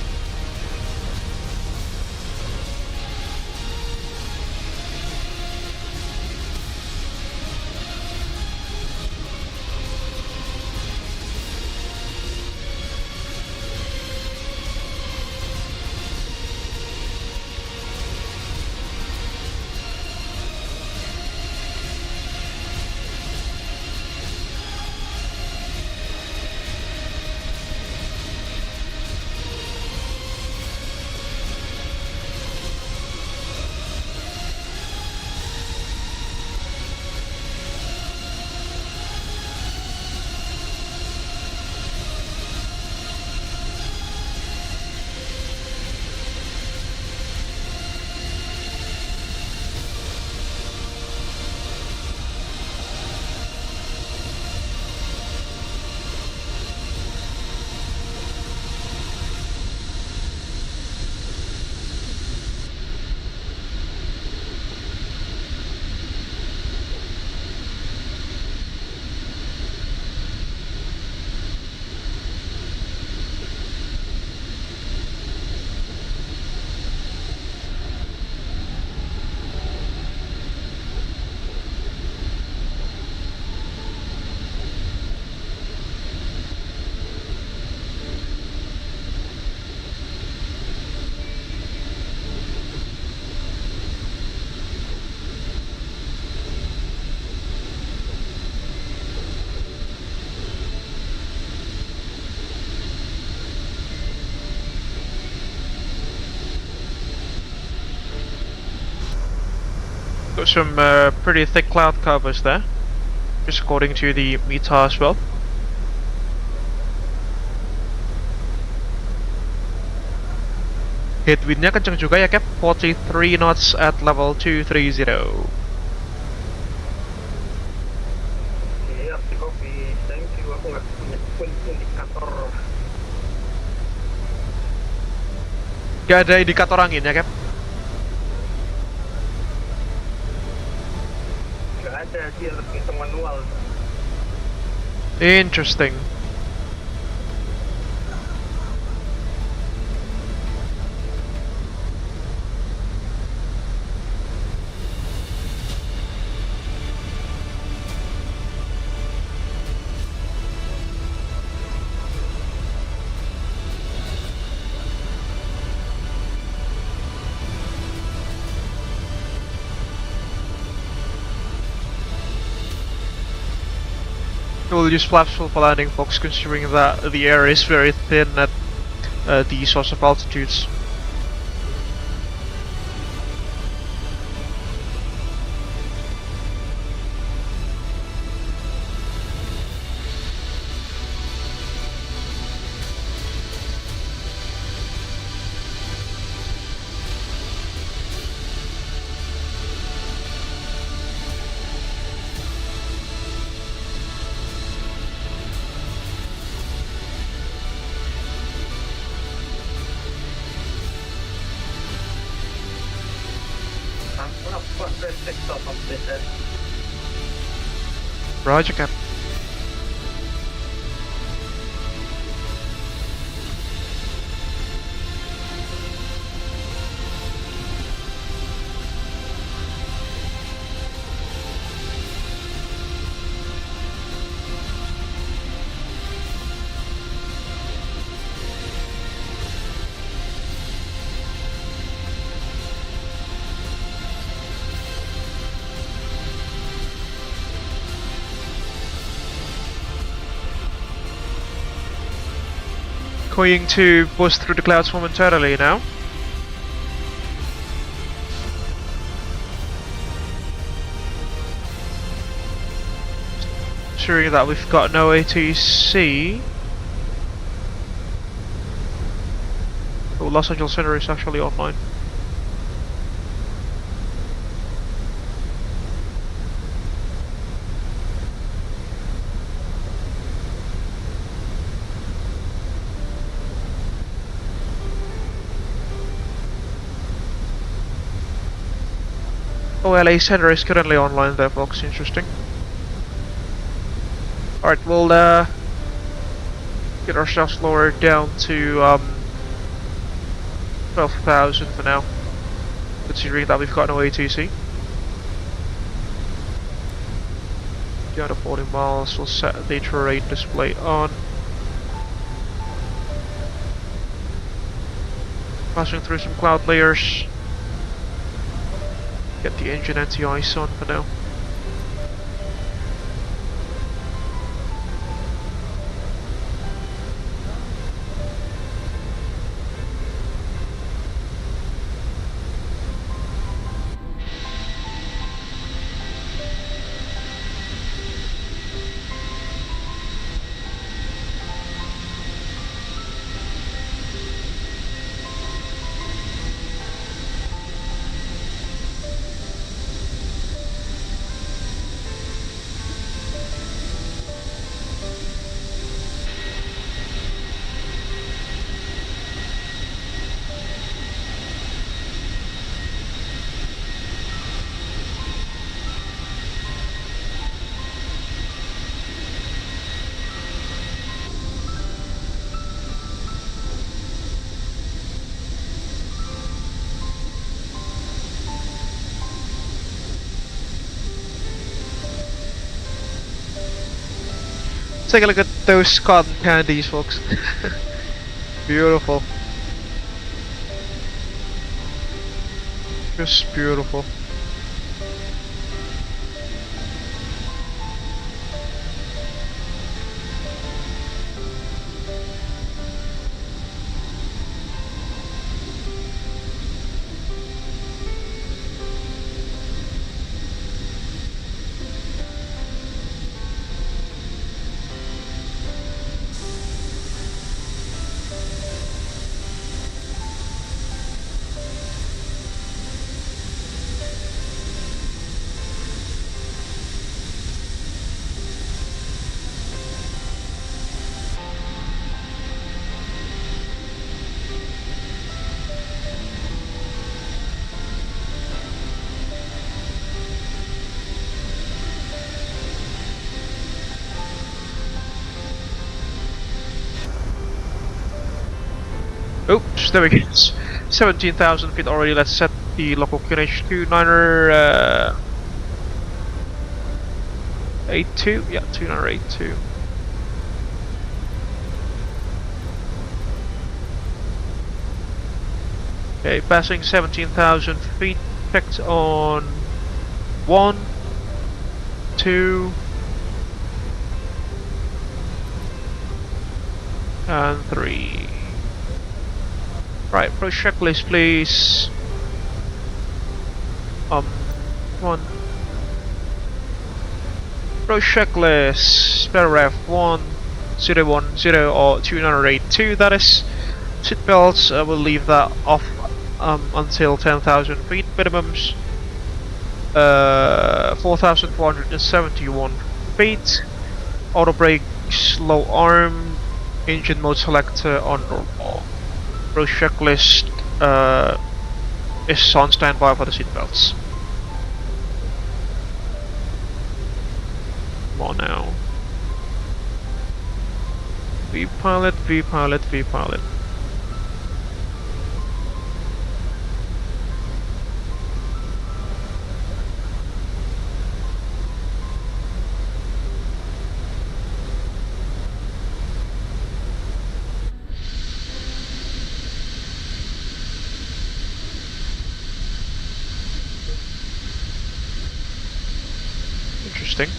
[SPEAKER 1] some pretty thick cloud covers there, just according to the META as well. Headwindnya kencang juga ya Cap, 43 knots at level 230.
[SPEAKER 2] Iya, copy. Thank you. Aku nggak punya indikator.
[SPEAKER 1] Gak ada indikator angin ya Cap?
[SPEAKER 2] Nggak ada, dia lebih ke manual.
[SPEAKER 1] Interesting. We'll use flaps for landing, folks, considering that the air is very thin at these sorts of altitudes. Roger, Cap. Going to bust through the clouds momentarily now. Ensuring that we've got no ATC. Oh, Los Angeles Center is actually online. Oh, LA Center is currently online there, folks. Interesting. Alright, we'll get ourselves lowered down to 12,000 for now, considering that we've got no ATC. Down to 40 miles, we'll set the terrain display on. Passing through some cloud layers. Get the engine anti-ice on for now. Take a look at those cotton candies, folks. Beautiful. Just beautiful. Oops, there we go. 17,000 feet already. Let's set the local QNH to 982. Yeah, 2982. Okay, passing 17,000 feet. Checked on 1, 2, and 3. Right, approach checklist, please. 1. Approach checklist. Paragraph 1010 or 2982. That is. Seatbelts. I will leave that off until 10,000 feet minimums. 4,471 feet. Auto brakes, low arm. Engine mode selector on normal. Approach checklist is on standby for the seatbelts. Come on now. V-pilot, V-pilot, V-pilot. Interesting.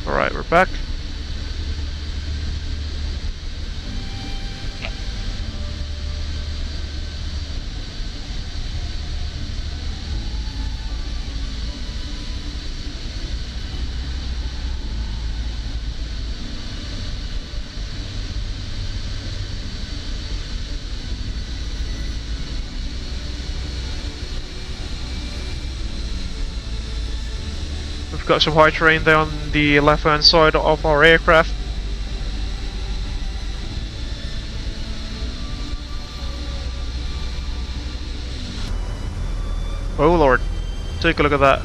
[SPEAKER 1] Alright, we're back. We've got some high terrain there on the left hand side of our aircraft. Oh lord, take a look at that.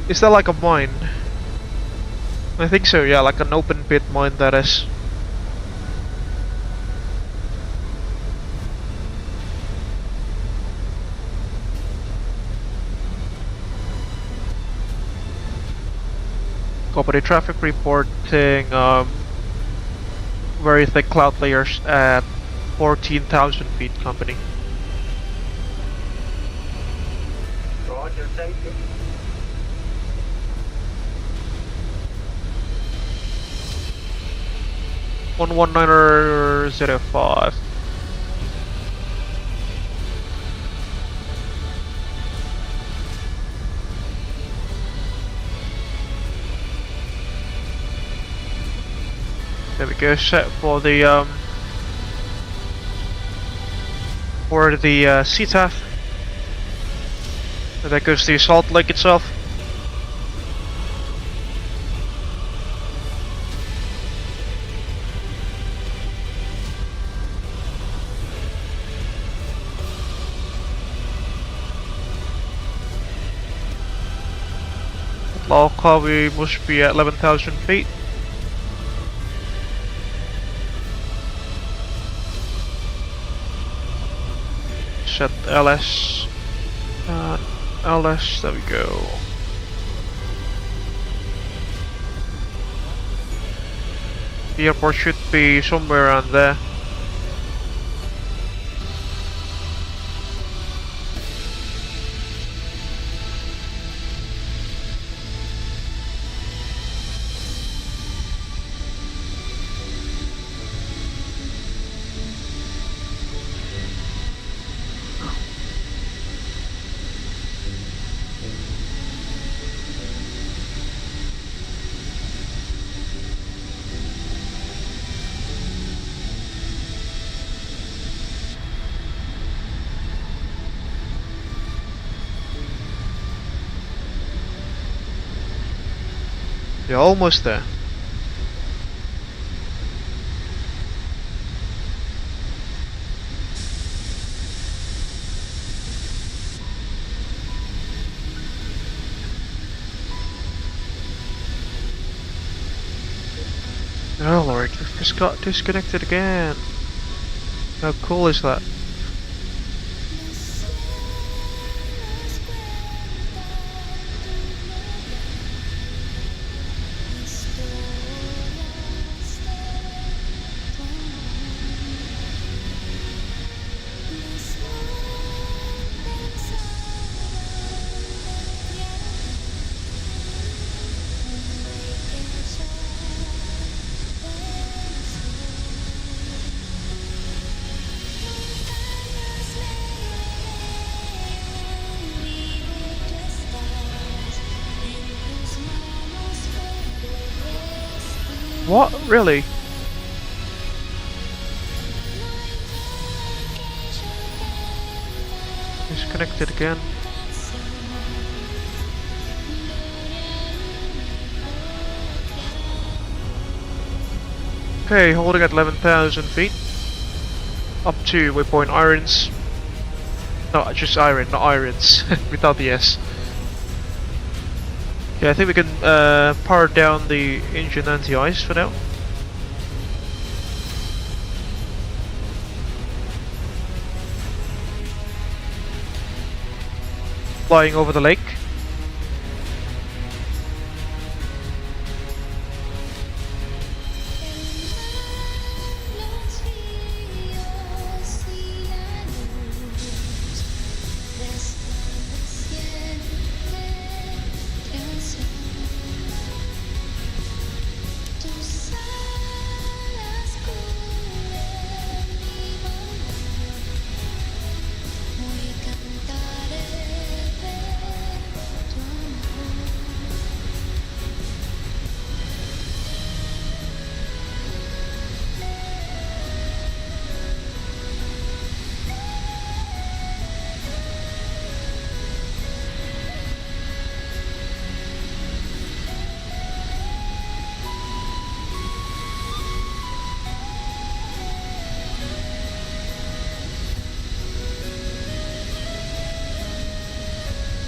[SPEAKER 1] Is that like a mine? I think so, yeah, like an open pit mine that is. Copy traffic reporting, very thick cloud layers at 14,000 feet, company.
[SPEAKER 2] Roger, thank you.
[SPEAKER 1] One 11905. There we go, set for the CTAF. And that goes to the Salt Lake itself. Local, we must be at 11,000 feet. Set LS and LS, there we go. The airport should be somewhere around there. You're almost there. Oh lord, it just got disconnected again. How cool is that? What? Really? Disconnected again. Okay, holding at 11,000 feet. Up to waypoint irons. No, just iron, not irons. Without the S. Yeah, I think we can power down the engine anti-ice for now. Flying over the lake.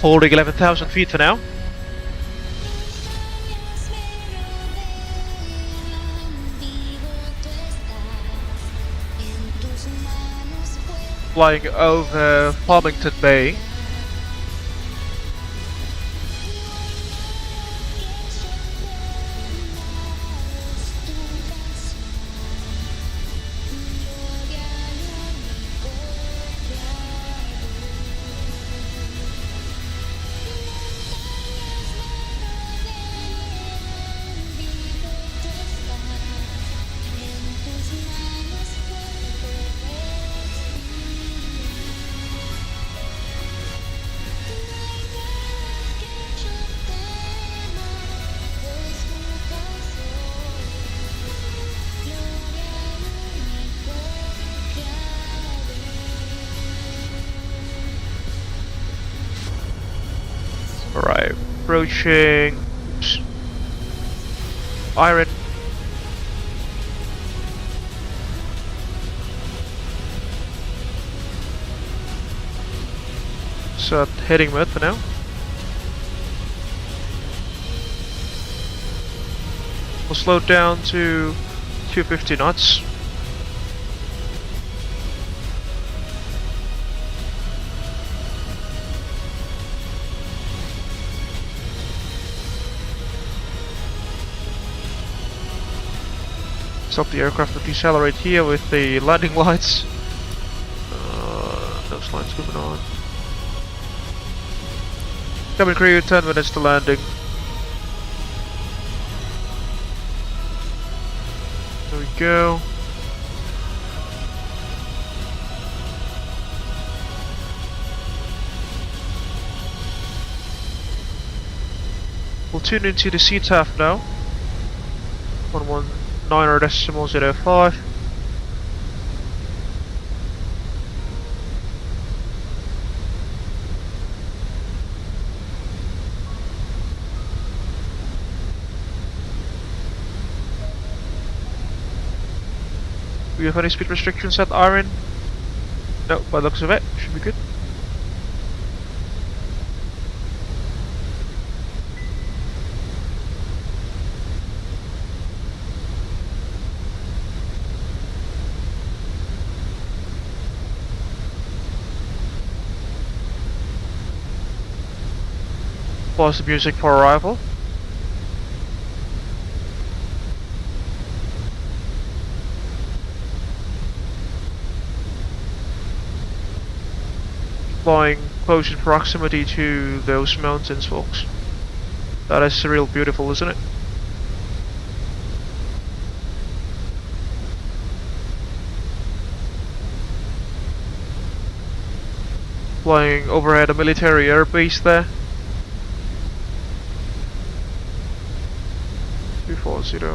[SPEAKER 1] Holding 11,000 feet for now. Flying over Farmington Bay. Alright, approaching iron. So heading mode for now. We'll slow down to 250 knots. Stop the aircraft to decelerate here with the landing lights. Those lights moving on. Cabin crew, 10 minutes to landing. There we go. We'll tune into the CTAF now. 119.05. Do we have any speed restrictions at Iron? No, by the looks of it, should be good. pause the music for arrival. Flying close in proximity to those mountains, folks. That is real beautiful, isn't it? Flying overhead a military airbase there. 240.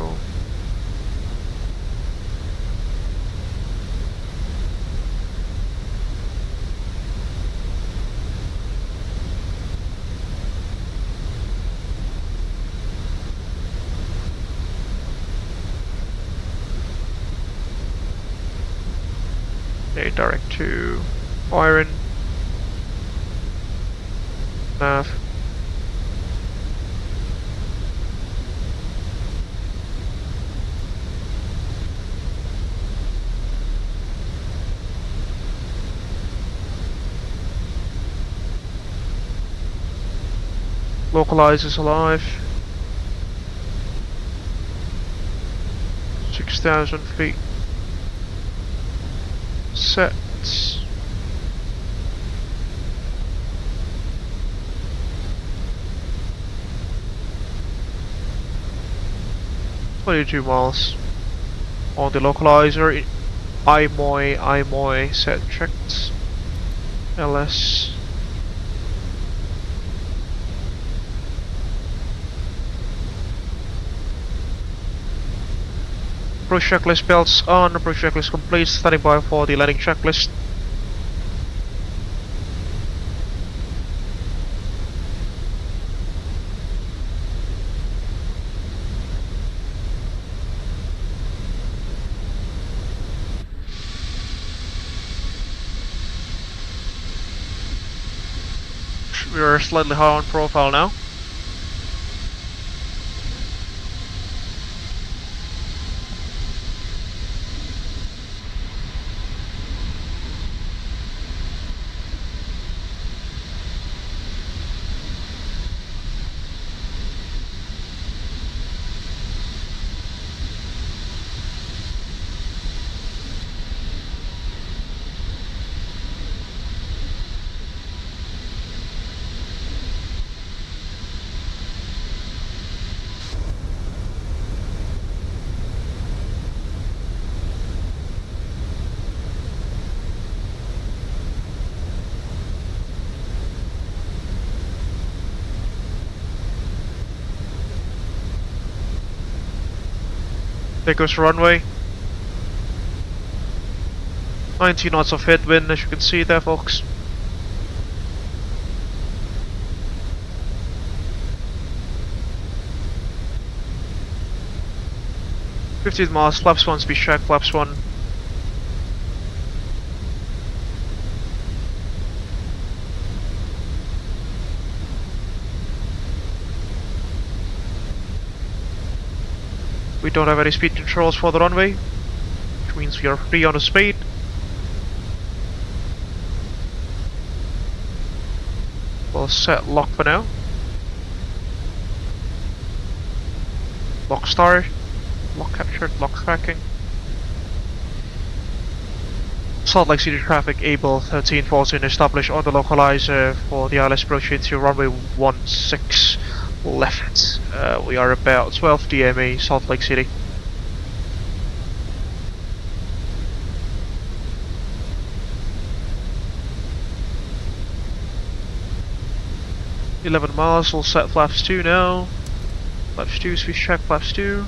[SPEAKER 1] Okay, direct to Iron. Nav. Localizers alive. 6,000 feet. Set. 22 miles on the localizer. IMOI set checked. LS. Approach checklist belts on. Approach checklist complete. Standing by for the landing checklist. We are slightly high on profile now. There goes runway. 90 knots of headwind, as you can see there, folks. $15 miles, flaps 1, speed check, flaps 1. We don't have any speed controls for the runway, which means we are free on the speed. We'll set lock for now. Lock star, lock captured, lock tracking. Salt Lake City traffic Abel 1314 established on the localizer for the ILS approach into runway 16 left. We are about 12 DME, Salt Lake City. $11 miles, we'll set flaps 2 now. Flaps 2, speed check, flaps 2.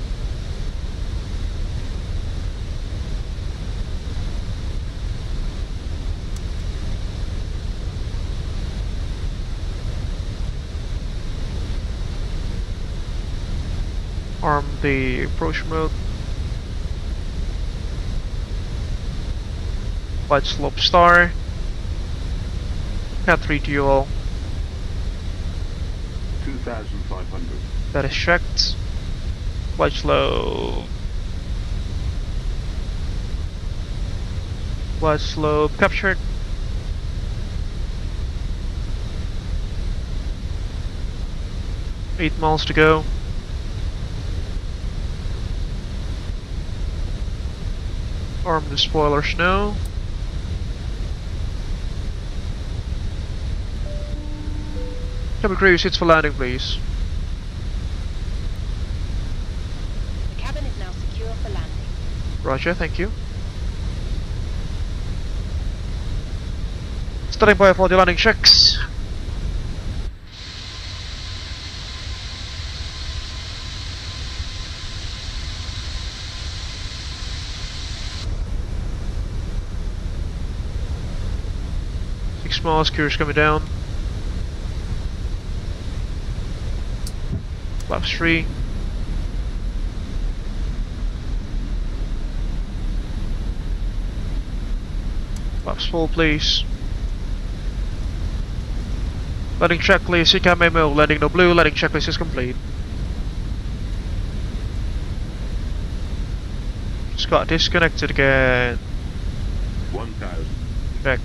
[SPEAKER 1] Arm the approach mode. Wide slope star. Cat 3 dual.
[SPEAKER 13] 2,500.
[SPEAKER 1] That is checked. Wide slope. Wide slope captured. 8 miles to go. Arm the spoilers now. Cabin crew, seats for landing, please.
[SPEAKER 6] The cabin is now secure for landing.
[SPEAKER 1] Roger, thank you. Standing by for the landing checks. Miles, cruise coming down. Flaps 3. Flaps full, please. Landing checklist, CCAM memo, landing no blue, landing checklist is complete. Just got disconnected again.
[SPEAKER 13] 1000.
[SPEAKER 1] Back.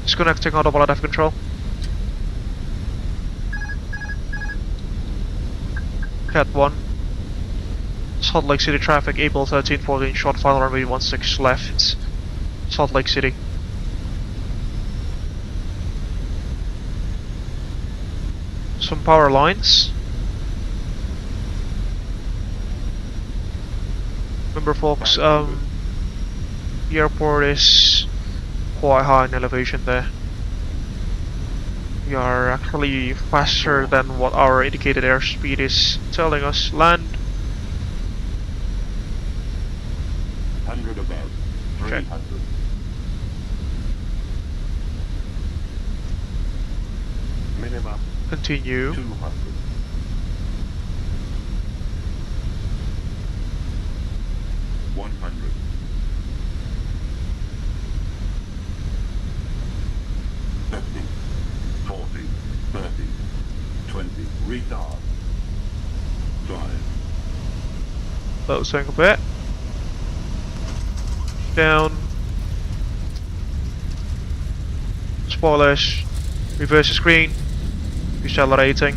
[SPEAKER 1] Disconnecting autopilot F control. Cat 1. Salt Lake City traffic, Abel 1314, short final runway 16 left. Salt Lake City. Some power lines. Remember folks, the airport is quite high in elevation there. We are actually faster than what our indicated airspeed is telling us. Land.
[SPEAKER 13] 100 above. 300. Minimum.
[SPEAKER 1] Continue.
[SPEAKER 13] 200. 100. 50, 40, 30, 20, retard. 5.
[SPEAKER 1] Low swing a bit. Down. Spoilers. Reverse the screen. Decelerating.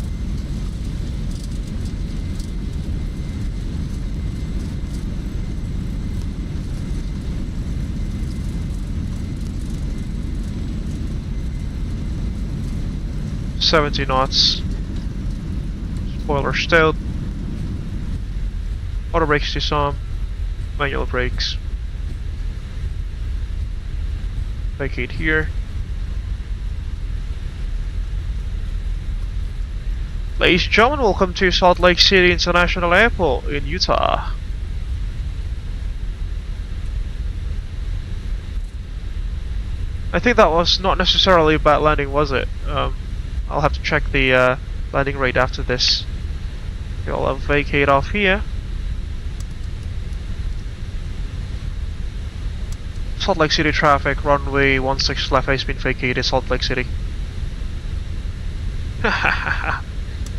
[SPEAKER 1] $70 knots. Spoiler stowed. Auto brakes disarm. Manual brakes. Vacate here. Ladies and gentlemen, welcome to Salt Lake City International Airport in Utah. I think that was not necessarily a bad landing, was it? I'll have to check the landing rate after this. I'll have vacate off here. Salt Lake City traffic, runway 16 left has been vacated, Salt Lake City.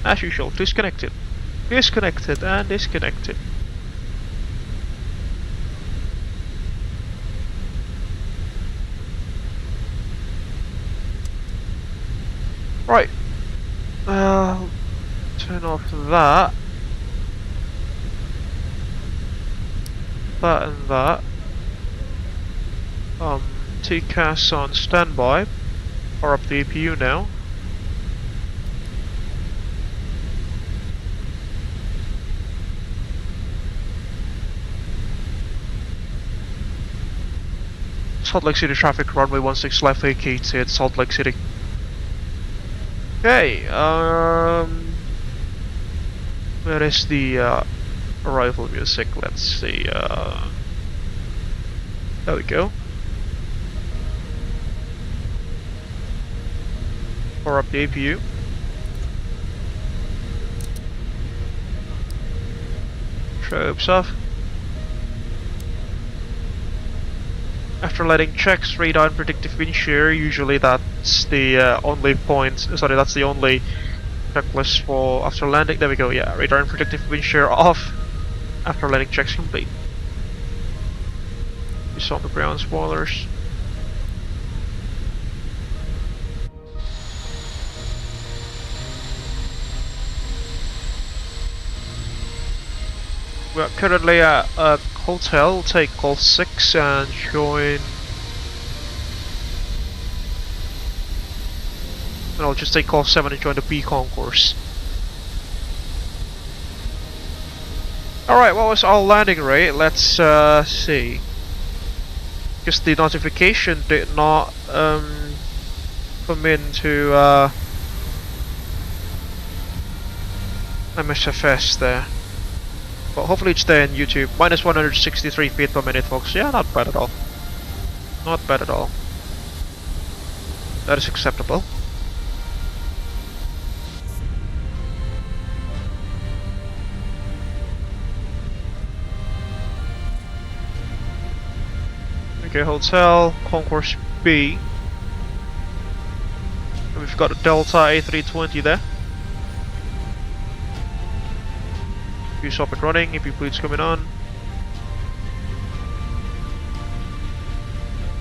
[SPEAKER 1] As usual, disconnected. Disconnected and disconnected. Right. Turn off that. That and that. TCAS on standby. Power up the APU now. Salt Lake City traffic, runway 16 left vacated, Salt Lake City. Okay, where is the arrival music? Let's see, there we go. Power up the APU. Troops off. After letting checks, radar and predictive wind shear, usually that's the only point, sorry, that's the only checklist for after landing. There we go, yeah, radar and predictive wind shear off after letting checks complete. It's on the ground spoilers. We are currently at a hotel. Take call 6 and join. And I'll just take call 7 and join the B concourse. Alright, what was our landing rate? Let's see. Because the notification did not come into MSFS there. But hopefully it's there in YouTube. Minus 163 feet per minute, folks. Yeah, not bad at all. Not bad at all. That is acceptable. Okay, hotel, concourse B. And we've got a Delta A320 there. Fuse up and running, EP fleet's coming on.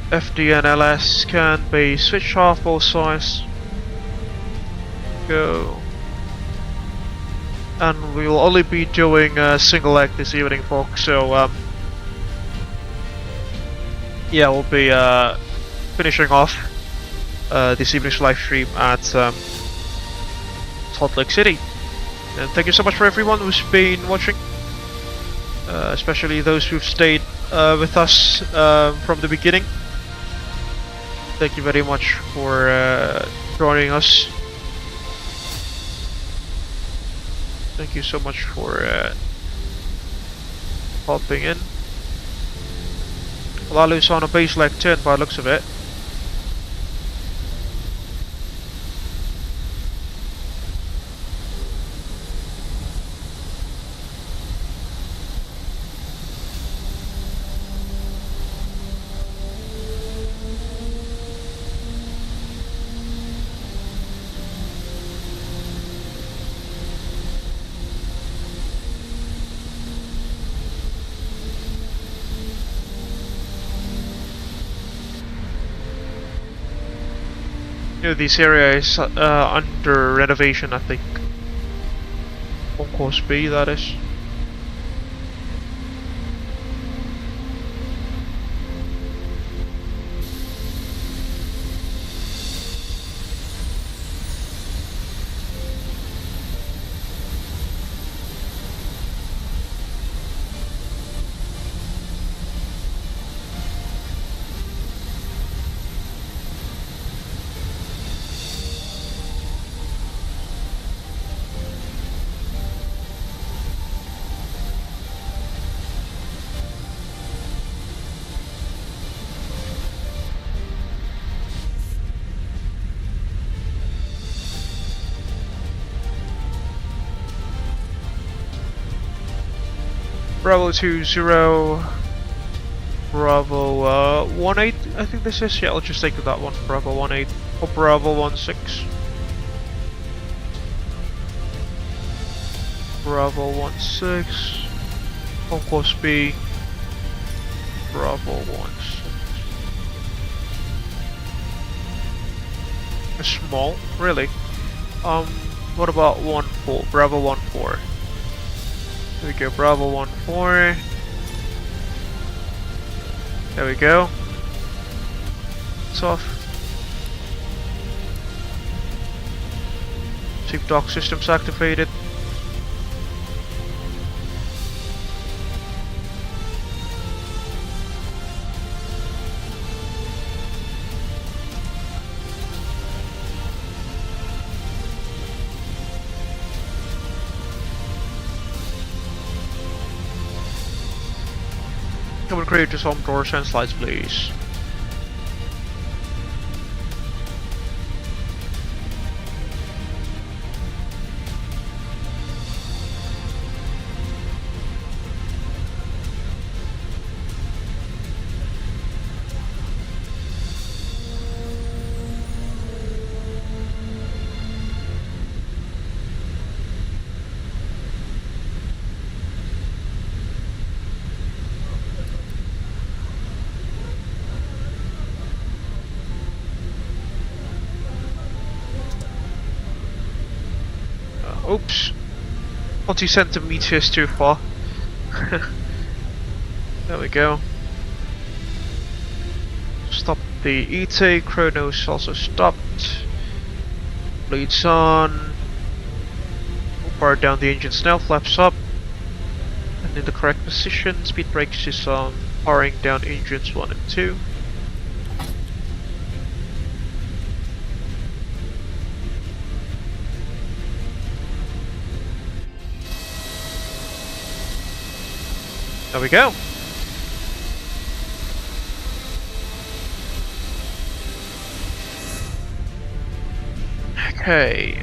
[SPEAKER 1] FD and LS can be switched off both sides. Go. And we will only be doing a single leg this evening, folks, so yeah, we'll be finishing off this evening's live stream at Salt Lake City. And thank you so much for everyone who's been watching, especially those who've stayed with us from the beginning. Thank you very much for joining us. Thank you so much for hopping in. Lalu's on a base leg turn by the looks of it. This area is under renovation, I think. Concourse B, that is. Bravo 20, Bravo 18, I think this is. Yeah, I'll just take that one. Bravo 18, or Bravo 16. Bravo 16, Concourse B, Bravo 16. Small, really. What about 14? Bravo 14. There we go, Bravo 14. There we go. It's off. Ship dock systems activated. Come and create some doors and slides, please. Oops. 40 centimeters too far. There we go. Stop the ETA. Chronos also stopped. Bleeds on. Power down the engines now. Flaps up. And in the correct position. Speed brakes is on. Powering down engines 1 and 2. There we go. Okay,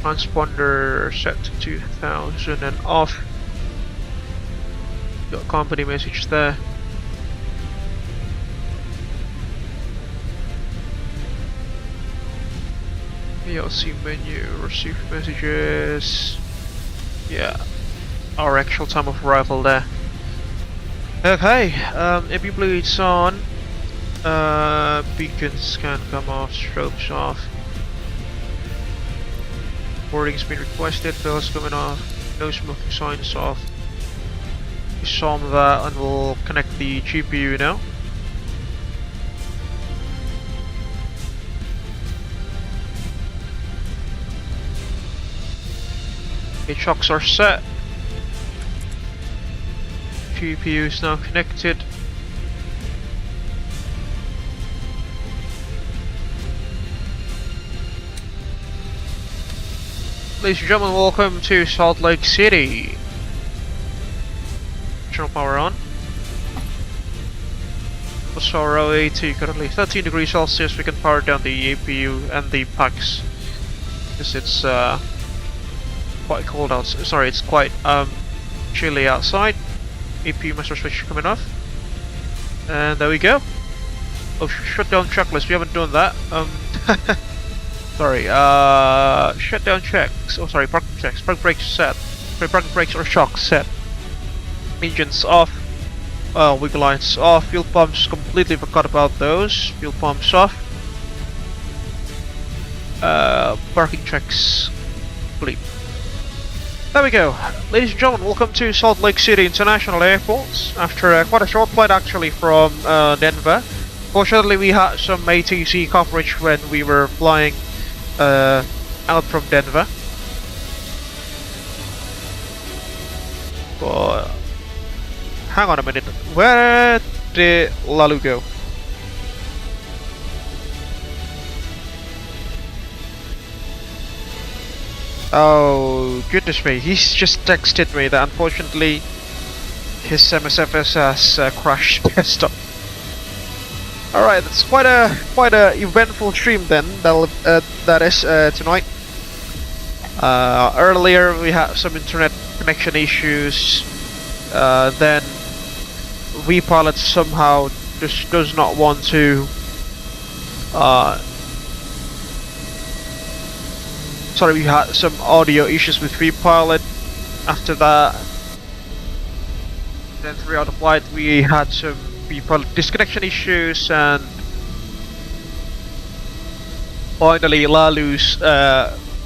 [SPEAKER 1] transponder set to 2000 and off. Got company message there. PLC menu, receive messages. Yeah, our actual time of arrival there. Okay, AB bleeds on. Beacons can come off, strobes off. Boarding's been requested, bells coming off, no smoking signs off. Disarm that and we'll connect the GPU now. Okay, chocks are set. GPU is now connected. Ladies and gentlemen, welcome to Salt Lake City. Turn power on. What's our OAT currently? 13 degrees Celsius. We can power down the APU and the packs because it's quite cold outside. Sorry, it's quite chilly outside. APU master switch coming off. And there we go. Oh, shutdown checklist. We haven't done that. Sorry, shutdown checks. Oh, sorry, parking checks. Parking brakes set. Sorry, parking brakes or shocks set. Engines off. Wiggle lights off. Fuel pumps, completely forgot about those. Fuel pumps off. Parking checks complete. There we go. Ladies and gentlemen, welcome to Salt Lake City International Airport. After quite a short flight actually from Denver. Fortunately, we had some ATC coverage when we were flying out from Denver. But hang on a minute. Where did Lalu go? Oh goodness me! He's just texted me that unfortunately his MSFS has crashed desktop. Alright, that's quite a eventful stream then. That is tonight. Earlier we had some internet connection issues. Then VPilot somehow just does not want to. Sorry, we had some audio issues with VPilot. After that, then throughout the flight we had some VPilot disconnection issues, and finally Lalu's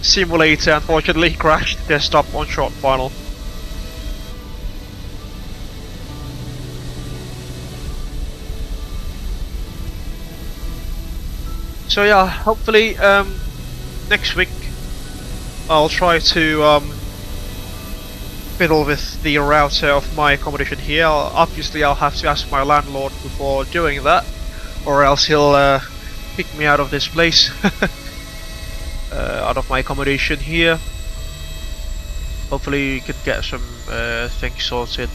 [SPEAKER 1] simulator unfortunately crashed desktop on short final. So yeah, hopefully next week I'll try to fiddle with the router of my accommodation here. Obviously I'll have to ask my landlord before doing that, or else he'll kick me out of this place. Out of my accommodation here. Hopefully we can get some things sorted,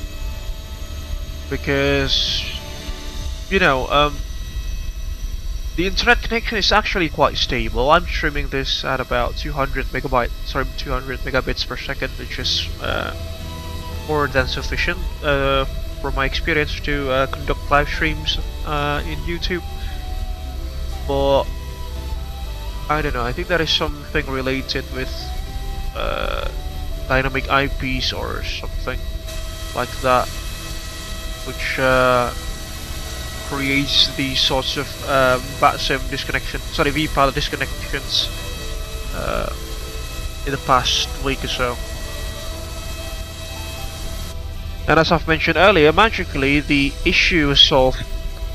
[SPEAKER 1] because you know the internet connection is actually quite stable. I'm streaming this at about 200 megabits per second, which is more than sufficient for my experience to conduct live streams in YouTube. But I don't know, I think there is something related with dynamic IPs or something like that, which creates these sorts of VATSIM disconnection, sorry, VPilot disconnections in the past week or so. And as I've mentioned earlier, magically the issue was solved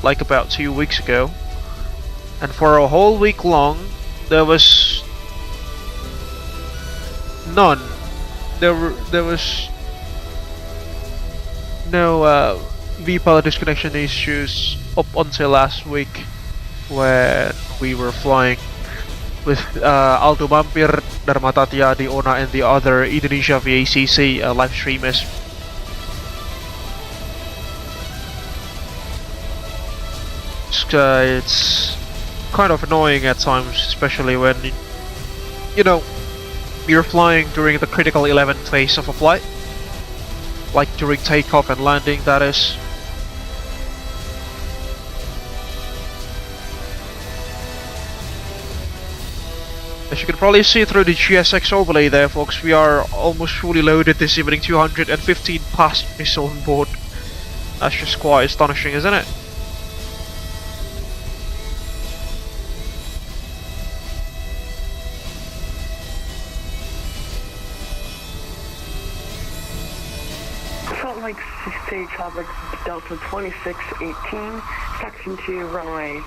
[SPEAKER 1] like about 2 weeks ago, and for a whole week long there was none. There was no VPilot disconnection issues up until last week, when we were flying with Aldo Mampir, Dharma Tatyadi, Ona, and the other Indonesia VACC live streamers. It's kind of annoying at times, especially when you're flying during the critical 11 phase of a flight, like during takeoff and landing, that is. As you can probably see through the GSX overlay there, folks, we are almost fully loaded this evening, 215 passengers on board. That's just quite astonishing, isn't it?
[SPEAKER 15] Salt Lake City traffic, Delta 2618, section 2, runway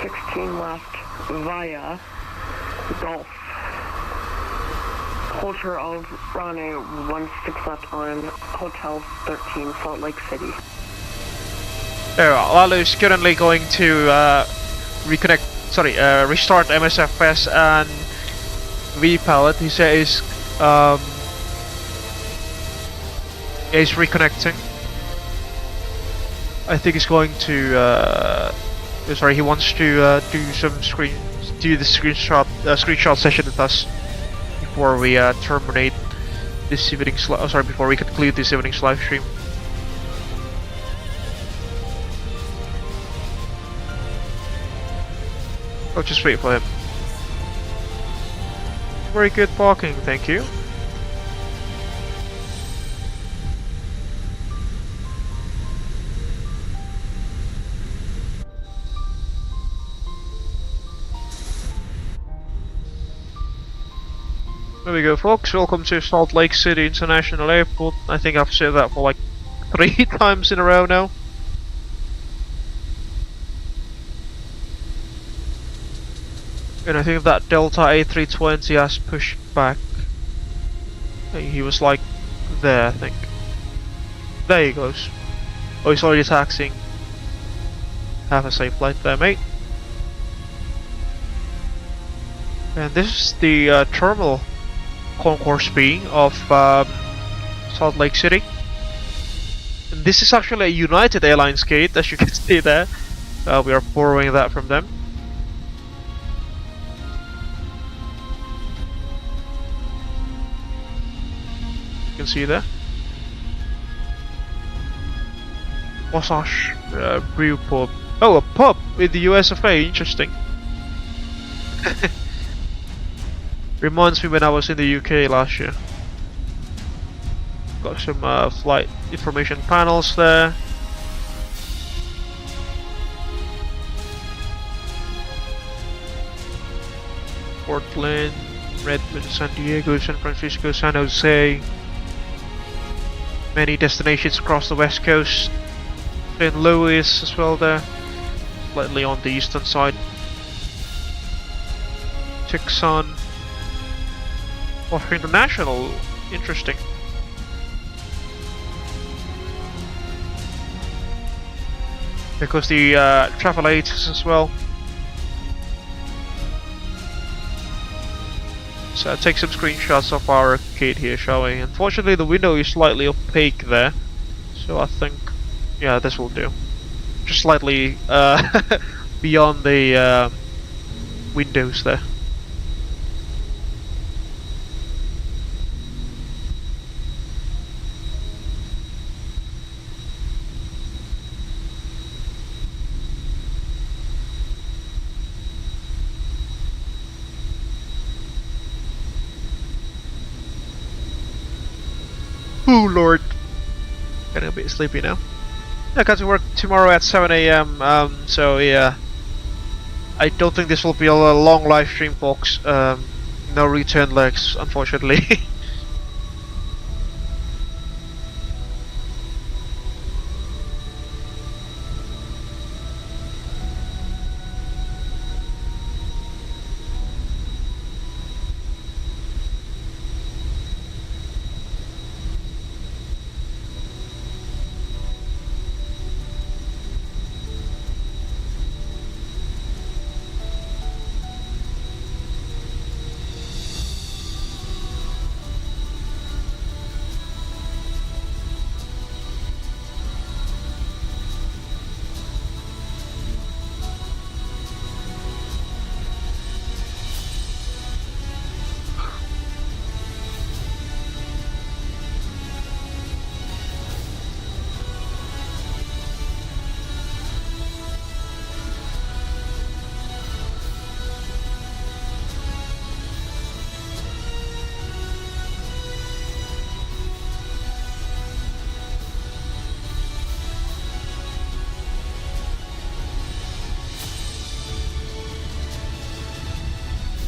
[SPEAKER 15] 16 left via Gulf. Closure of runway 16 left on Hotel 13, Salt Lake City.
[SPEAKER 1] Lalo is currently going to restart MSFS and VPilot. He says is reconnecting. I think he's going to he wants to do the screenshot session with us before we terminate this evening's before we conclude this evening's live stream. I'll just wait for him. Very good parking, thank you. There we go, folks. Welcome to Salt Lake City International Airport. I think I've said that for like 3 times in a row now. And I think that Delta A320 has pushed back. He was like there, I think. There he goes. Oh, he's already taxiing. Have a safe flight there, mate. And this is the terminal concourse B of Salt Lake City. And this is actually a United Airlines gate, as you can see there. We are borrowing that from them. You can see there. Wasatch Brew Pub. Oh, a pub with the USFA, interesting. Reminds me when I was in the UK last year. Got some flight information panels there. Portland, Redmond, San Diego, San Francisco, San Jose. Many destinations across the west coast. St. Louis as well there. Slightly on the eastern side. Tucson. Oh, international. Interesting. Because the travel aids as well. So take some screenshots of our gate here, shall we? Unfortunately the window is slightly opaque there. So I think, yeah, this will do. Just slightly beyond the windows there. Oh lord, getting a bit sleepy now. I got to work tomorrow at 7 AM, so yeah. I don't think this will be a long live stream, folks. No return legs, unfortunately.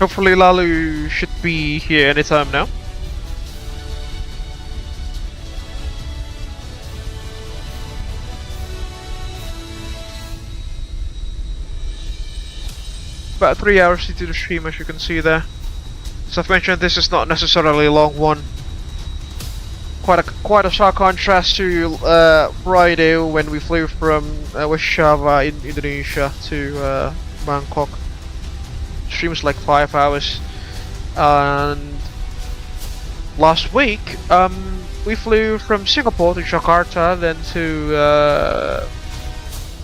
[SPEAKER 1] Hopefully Lalu should be here anytime now. About 3 hours into the stream, as you can see there. As I've mentioned, this is not necessarily a long one. Quite a stark contrast to Friday when we flew from West Java in Indonesia to Bangkok. Streams like 5 hours, and last week we flew from Singapore to Jakarta, then to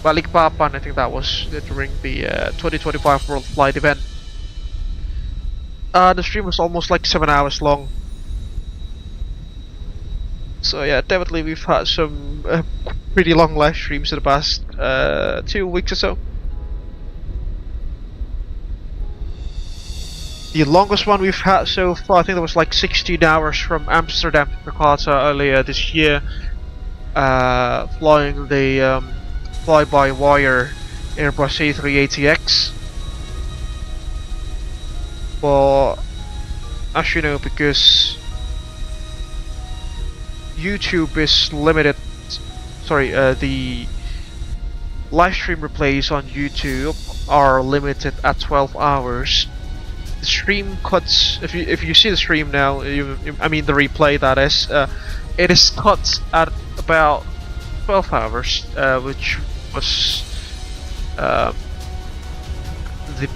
[SPEAKER 1] Balikpapan. I think that was during the 2025 World Flight event. The stream was almost like 7 hours long. So yeah, definitely we've had some pretty long live streams in the past 2 weeks or so. The longest one we've had so far, I think it was like 16 hours from Amsterdam to Jakarta earlier this year, flying the fly-by-wire Airbus A380X. But as you know, because YouTube is limited, the live stream replays on YouTube are limited at 12 hours. The stream cuts, if you see the stream now, I mean the replay, that is, it is cut at about 12 hours, which was the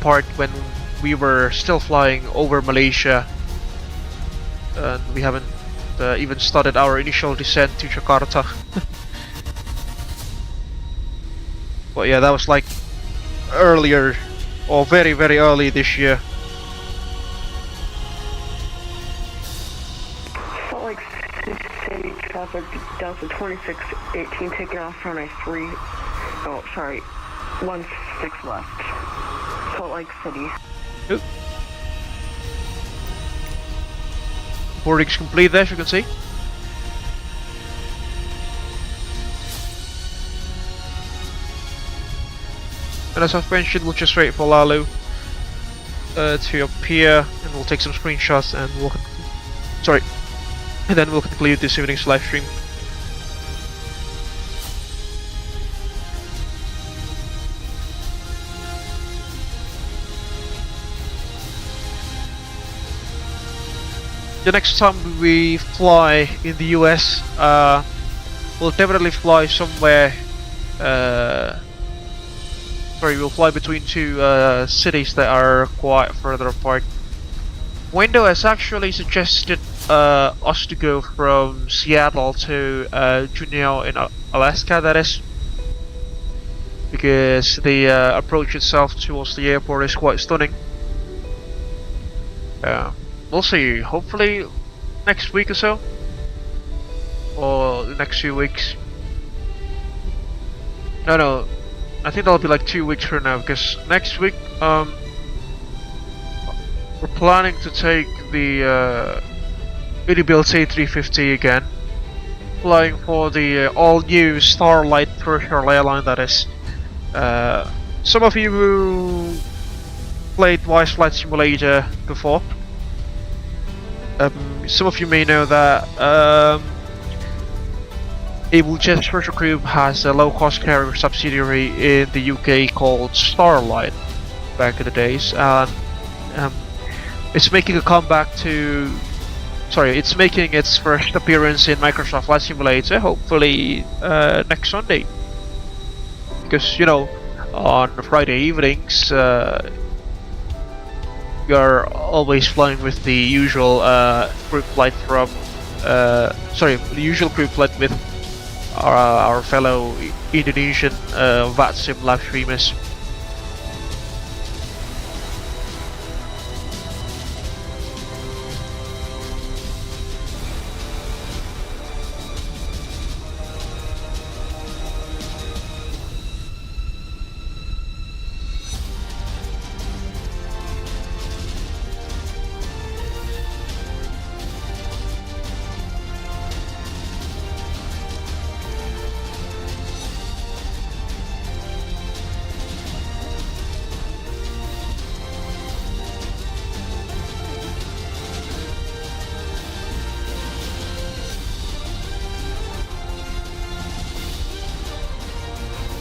[SPEAKER 1] part when we were still flying over Malaysia, and we haven't even started our initial descent to Jakarta. But yeah, that was like earlier, or very early this year.
[SPEAKER 15] Salt Lake City traffic Delta 2618 taking off runway 16 left. Salt Lake City.
[SPEAKER 1] Oop. Boarding's complete there, as you can see. And as I've mentioned, we'll just wait for Lalu to appear, and we'll take some screenshots, and then we'll conclude this evening's live stream. The next time we fly in the US, we'll definitely fly somewhere. We'll fly between two cities that are quite further apart. Window has actually suggested us to go from Seattle to Juneau in Alaska, that is, because the approach itself towards the airport is quite stunning. We'll see, hopefully next week or so, or the next few weeks. No, I think that'll be like 2 weeks from now, because next week we're planning to take the Abel Jets A320 again, flying for the all-new Starlight terrestrial airline, that is. Some of you who played Wise Flight Simulator before, some of you may know that Abel Jets Virtual Group has a low-cost carrier subsidiary in the UK called Starline back in the days, and it's making a comeback to... Sorry, it's making its first appearance in Microsoft Flight Simulator, hopefully next Sunday. Because, you know, on Friday evenings, we are always flying with the usual group flight from... the usual group flight with our fellow Indonesian VATSIM live streamers.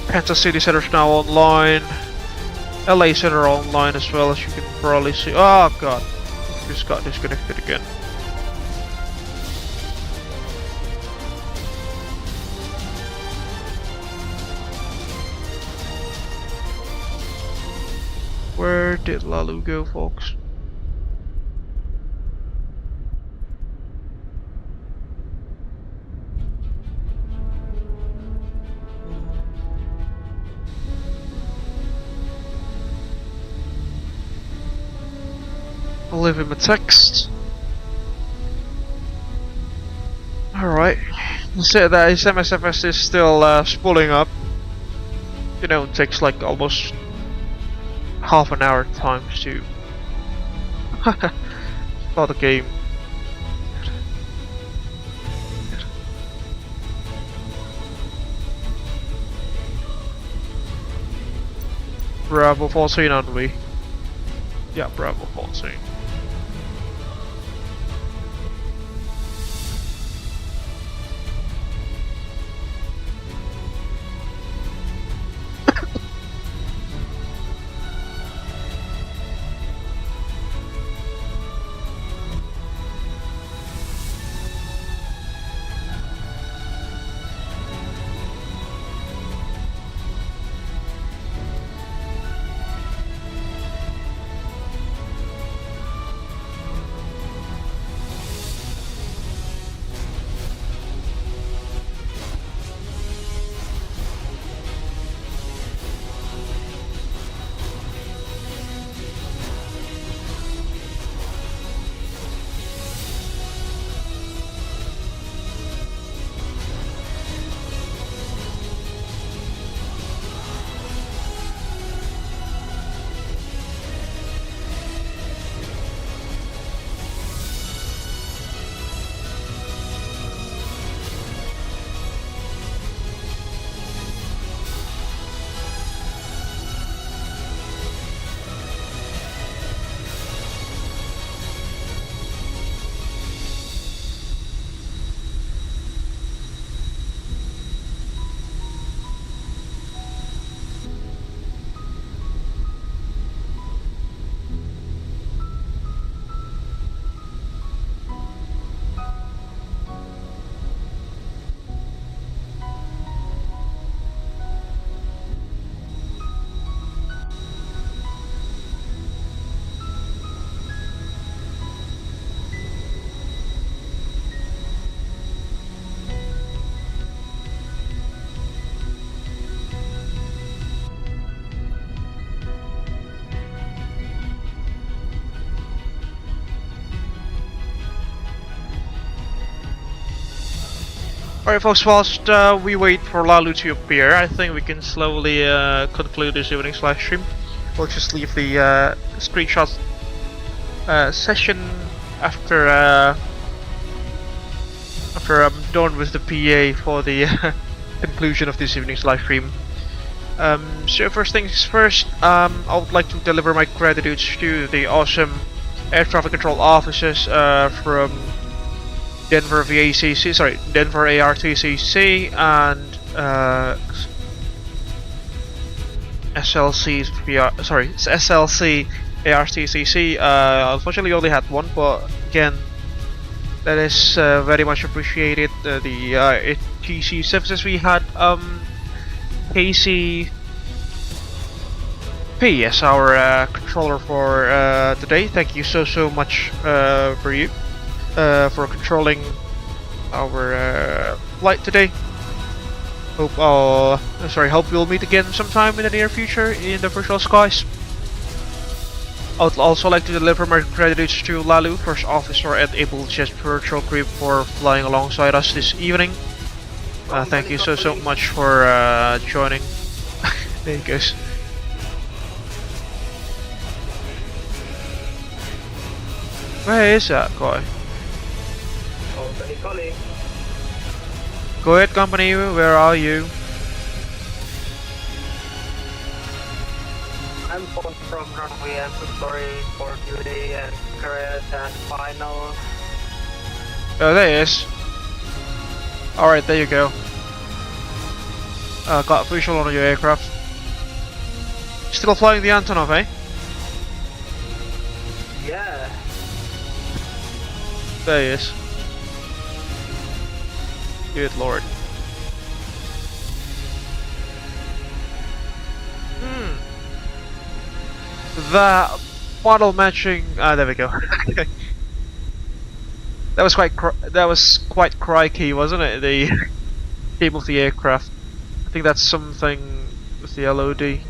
[SPEAKER 1] Kansas City Center is now online. LA Center online as well, as you can probably see. Oh god, just got disconnected again. Where did Lalu go, folks? I'll leave him a text. Alright. You said that his MSFS is still spooling up. You know, it takes like almost half an hour times to start the game. Bravo 14 on we. Yeah, Bravo 14. Alright folks, whilst we wait for Lalu to appear, I think we can slowly conclude this evening's live stream. We'll just leave the screenshot session after I'm done with the PA for the conclusion of this evening's live stream. So first things first, I would like to deliver my gratitude to the awesome air traffic control officers from Denver Denver ARTCC and SLC ARTCC. Unfortunately, only had one, but again, that is very much appreciated. The ATC services we had, KCP as our controller for today. Thank you so much for you for controlling our flight today. Hope we'll meet again sometime in the near future in the virtual skies. I would also like to deliver my gratitude to Lalu, first officer at Abel Jets Virtual Group, for flying alongside us this evening. Thank you so much for joining. There he goes. Where is that guy?
[SPEAKER 2] Company calling.
[SPEAKER 1] Go ahead, company, where are you?
[SPEAKER 2] I'm phoned from runway. I'm so sorry for delay and crash and final.
[SPEAKER 1] Oh, there he is. Alright, there you go. Got visual on your aircraft. Still flying the Antonov, eh?
[SPEAKER 2] Yeah.
[SPEAKER 1] There he is. Good lord. The model matching. There we go. That was quite crikey, wasn't it? The name of the aircraft. I think that's something with the LOD.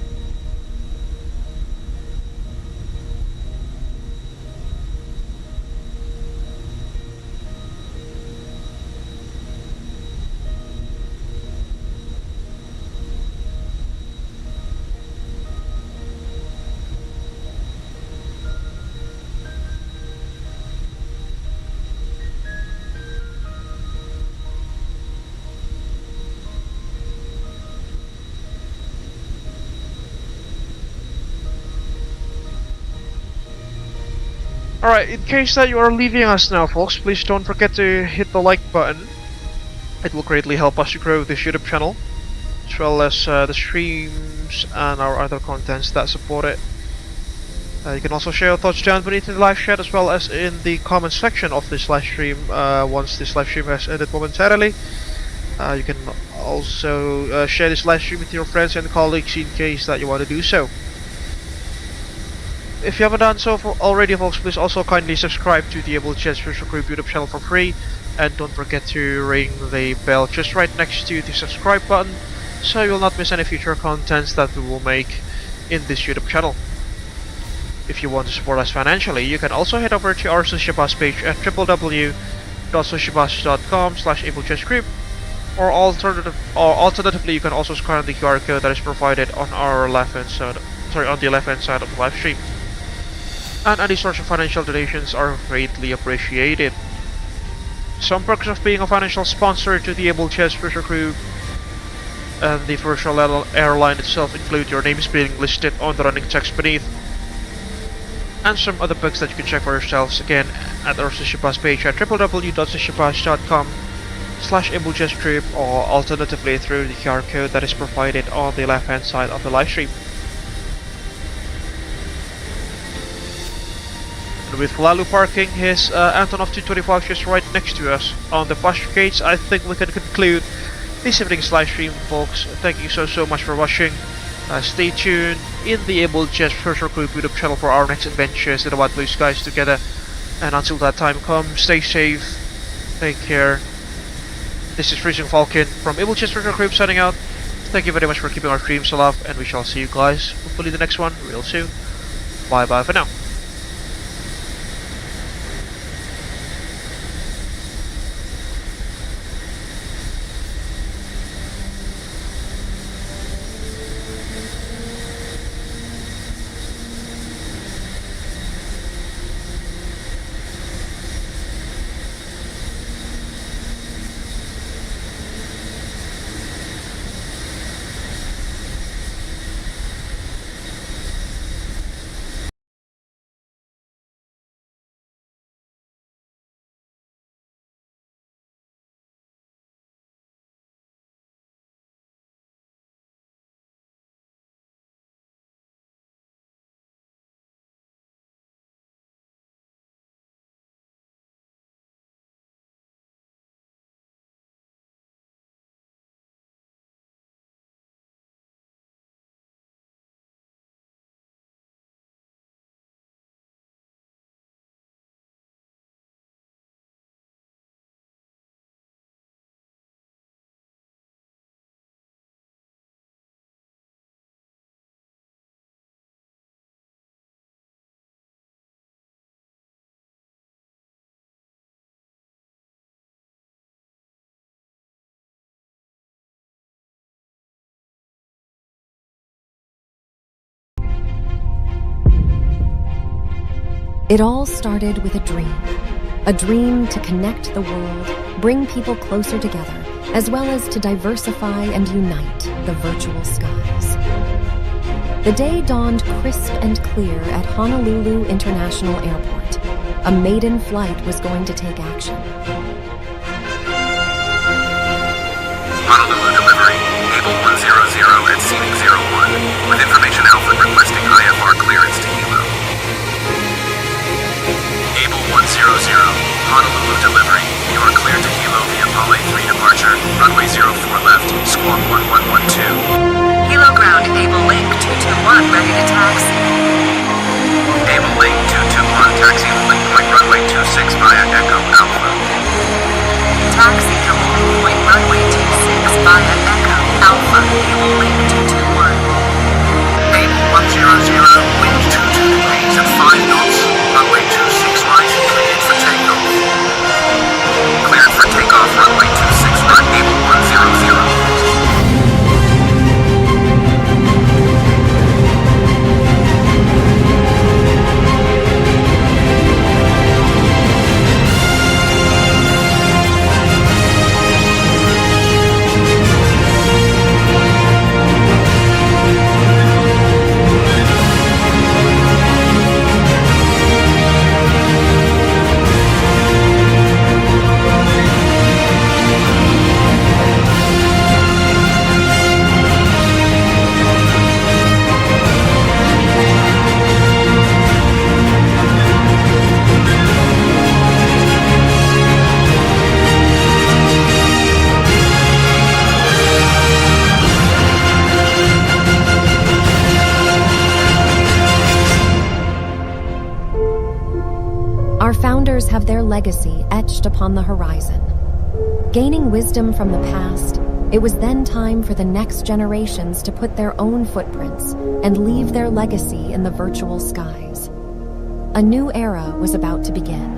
[SPEAKER 1] Alright, in case that you are leaving us now, folks, please don't forget to hit the like button. It will greatly help us to grow this YouTube channel, as well as the streams and our other contents that support it. You can also share your thoughts down beneath in the live chat, as well as in the comment section of this live stream once this live stream has ended momentarily. You can also share this live stream with your friends and colleagues in case that you want to do so. If you haven't done so already, folks, please also kindly subscribe to the Abel Jets Virtual Group YouTube channel for free, and don't forget to ring the bell just right next to the subscribe button, so you will not miss any future contents that we will make in this YouTube channel. If you want to support us financially, you can also head over to our Social Bus page at www.socialbus.com/AbelJetsGroup, or alternatively, you can also scan the QR code that is provided on our left-hand side, on the left-hand side of the live stream. And any sorts of financial donations are greatly appreciated. Some perks of being a financial sponsor to the Abel Jets Virtual Group and the virtual airline itself include your names being listed on the running text beneath, and some other perks that you can check for yourselves again at our Social Bus page at www.socialbus.com/AbelJetsGroup, or alternatively through the QR code that is provided on the left-hand side of the live stream. With Lalu parking his Antonov 225 just right next to us on the passenger gates, I think we can conclude this evening's live stream, folks. Thank you so much for watching. Stay tuned in the Abel Jets Virtual Group YouTube channel for our next adventures in the wide blue skies together. And until that time comes, stay safe, take care. This is Freezing Falcon from Abel Jets Virtual Group signing out. Thank you very much for keeping our streams alive, and we shall see you guys hopefully the next one real soon. Bye bye for now.
[SPEAKER 16] It all started with a dream to connect the world, bring people closer together, as well as to diversify and unite the virtual skies. The day dawned crisp and clear at Honolulu International Airport. A maiden flight was going to take action.
[SPEAKER 17] Honolulu delivery, Abel 100 at seating 01, with information Alpha requesting IFR clearance to Hilo. Abel 100, Honolulu delivery, you are cleared to Hilo via Pale 3 departure, runway 04 left, squawk 1112.
[SPEAKER 18] Hilo ground, Abel Link 221, ready to taxi.
[SPEAKER 17] Abel Link 221, taxi link point runway 26 via Echo Alpha.
[SPEAKER 18] Taxi to link point runway 26 via Echo Alpha, Abel Link 221.
[SPEAKER 17] Abel 100, wind 22 degrees at 5 knots, runway 26 right, cleared for takeoff. Cleared for takeoff, runway 26 right, Abel 100.
[SPEAKER 16] Our founders have their legacy etched upon the horizon. Gaining wisdom from the past, it was then time for the next generations to put their own footprints and leave their legacy in the virtual skies. A new era was about to begin.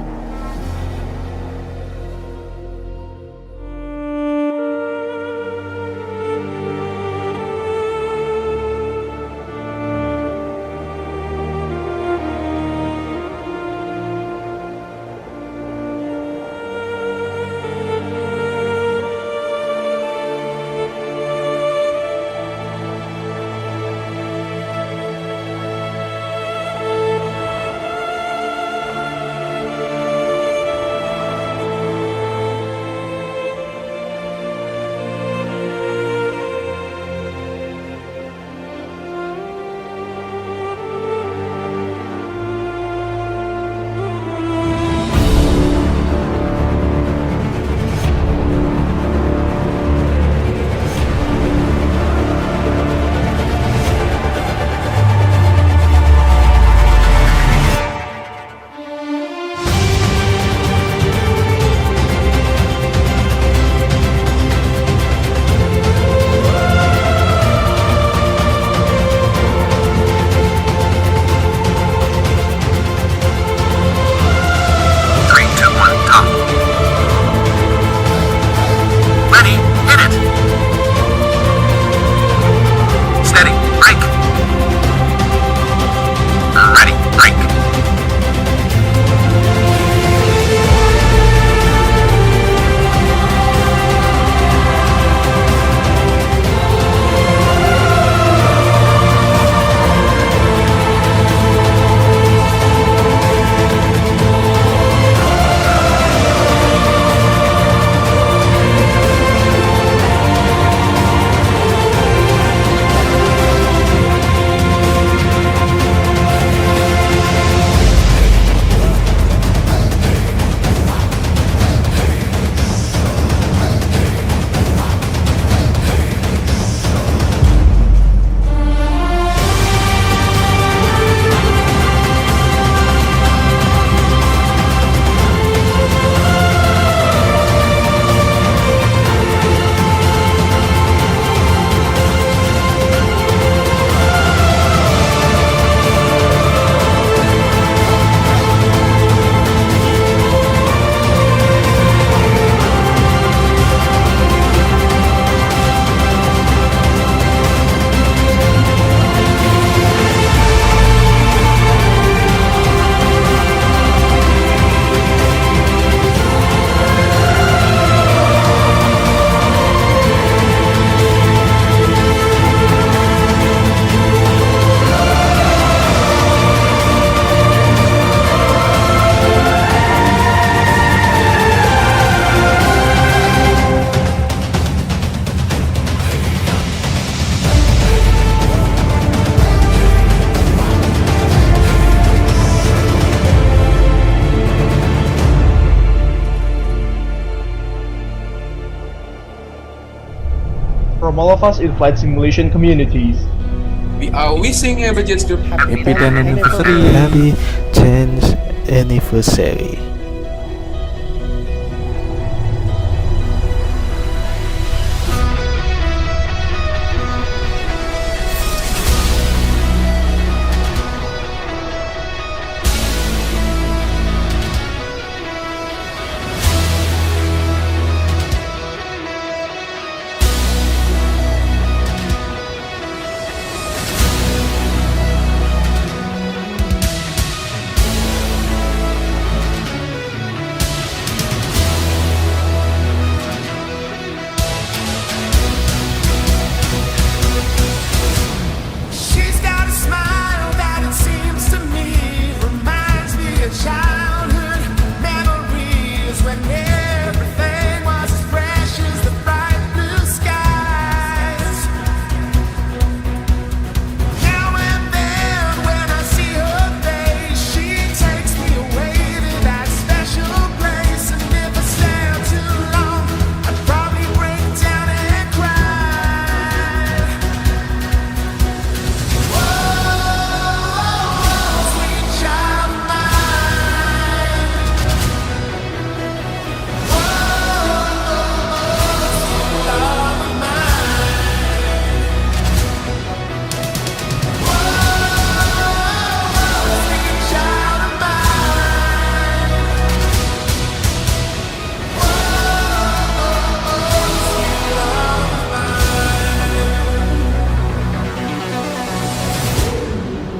[SPEAKER 7] from all of us in flight simulation communities.
[SPEAKER 19] We are wishing Abel Jets Group
[SPEAKER 20] Happy 10th anniversary. Happy 10th anniversary.
[SPEAKER 17] She's got a smile that it seems to me reminds me of childhood memories when everything was as fresh as the bright blue skies. Now and then when I see her face, she takes me away to that special place, and if I stare too long, I'd probably break down and cry. Sweet child of mine. Love of mine. Sweet child of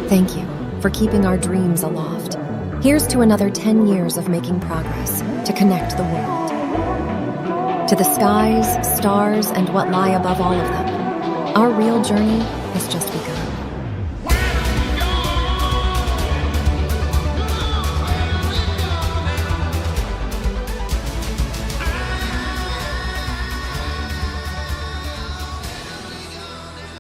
[SPEAKER 16] Thank you for keeping our dreams aloft. Here's to another 10 years of making progress to connect the world. To the skies, stars, and what lie above all of them. Our real journey has just